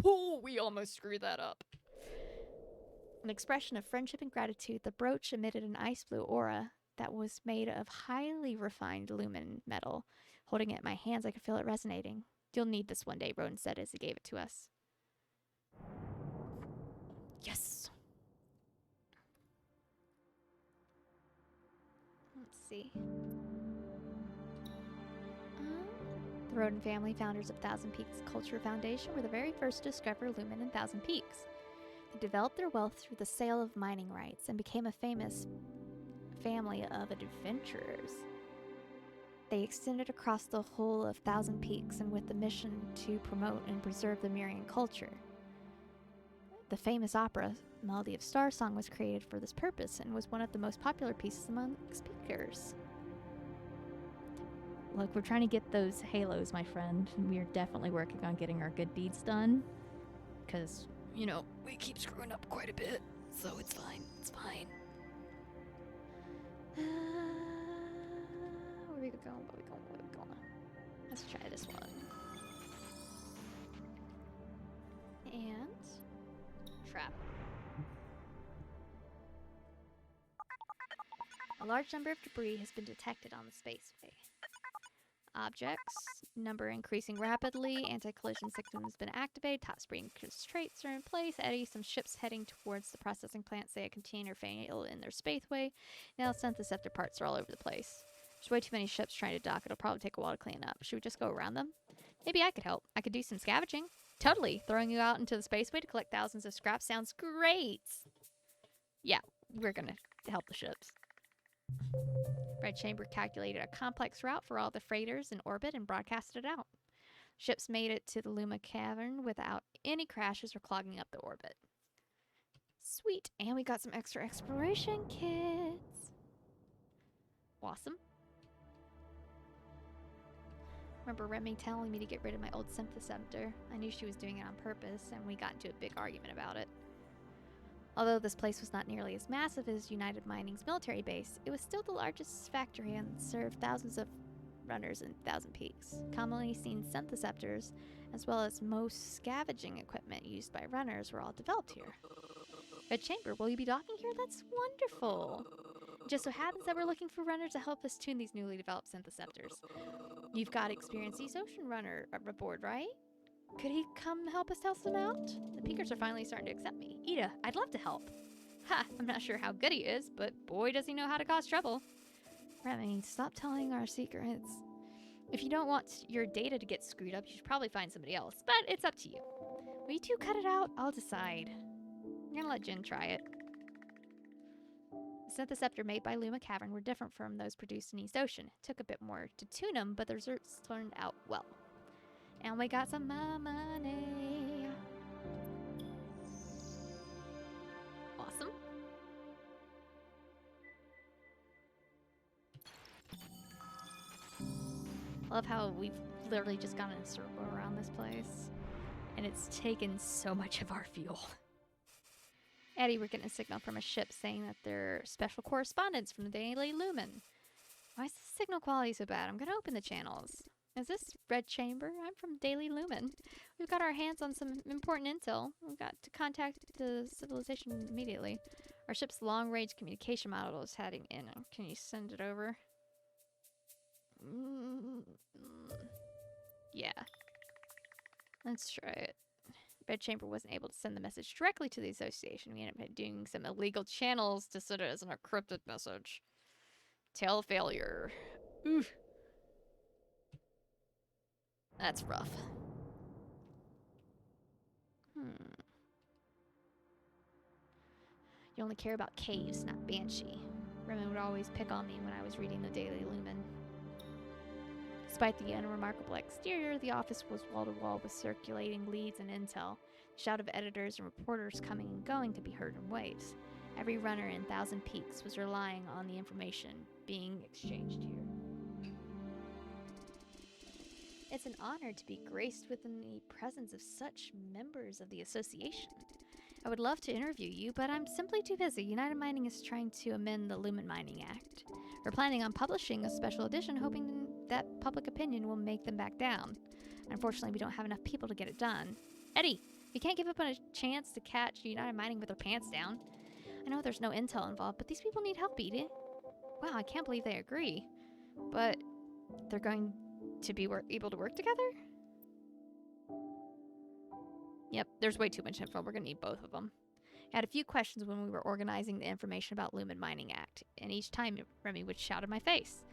Oh, we almost screwed that up. An expression of friendship and gratitude, the brooch emitted an ice blue aura that was made of highly refined lumen metal. Holding it in my hands, I could feel it resonating. You'll need this one day, Rodin said as he gave it to us. Yes! Let's see. The Rodin family, founders of Thousand Peaks Culture Foundation, were the very first to discover Lumen in Thousand Peaks. They developed their wealth through the sale of mining rights and became a famous family of adventurers. They extended across the whole of Thousand Peaks and with the mission to promote and preserve the Myrian culture. The famous opera, Melody of Starsong, was created for this purpose and was one of the most popular pieces among speakers. Look, we're trying to get those halos, my friend. We are definitely working on getting our good deeds done. Because, you know, we keep screwing up quite a bit. So it's fine. It's fine. Where are we going? Where are we going? Let's try this one. And trap. A large number of debris has been detected on the spaceway. Objects, number increasing rapidly, anti-collision system has been activated, top speed constraints are in place. Eddie, some ships heading towards the processing plant say a container failed in their spaceway. Now syntheceptor parts are all over the place. There's way too many ships trying to dock. It'll probably take a while to clean up. Should we just go around them? Maybe I could help. I could do some scavenging. Totally. Throwing you out into the spaceway to collect thousands of scraps sounds great. Yeah, we're gonna help the ships. Red Chamber calculated a complex route for all the freighters in orbit and broadcasted it out. Ships made it to the Lumen cavern without any crashes or clogging up the orbit. Sweet, and we got some extra exploration kits. Awesome. Remember Remy telling me to get rid of my old syntheceptor? I knew she was doing it on purpose, and we got into a big argument about it. Although this place was not nearly as massive as United Mining's military base, it was still the largest factory and served thousands of runners in Thousand Peaks. Commonly seen syntheceptors, as well as most scavenging equipment used by runners, were all developed here. Red Chamber, will you be docking here? That's wonderful! It just so happens that we're looking for runners to help us tune these newly developed syntheceptors. You've got experienced East Ocean runner aboard, right? Could he come help us test them out? The Peakers are finally starting to accept me. Ida, I'd love to help. Ha! I'm not sure how good he is, but boy does he know how to cause trouble. Remy, stop telling our secrets. If you don't want your data to get screwed up, you should probably find somebody else, but it's up to you. Will you two cut it out? I'll decide. I'm gonna let Jin try it. The syntheceptor made by Lumen Cavern were different from those produced in East Ocean. It took a bit more to tune them, but the results turned out well. And we got some money. Awesome. Love how we've literally just gone in a circle around this place. And it's taken so much of our fuel. Eddie, we're getting a signal from a ship saying that they're special correspondents from the Daily Lumen. Why is the signal quality so bad? I'm going to open the channels. Is this Red Chamber? I'm from Daily Lumen. We've got our hands on some important intel. We've got to contact the civilization immediately. Our ship's long-range communication module is heading in. Can you send it over? Yeah. Let's try it. Red Chamber wasn't able to send the message directly to the association. We ended up doing some illegal channels to send it as an encrypted message. Tail failure. Oof. That's rough. You only care about caves, not Banshee. Remy would always pick on me when I was reading the Daily Lumen. Despite the unremarkable exterior, the office was wall-to-wall with circulating leads and intel. The shout of editors and reporters coming and going could be heard in waves. Every runner in Thousand Peaks was relying on the information being exchanged here. It's an honor to be graced with the presence of such members of the association. I would love to interview you, but I'm simply too busy. United Mining is trying to amend the Lumen Mining Act. We're planning on publishing a special edition, hoping that public opinion will make them back down. Unfortunately, we don't have enough people to get it done. Eddie, we can't give up on a chance to catch United Mining with their pants down. I know there's no intel involved, but these people need help, Edie. Wow, I can't believe they agree. But they're going to be able to work together? Yep, there's way too much info. We're going to need both of them. I had a few questions when we were organizing the information about Lumen Mining Act, and each time Remy would shout in my face.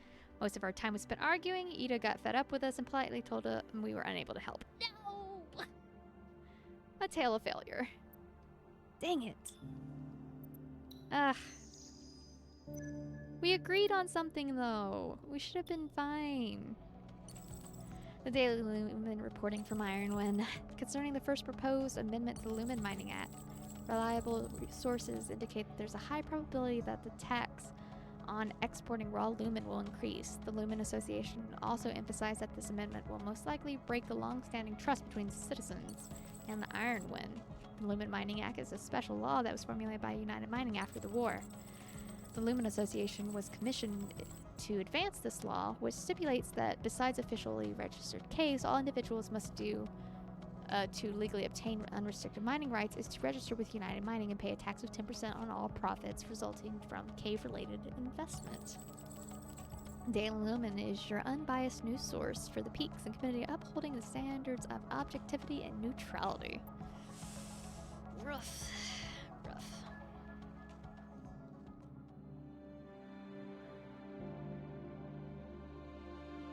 Most of our time was spent arguing. Ida got fed up with us and politely told us we were unable to help. No! A tale of failure. Dang it. Ugh. We agreed on something, though. We should have been fine. The Daily Lumen reporting from Ironwind concerning the first proposed amendment to the Lumen Mining Act. Reliable sources indicate that there's a high probability that the tax on exporting raw lumen will increase. The Lumen Association also emphasized that this amendment will most likely break the long-standing trust between citizens and the Ironwind. The Lumen Mining Act is a special law that was formulated by United Mining after the war. The Lumen Association was commissioned to advance this law, which stipulates that besides officially registered caves, all individuals must do to legally obtain unrestricted mining rights is to register with United Mining and pay a tax of 10% on all profits resulting from cave-related investment. Daily Lumen is your unbiased news source for the peaks and community, upholding the standards of objectivity and neutrality. Rough.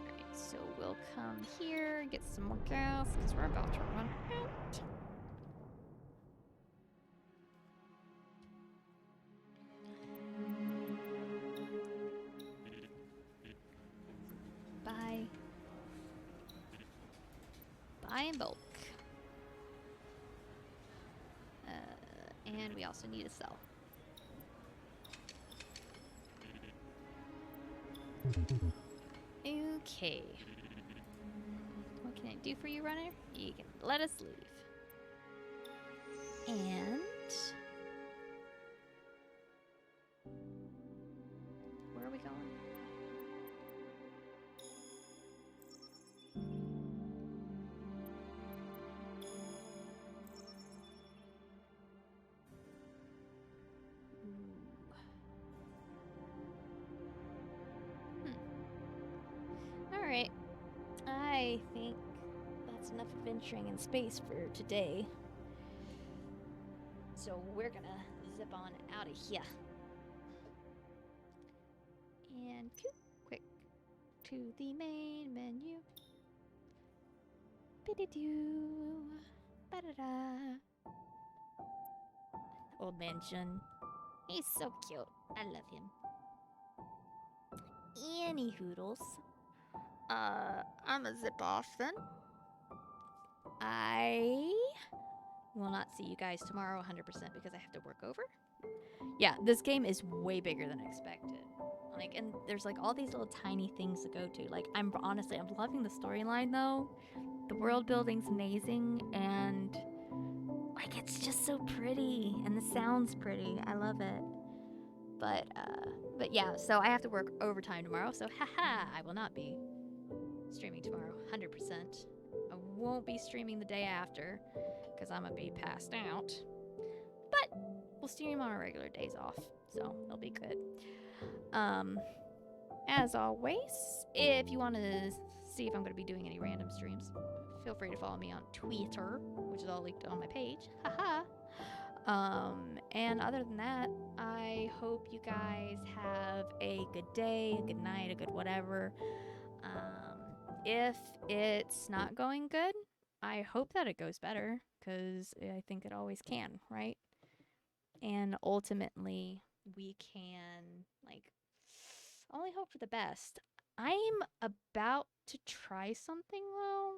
Alright, so we'll come here, get some more gas, because we're about to run out. Buy in bulk. And we also need to sell. Okay. What can I do for you, runner? You can let us leave. And where are we going? Alright. I think that's enough adventuring in space for today. So we're gonna zip on out of here. And quick to the main menu. Bididoo. Ba-da-da. Old man Jun. He's so cute. I love him. Any hoodles. I'ma zip off then. I will not see you guys tomorrow 100% because I have to work over. Yeah, this game is way bigger than expected. Like, and there's like all these little tiny things to go to. Like, I'm loving the storyline though. The world building's amazing, and like it's just so pretty, and the sound's pretty. I love it. But yeah, so I have to work overtime tomorrow. So haha, I will not be streaming tomorrow 100%. I won't be streaming the day after because I'm gonna be passed out. But we'll stream on our regular days off, so it'll be good. As always, if you want to see if I'm going to be doing any random streams, feel free to follow me on Twitter, which is all linked on my page. Haha. And other than that, I hope you guys have a good day, a good night, a good whatever. If it's not going good, I hope that it goes better, because I think it always can, right? And ultimately, we can, like, only hope for the best. I'm about to try something, though,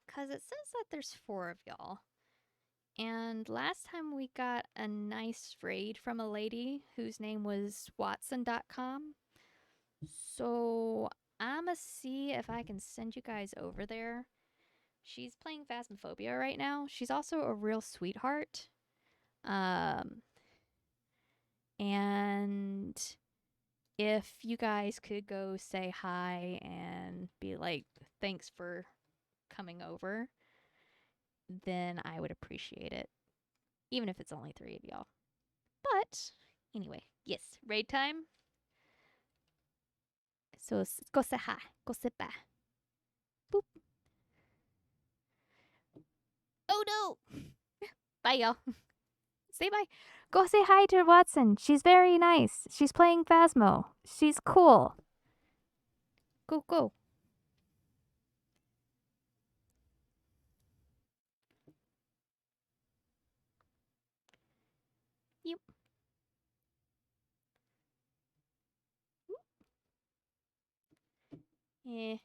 because it says that there's 4 of y'all. And last time we got a nice raid from a lady whose name was Watson.com. So I'ma see if I can send you guys over there. She's playing Phasmophobia right now. She's also a real sweetheart. And if you guys could go say hi and be like, thanks for coming over, then I would appreciate it. Even if it's only 3 of y'all. But anyway, yes, raid time. So go say hi. Go sit back. Boop. Oh no! Bye, y'all. Say bye. Go say hi to Watson. She's very nice. She's playing Phasmo. She's cool. Go. Yep. Yeah.